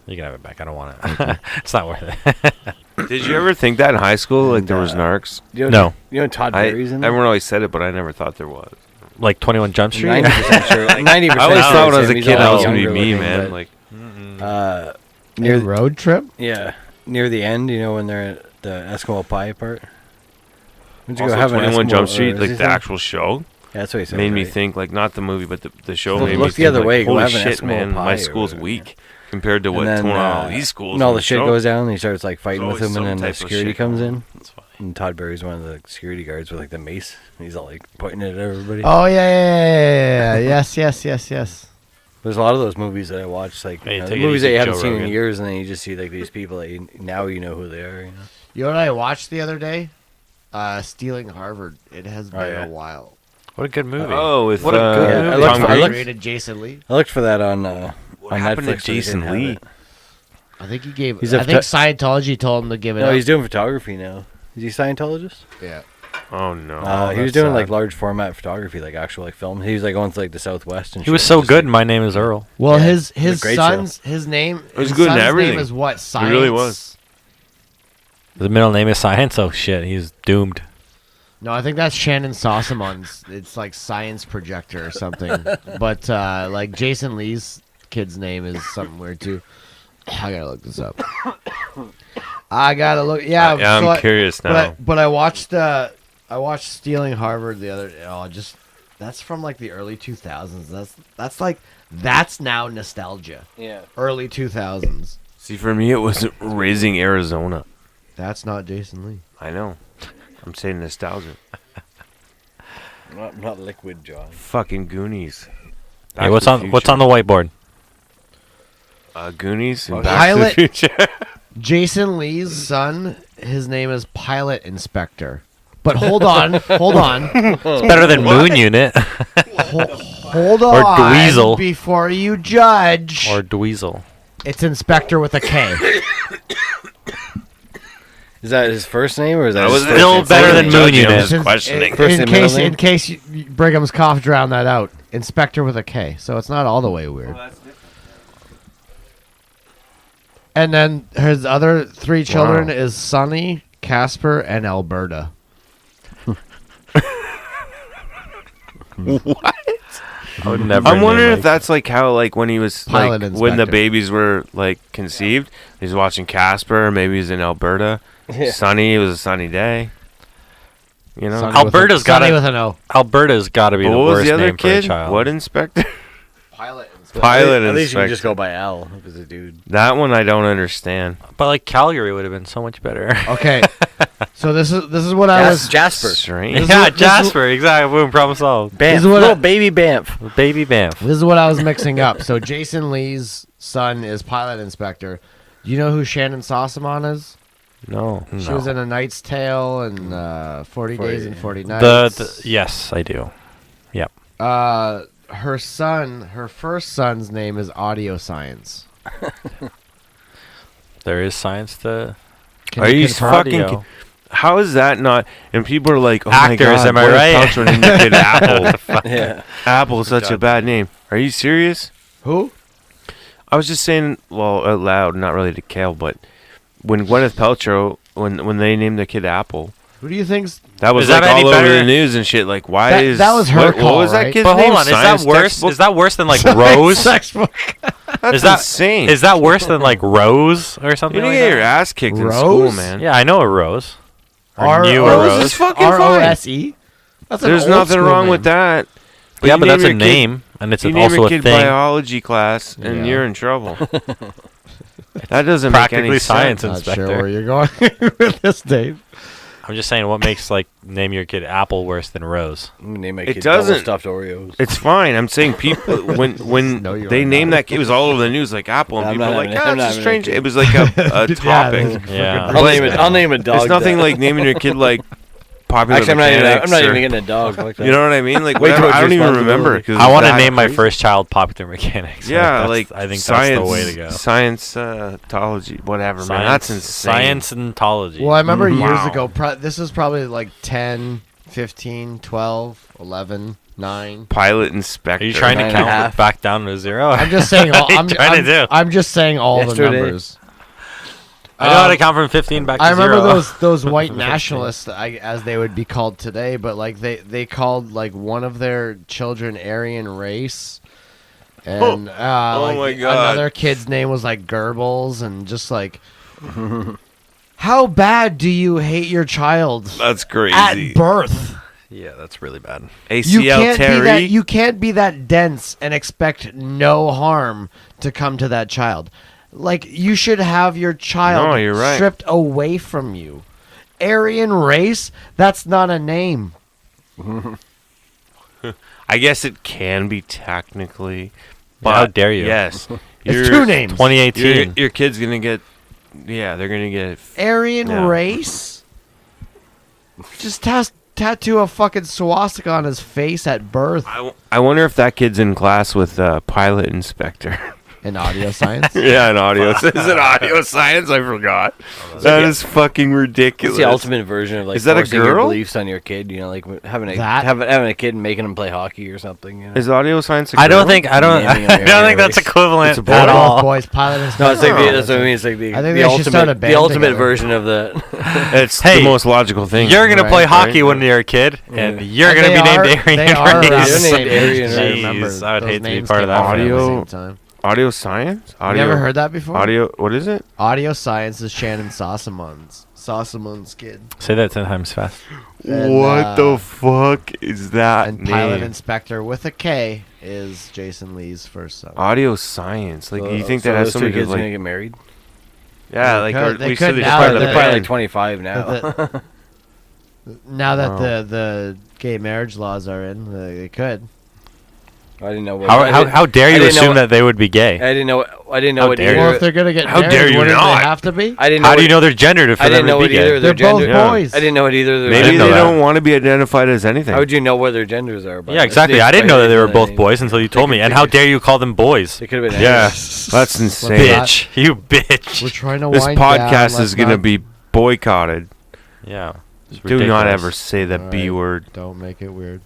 You can have it back. I don't want it. It's not worth it. Did you ever think that in high school, like there was narcs? No. You know Todd Berry's in there? Everyone always said it, but I never thought there was. Like 21 Jump Street? 90% sure. 90%. I always thought when I was a he's kid a I lot was gonna be younger me, looking, man. but, Like, near Road trip? yeah, near the end, when they're at the Eskimo Pie part. When'd you also go have an 21 Eskimo- Jump or Street, is like he the saying? actual show, Yeah, that's what he said. made me right? think, like not the movie, but the show Look made me the think, other like, way, go holy have an shit, Eskimo man, pie my or school's whatever. weak compared to And what's then, going on in all these schools. And all in the shit show. goes down, and he starts like fighting There's with him, always and then some the type of security shit comes going in. That's funny. And Todd Berry's one of the security guards with like the mace. He's all like pointing it at everybody. Oh yeah. Yes. There's a lot of those movies that I watch, like Hey, take it movies that easy, you haven't Joe seen in Rogan. years, and then you just see like these people that now you know who they are. You know what I watched the other day? Stealing Harvard. It has been yeah. a while. What a good movie. Oh, with What a good Yeah, movie. I looked Tom for- I Green. looked- Created Jason Lee. I looked for that on What on happened Netflix. to but they Jason didn't have Lee? it. I think he gave. He's a I think Scientology told him to give it No, up. he's doing photography now. Is he a Scientologist? Yeah. Oh no. He was that's doing sad. like large format photography, like actual like film. He was like going to like the Southwest and He was shit, so just, good. like- My name is Earl. Well, Yeah, his it was a great show. his name. was his good in son's everything. Name is what? Science. really was. The middle name is Science. Oh shit, he's doomed. No, I think that's Shannon Sossamon's. It's like Science Projector or something. But like Jason Lee's kid's name is something weird too. I gotta look this up. I gotta look. Yeah, Yeah, so I'm curious now. But I watched Stealing Harvard the other. That's from like the early 2000s. That's now nostalgia. Yeah. Early 2000s. See, for me, it was Raising Arizona. That's not Jason Lee. I know. I'm saying nostalgia. Not liquid, John. Fucking Goonies. Hey, what's on the whiteboard? Goonies and Okay. Back to the Pilot. Future. Jason Lee's son, his name is Pilot Inspector. But hold on. It's better than Moon Unit Hold Or on. Dweezil. Before you judge. or Dweezil. It's Inspector with a K. Is that his first name or is that That his was first Still name? better than Moon Judging, I'm Unit. just questioning. First and middle name? In case Brigham's cough drowned that out. Inspector with a K. So it's not all the way weird. And then his other 3 children Wow. is Sonny, Casper, and Alberta. I would never. I'm wondering name if that's like how, like when he was Pilot like when the Inspector. babies were like conceived. He's watching Casper. Maybe he's in Alberta. Yeah. Sunny. It was a sunny day. You know. Sonny Alberta's Sonny gotta- with an O. Alberta's got to be But the what was worst the other name for a kid? child. What Inspector? Pilot Inspector. Pilot At least you can inspector. just go by Al if it's a dude. That one I don't understand. But like Calgary would have been so much better. Okay, so this is what I was. Jasper. Strange. Yeah, Jasper. Exactly. Boom. Problem solved. Banff. This is what Little I- baby Banff. Baby Banff. This is what I was mixing up. So Jason Lee's son is pilot inspector. Do you know who Shannon Sossamon is? No. She was in A Knight's Tale and 40 Days and 40 The Nights. yes, I do. Yep. Her first son's name is Audio Science. There is science to. Are you confirm fucking? audio. How is that not? And people are like, "Oh Actors, my god, am I Gwyneth right? Paltrow named the kid Apple. Yeah. Apple is such a bad name. Are you serious?" Who? I was just saying, well, out loud, not really to Kale, but when Gwyneth Paltrow, when they named the kid Apple, Who do you think's that was Is that like any all over better? the news and shit. Like, why That- is that was her what call, was that right? kid's But name? hold on, is Science that worse? textbook? Is that worse than like Rose? Sexbook? That's is that insane? Is that worse than like Rose or something? You like didn't get your that? ass kicked in school, Rose? man. Yeah, I know a Rose. Or R- knew a Rose Rose. is fucking fine. R-O-S-E? That's an There's old nothing school wrong name. with that. Yeah, you but name that's a your kid- name, and it's You name also your a kid thing. biology class, and Yeah. you're in trouble. That doesn't make Practically any science sense. Not inspector. sure where you're going with this, Dave. I'm just saying, what makes like name your kid Apple worse than Rose? I'm gonna name my It kid double doesn't- stuffed Oreos. It's fine. I'm saying people when No, you they are named not. that kid, it was all over the news like Apple, and I'm people not were like, having it. I'm "Ah, not it's a having strange." that It was like a topic. Yeah. I'll name a dog. It's nothing that. like naming your kid like popular. Actually, I'm not Mechanics even or- getting a dog. Like that. You know what I mean? Like Way too whatever. much I don't even remember. responsibility. 'cause I want to that name my crazy. first child Popular Mechanics. Yeah, That's- like I think science, that's the way to go. Science-tology, whatever, man. That's insane. Science-ontology. Well, I remember years Wow. ago, this is probably like 10, 15, 12, 11, 9. Pilot inspector. Are you trying to 9.5. count back down to 0? I'm just saying all, What are you trying to do? I'm just saying all the Yesterday. numbers. I know how to count from 15 back to I remember 0. those white nationalists, as they would be called today, but like they called like one of their children Aryan race, and like my God. another kid's name was like Goebbels, and just like, how bad do you hate your child That's crazy. at birth? Yeah, that's really bad. ACL You can't be that dense and expect no harm to come to that child. Like, you should have your child No, you're right. stripped away from you. Aryan race? That's not a name. I guess it can be technically. But how But dare you? Yes. It's two names. 2018. Your kid's going to get. Yeah, they're going to get. Aryan Yeah. race? Just tattoo a fucking swastika on his face at birth. I wonder if that kid's in class with pilot inspector. In audio science? Yeah, in audio. Is it audio science? I forgot. That is fucking It's ridiculous. the ultimate version of like Is that a forcing your girl? beliefs on your kid. You know, like having That? a kid and making him play hockey or something. You know? Is audio science a I don't girl? think I don't Naming I him don't think that's race. equivalent It's a boy. at Both all. boys, pilot and No, it's like Oh. that's what I mean. It's like the, I think the they should start a ultimate, band the ultimate together. version of the. It's Hey, the most logical thing. You're gonna Right, play right. hockey when you're a kid, and you're And gonna they be are- named Aryan they are Race. around the You're same named Aryan age. Race. I remember Jeez, I would those hate to be names part of came that out at the family. same time. Audio science? Audio. You never heard that before? Audio. What is it? Audio science is Shannon Sossamon's kid. Say that 10 times fast. And, what the fuck is that And name? pilot inspector with a K is Jason Lee's first son. Audio science. Like you think so that has those two something to kids like? gonna get married? Yeah, They like could- or they we could said now part of that the They're probably band. like 25 now. Now that Wow. the gay marriage laws are in, they could. I didn't know. How dare I you didn't know assume what- that they would be gay? I didn't know. I didn't know How what dare you. Well, either. if they're gonna get How married, dare you wouldn't not? they have to be? I didn't know. How do you what- know they're gendered for I them didn't know to be what either gay? of their They're both gender. Yeah. boys. I didn't know what either of their. Maybe didn't they know that. don't want to be identified as anything. How would you know what their genders are? Yeah, exactly. I didn't know that they were both boys until you told me. And how dare you call them boys? They could have been. Yeah, anything. that's insane. Bitch. You We're bitch. trying to This wind down. podcast Let's is gonna not- be boycotted. Yeah. It's Do not ridiculous. ever say the B Alright. word. Don't make it weird.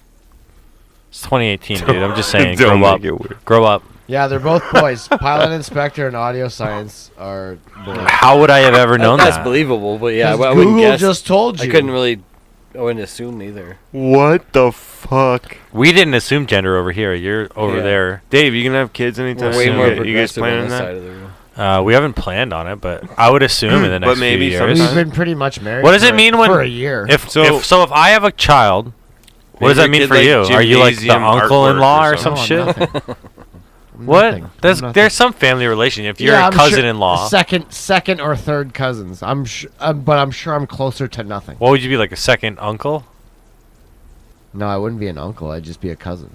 It's 2018, dude. I'm just saying. Don't Grow up. make it weird. Grow up. Yeah, they're both boys. Pilot inspector and audio science are boys. How would I have ever known That's that? believable, but yeah, 'Cause I wouldn't Google guess. just told you. I couldn't really. I wouldn't assume either. What the fuck? We didn't assume gender over here. You're over Yeah. there. Dave, you gonna have kids anytime We're way soon? more You guys progressive on planning this that? side of the room. We haven't planned on it, but I would assume in the But next maybe few We've years. sometime. been pretty much married. What does it for- mean when- for a year? If So- if I have a child, what does Maybe that mean a kid for like you? Are you like the gymnasium uncle-in-law artwork or or some No, shit? nothing. Nothing. What? Nothing. There's some family relation. If you're Yeah, a I'm sure- cousin-in-law, second or third cousins. But I'm sure I'm closer to nothing. what would you be, like a second uncle? No, I wouldn't be an uncle. I'd just be a cousin.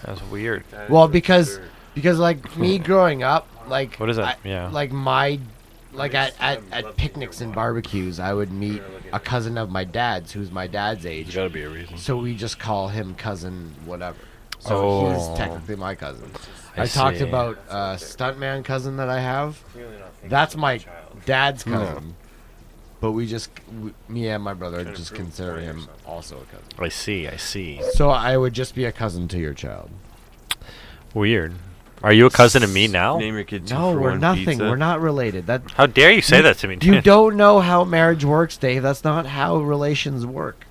That's weird. Well, because like me growing up, like What is that? Yeah. like at picnics and barbecues, I would meet a cousin of my dad's who's my dad's There's age. got to be a reason. So we just call him cousin whatever. So Oh. he's technically my cousin. I I talked see. about a stuntman cousin that I have. That's my dad's cousin. But me and my brother just consider him also a cousin. I see. So I would just be a cousin to your child. Weird. Are you a cousin to me now? Name your kid No, we're 2-for-1 nothing. pizza. We're not related. That How dare you say that to me? you don't know how marriage works, Dave. That's not how relations work.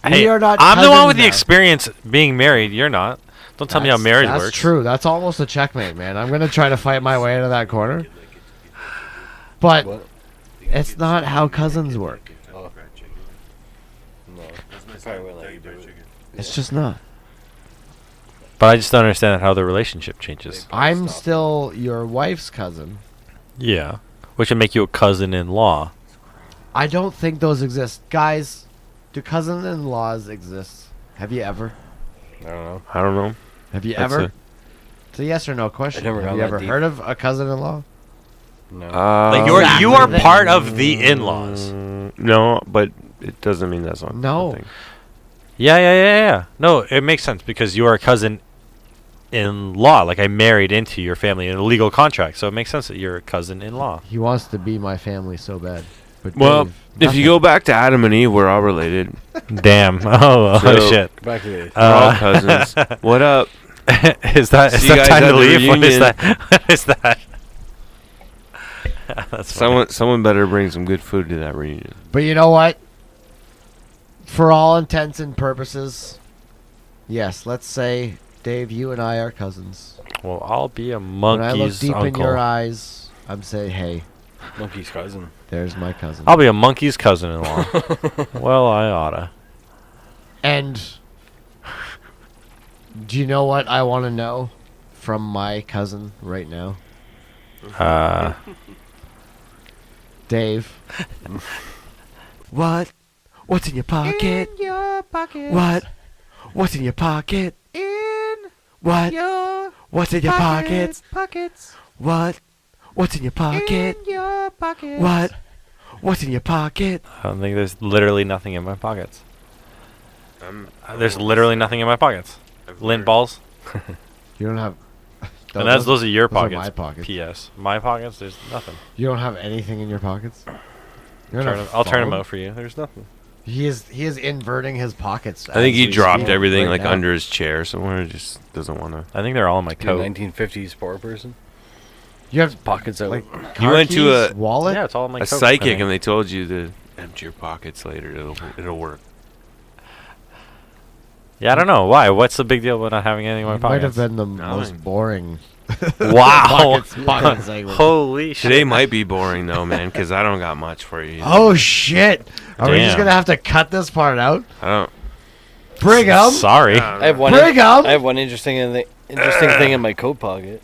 Hey, we are not. I'm the one cousins with the now. experience being married. You're not. Don't tell me how marriage that's works. true. That's almost a checkmate, man. I'm gonna try to fight my way into that corner, but it's not how cousins work. No. Probably wouldn't let you do it. It's just not. But I just don't understand how the relationship changes. I'm still your wife's cousin. Yeah. Which would make you a cousin-in-law. I don't think those exist, guys. Do cousin-in-laws exist? Have you ever? I don't know. I don't know. Have you That's ever? a- It's a yes or no question. never Have gone you that ever deep. heard of a cousin-in-law? No. Like Exactly. you are part of the in-laws. No, but it doesn't mean that's not. No. the thing. Yeah. No, it makes sense because you are a cousin-in-law. Like I married into your family in a legal contract, so it makes sense that you're a cousin-in-law. He wants to be my family so bad. But Well, Dave, if you go back to Adam and Eve, we're all related. Damn. Oh So- shit. Back to the. We're all cousins. What up? Is that See you guys time at to the leave? What is reunion. that? What is that? That's funny. Someone better bring some good food to that reunion. But you know what? For all intents and purposes, yes. Let's say, Dave, you and I are cousins. Well, I'll be a When I look monkey's deep uncle. in your eyes, I'm saying, hey, Monkey's cousin. there's my cousin. I'll be a monkey's cousin-in-law. Well, I oughta. And do you know what I want to know from my cousin right now? Dave. What? What's in your pocket? In your pocket. What? What's in your pocket? In What? your What's in your pockets? pockets. What? What's in your pocket? In your pockets. What? What's in your pocket? I don't think there's literally nothing in my pockets. There's literally nothing in my pockets. Lint balls. You don't have. And those are your those are pockets. my pockets. P.S. My pockets, there's nothing. You don't have anything in your pockets. You don't have I'll turn them phone? out for you. There's nothing. He is inverting his pockets. I think as he we dropped speak everything right like now. under his chair somewhere. Just doesn't want to. I think they're all in my A coat. 1950s poor person. You have Pockets out. like You went to car keys, a- wallet. Yeah, it's all in my A coat. I psychic, think. and they told you to empty your pockets later. It'll work. Yeah, I don't know. Why? What's the big deal about not having anything in my It might have pockets? been the most Nothing. boring. Wow. pockets segment. Holy shit. Today might be boring though, man, because I don't got much for you. Oh shit! Are we just Damn. gonna have to cut this part out? I don't. Brigham. Sorry. I have one. Brigham! I have one interesting thing in my coat pocket.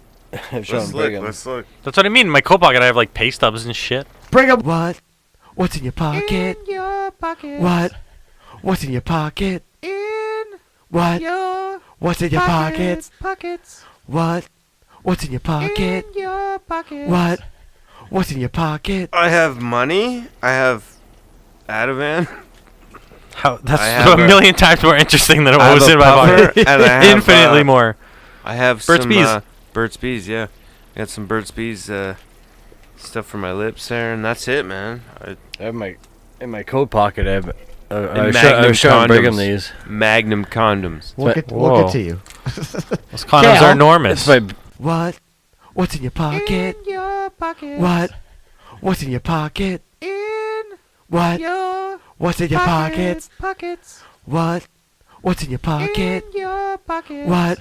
I've shown Let's look. Brigham. Let's look. That's what I mean. In my coat pocket, I have like pay stubs and shit. Brigham. What? What's in your pocket? In your pockets. What? What's in your pocket? In What? your What's in your pockets? Pockets. What? What's in your pocket? In your pockets. What? What's in your pocket? I have money. I have Ativan. How? That's I have a a- million times more interesting than I what have was a in my puffer, pocket. and I have, Infinitely more. I have Burt's some Bees. Burt's Bees. Yeah, I got some Burt's Bees stuff for my lips there, and that's it, man. I have in my coat pocket. I have. I Magnum was showing Brigham condoms. these. Magnum condoms. Look But- at look Whoa. at to you. Those condoms Kale. are enormous. It's my. What? What's in your pocket? In your pockets. What? What's in your pocket? In What? your What's in your pockets? Pockets. What? What's in your pocket? In your pockets. What?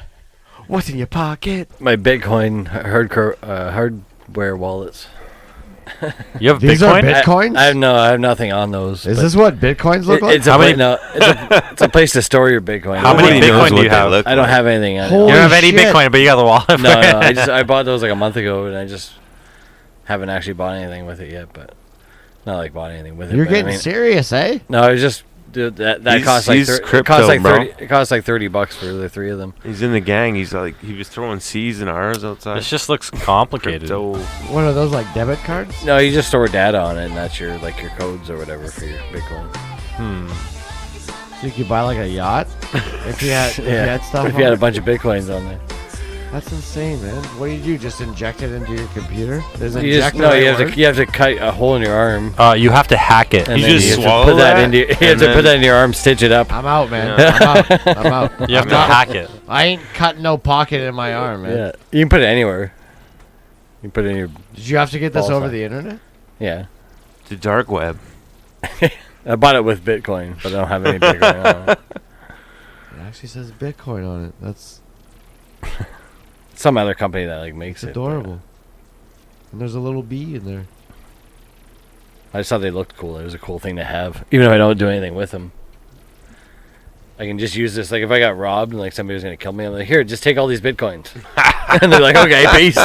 What's in your pocket? My Bitcoin hardware wallets. You have These are Bitcoin? Bitcoins? I have nothing on those. Is but this what Bitcoins look like? it's a How many- it's a place to store your Bitcoin. How many Nobody knows Bitcoin do what you they have? look I don't like. have anything on it. Holy You don't have any shit. Bitcoin, but you got the wallet. No, I bought those like a month ago, and I just haven't actually bought anything with it yet. But not like bought anything with it. You're but I getting mean, serious, eh? No, it was just dude, that He's- costs like he's it crypto, costs like bro. 30. It costs like $30 for the three of them. He's in the gang. He's like he was throwing C's and R's outside. This just looks complicated. Crypto. What are those, like debit cards? No, you just store data on it, and that's your like your codes or whatever for your Bitcoin. So you could buy like a yacht if you had, if you had stuff If on you had a it? bunch of Bitcoins on there. That's insane, man. What do you do? Just inject it into your computer? There's You just, inject no, the you right have word? to cut a hole in your arm. You have to hack it. And You then just you have swallow to put that, that, into your, you have and to put then- that in your arm, stitch it up. I'm out, man. Yeah. I'm out. I'm out. You have I'm to not- hack it. I ain't cutting no pocket in my arm, man. Yeah, you can put it anywhere. You can put it in your Did you have to get this Ball over sack. the internet? yeah. The dark web. I bought it with Bitcoin, but I don't have any Bitcoin on it. It actually says Bitcoin on it. That's Some other company that like makes it. adorable. And there's a little bee in there. I just thought they looked cool. It was a cool thing to have, even if I don't do anything with them. I can just use this. Like if I got robbed and like somebody was gonna kill me, I'm like, here, just take all these Bitcoins. And they're like, okay, peace.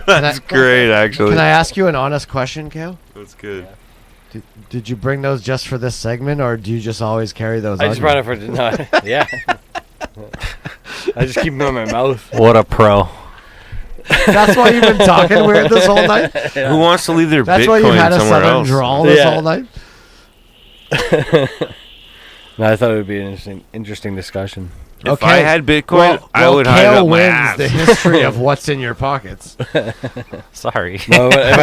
That's great, actually. Can I ask you an honest question, Kale? That's good. Did you bring those just for this segment, or do you just always carry those? I on just you? brought it for no, yeah. I just keep them in my mouth. What a pro. That's why you've been talking weird this whole night. Who wants to leave their That's why Bitcoin you've had a somewhere southern else? drawl this Yeah. whole night. No, I thought it would be an interesting discussion. If I had Bitcoin, I would hide Kale up my wins ass. the history of what's in your pockets. Sorry. No, but if I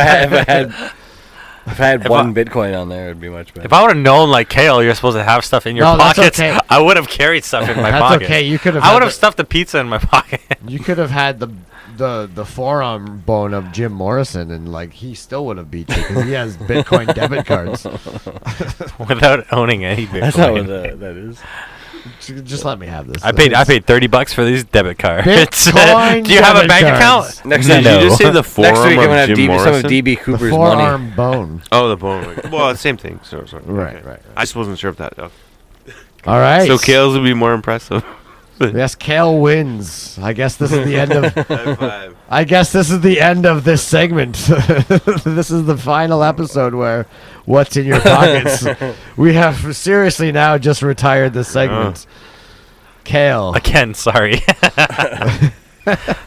had If one I- Bitcoin on there, it'd be much better. If I would have known, like Kale, you're supposed to have stuff in your No, that's pockets, okay. I would have carried stuff in my That's pocket. okay. You could have. I had would have the- stuffed the pizza in my pocket. You could have had the forearm bone of Jim Morrison, and like he still would have beat you because he has Bitcoin debit cards. without owning any Bitcoin. That's not what that is. Just let me have this. I paid $30 for these debit cards. Bitcoin Do you have a debit bank cards. account? Next Did time, you just say the next forum week I'm gonna of have Jim some of Morrison? DB The Cooper's money. forearm bone. Oh, the bone. Well, same thing. Sorry. Right, Okay. right. I just wasn't sure of that. Though. All right. So Kale's would be more impressive. Yes, Kale wins. I guess this is the end of. High five. I guess this is the end of this segment. This is the final episode where what's in your pockets. We have seriously now just retired the segment. Kale. Again, sorry. I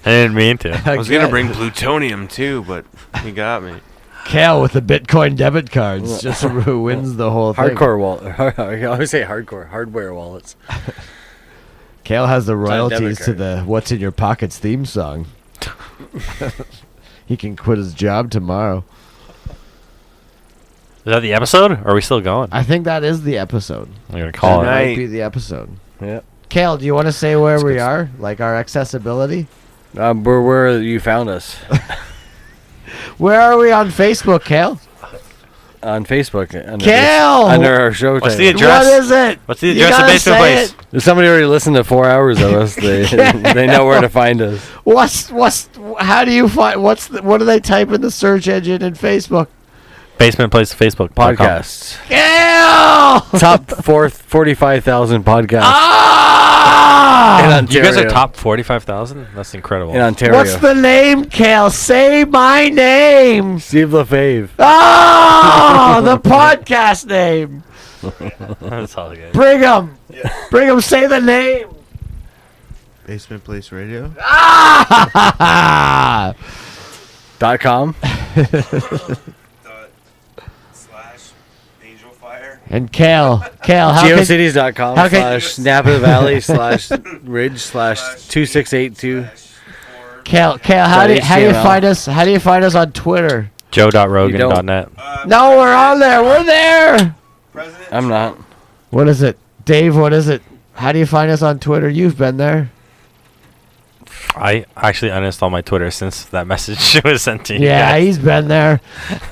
didn't mean to. I was gonna bring plutonium too, but he got me. Kale with the Bitcoin debit cards just who wins the whole thing. Hardcore wallet. I always say hardcore. Hardware wallets. Kale has the a debit royalties to card. the What's in Your Pockets theme song. He can quit his job tomorrow. Is that the episode? Or are we still going? I think that is the episode. I'm going to call That it. might be the episode. Yeah. Kale, do you want to say where we are? Like our accessibility? Where you found us Where are we on Facebook, Kale? on Facebook under, Kale! under our show What's title. the address? What is it? What's the You address of gotta Basement say Place? it. If somebody already listened to 4 hours of us, they know where to find us. How do you find, what do they type in the search engine in Facebook? Basement Place Facebook Podcasts. Kale! Top 45,000 podcasts Ah! in Ontario. You guys are top 45,000? That's incredible. in Ontario. What's the name, Kale? Say my name. Steve LaFave. Oh, the podcast name. That's all good. Brigham. Brigham, say the name. Basement Place Radio. Ah! .com. /AngelFire. And Kale, how can, Geocities.com how can- / Napa Valley / Ridge / 2682. Kale, how do you HTML. find us? How do you find us on Twitter? Joe.rogan.net. No, we're on there. We're there. I'm not. What is it, Dave? What is it? How do you find us on Twitter? You've been there. I actually uninstalled my Twitter since that message was sent to you. Yeah, guys. he's been there.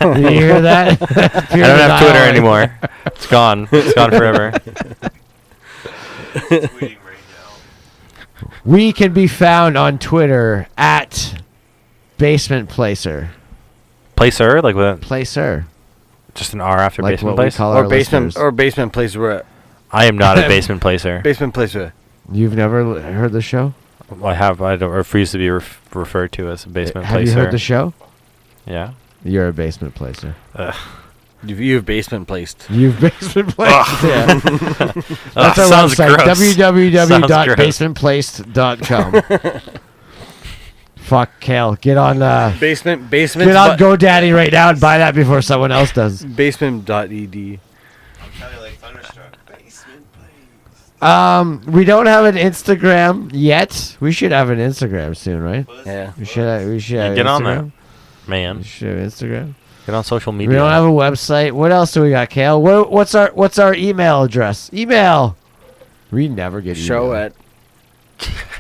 You hear that? I don't have Twitter anymore. It's gone. It's gone forever. Tweeting right now. We can be found on Twitter at Basement Placer. Placer, like with Placer. just an R after Like basement what we place. call Or our basement listeners. or basement place where I am not a basement placer. basement place where You've never heard the show? I have. I don't refuse to be referred to as a basement Have placer. you heard the show? Yeah. You're a basement placer. you've basement placed. You've basement placed. Yeah. That's our sounds website. gross. www.basementplaced.com. Fuck, Kale. Get on Basement get on GoDaddy right now and buy that before someone else does. basement.ed. I'm kind of like thunderstruck. Basement place. We don't have an Instagram yet. We should have an Instagram soon, right? Yeah. We should have Get on Instagram. there, man. We should have Instagram. Get on social media. We don't have a website. What else do we got, Kale? What's our email address? Email. We never get Show email. at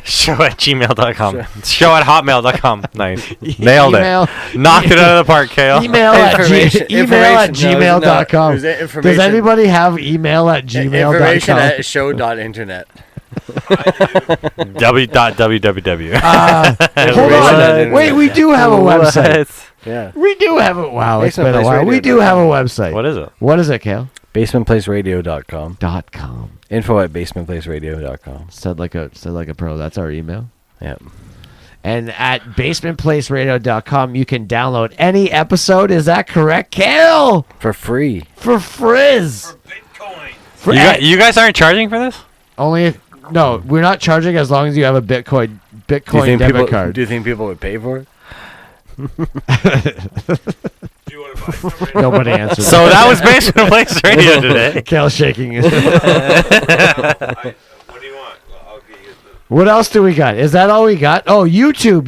show at gmail.com. Show at hotmail.com. Nice. Nailed Email. it. Knocked it out of the park, Kale. Email at Information. gmail.com. There's Does information. anybody have email at Information gmail.com? at show.internet. www. Hold on. Wait, we do have a website. Yeah. We do have it. Wow, it's been a while. We do BasementPlaceRadio.com. have a website. What is it? What is it, Kale? Basementplaceradio.com. .com. Info at basementplaceradio.com. Said like a pro. That's our email. Yep. And at basementplaceradio.com, you can download any episode. Is that correct, Kale? For free. For frizz. For You guys aren't charging for this? only no, we're not charging as long as you have a Bitcoin Do you debit think card. Do you think people would pay for it? Nobody answered. So that was Basement Place Radio today. Kale shaking his What do you want? I'll get you What else do we got? Is that all we got? Oh, YouTube.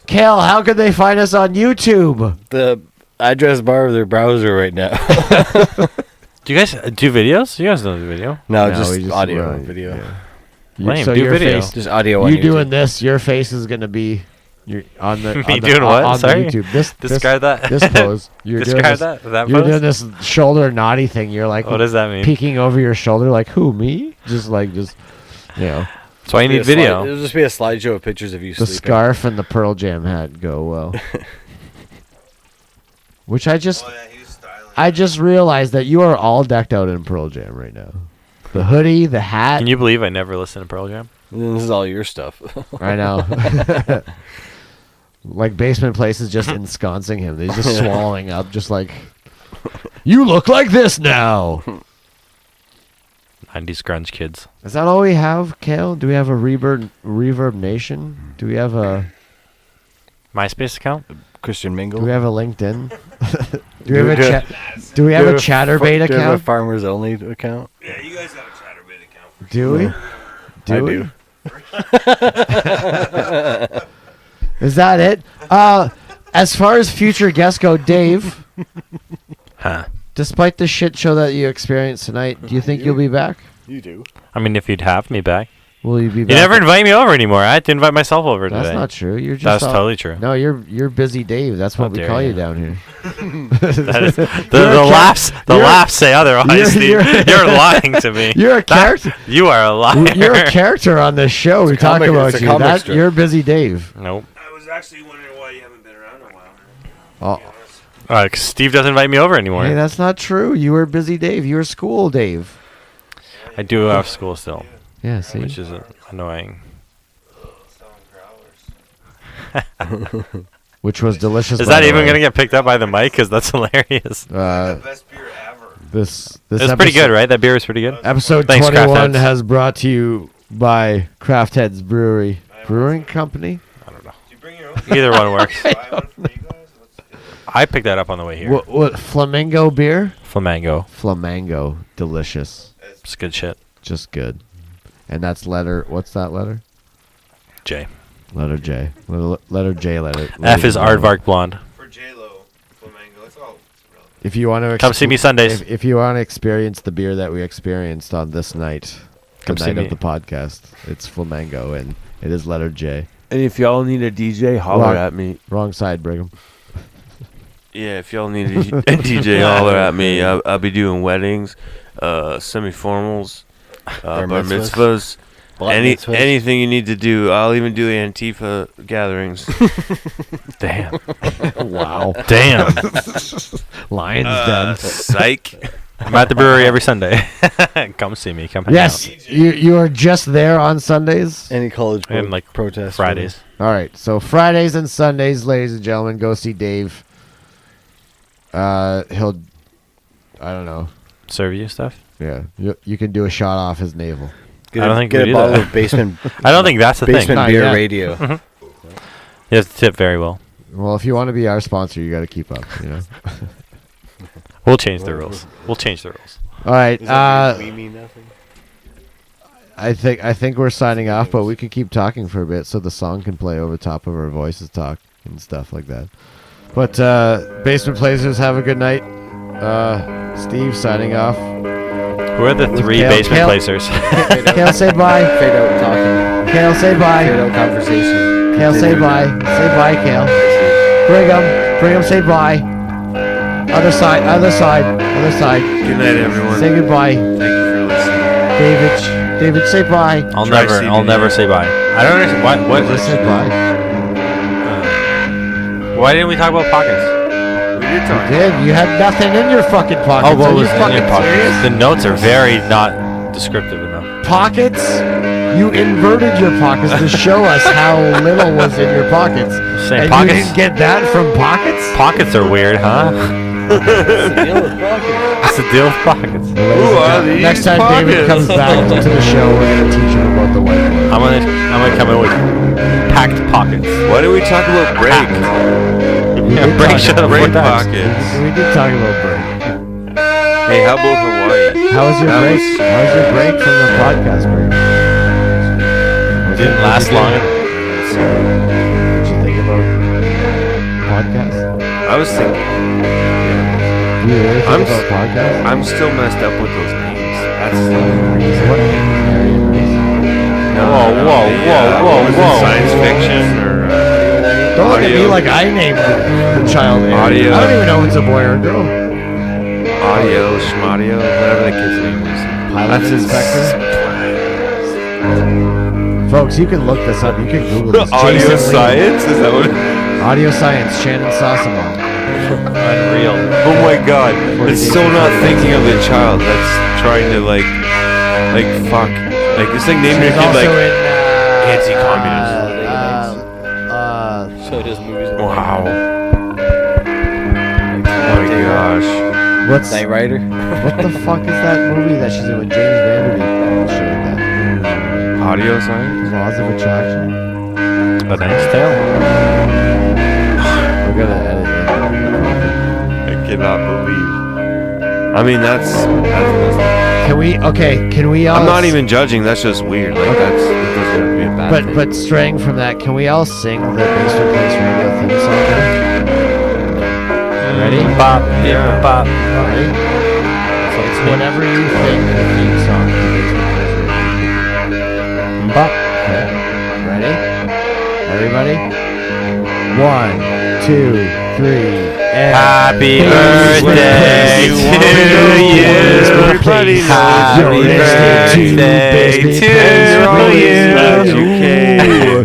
Kale, how could they find us on YouTube? The address bar of their browser right now. Do you guys do videos? You guys don't do video. No, No, just we just audio, run- video. yeah. Lame, So do your video. face, Just audio. you on doing YouTube. this, your face is gonna be on the Me on the, doing what? on Sorry? the YouTube. This Describe that. this pose. You're Describe doing this, that. That You're pose? doing this shoulder naughty thing. You're like What does that mean? peeking over your shoulder, like who me? Just you know, That's why you need video. It'll just be a slideshow of pictures of you the sleeping. scarf and the Pearl Jam hat go well. Which I just realized that you are all decked out in Pearl Jam right now. The hoodie, the hat. Can you believe I never listened to Pearl Jam? This is all your stuff. I know. Like Basement Place is just ensconcing him. He's just swallowing up, just like, you look like this now. 90s grunge kids. Is that all we have, Kale? Do we have a Reverb Nation? Do we have a MySpace account? Christian Mingle. Do we have a LinkedIn? Do we have a Do we have a Chatterbait Do you have a account? Farmers Only account? Yeah, you guys got a Chatterbait account. Do we? I we? do. Is that it? As far as future guests go, Dave, Huh. despite the shit show that you experienced tonight, do you think you'll be back? You do. I mean, if you'd have me back. Will you be You back? never invite me over anymore. I had to invite myself over That's today. not true. You're just That's all- totally true. No, you're busy, Dave. That's what How we dare call you you. down here. That is, the You're a laughs you're- laughs say otherwise. you're- You're lying to me. You're a That- character. You are a liar. You're a character on this show. We a talk comic- about it's a you. comic That, strip. you're busy, Dave. Nope. I was actually wondering why you haven't been around in a while. Oh, 'Cause Steve doesn't invite me over anymore. hey, that's not true. You were busy, Dave. You were school, Dave. I do have school still, Yeah, see. which is annoying. Which was delicious. Is by that the even way. going to get picked up by the mic? Because that's hilarious. The best beer ever. This It's pretty good, right? That beer is pretty good. Episode Thanks, Craft 21 Heads. has brought to you by Craft Heads Brewing Company. I don't know. Did you bring your own? Either one works. Buy one for you guys? What's the deal? I picked that up on the way here. What Flamingo beer? Flamingo. Flamingo, delicious, It's good shit. just good. And that's letter. What's that letter? J. Letter J. Letter J. Letter. F is Aardvark Blonde. For J-Lo, Flamingo. It's all relevant. If you want to Come see me Sundays. If you want to experience the beer that we experienced on this night, the Come see night me. of the podcast, it's Flamingo and it is letter J. And if y'all need a DJ, holler Wrong. at me. Wrong side, Brigham. Yeah, if y'all need a DJ, holler at me. I'll be doing weddings, semi-formals, bar mitzvahs. mitzvahs, Anything you need to do. I'll even do Antifa gatherings. Damn. Wow. Damn. Lion's Den. Psych. I'm at the brewery every Sunday. Come see me. Come hang Yes, out. you are just there on Sundays. Any college And like protest Fridays. All right, so Fridays and Sundays, ladies and gentlemen, go see Dave. He'll, I don't know. Serve you stuff? Yeah, you can do a shot off his navel. Get I don't think get we a do bottle that. of basement. I don't think that's the thing. basement Not beer yet. radio. He has to tip very well. Well, if you want to be our sponsor, you got to keep up. You know. We'll change the rules. We'll change the rules. All right. we mean nothing. I think we're signing off, but we can keep talking for a bit so the song can play over top of our voices talk and stuff like that. But Basement Placers, have a good night. Steve signing off. Who are the With three Kale- basement Kale- placers? Kale, say bye. Fade out talking. Kale, say Fade bye. out conversation. Kale, say bye. Say bye, Kale. Brigham, say bye. Other side. Good night, everyone. Say goodbye. Thank you for listening. David, say bye. I'll Try never CBD. say bye. I don't understand what Just say bye. why didn't we talk about pockets? We did talk. Did you had nothing in your fucking pockets? Oh, what Are was you in fucking your pockets? serious? The notes are very not descriptive enough. Pockets? You inverted your pockets to show us how little was in your pockets. Saying And pockets. you didn't get that from pockets? Pockets are weird, huh? It's the deal with pockets. Who are these Next time David pockets? comes back to the show, we're gonna teach him about the whiteboard. I'm gonna come in with packed pockets. Why did we talk about break? Yeah, break shut up Break 4 times. pockets. We did talk about break. Hey, how about Hawaii? How was your That break? was- How was your break from the podcast break? Didn't last long. What did you think about podcast? I was thinking. Do you really think I'm about podcast? I'm still messed up with those names. That's What? Aryan race? Whoa. Was it science fiction or Don't look at me audio? like I named the child Aryan. Audio. I don't even know if it's a boy or a girl. audio, schmadio, whatever that kid's name was. Pilot Inspektor. Folks, you can look this up. You can Google this. Audio Jason Lee. science? Is that what? Audio Science. Shannon Sossamon. Unreal. Oh my god! It's so not thinking of the child that's trying to like fuck. Like this thing named your She's kid also like in anti-communist. So does movies. Wow. Oh my gosh. what's Knight Rider. what the fuck is that movie that she's in with James Vanderbeek? Shit like that. Audio science? Laws of Attraction. A Knight's Tale. We're gonna edit it. I cannot believe. I mean that's Can we? Okay. Can we all? I'm not even judging. That's just weird. Like that's it doesn't have to be a bad thing. But straying from that, can we all sing the Basement Place Radio theme song? Now? Ready? Bop. Yeah. Bop. Ready? It's whatever you think the theme song to Basement Place Radio. Bop. Okay. Ready? Everybody? 1, 2, 3, and Happy Basement birthday Place. to you. Everybody knows Happy you're birthday to you.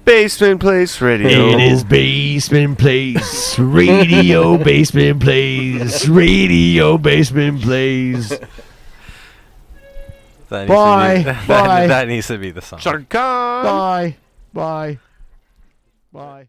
Basement Place Radio. It is Basement Place Radio. Basement Place Radio. Basement Place. Bye. Bye. That needs to be the song. Sharkan. Bye. Bye. Bye.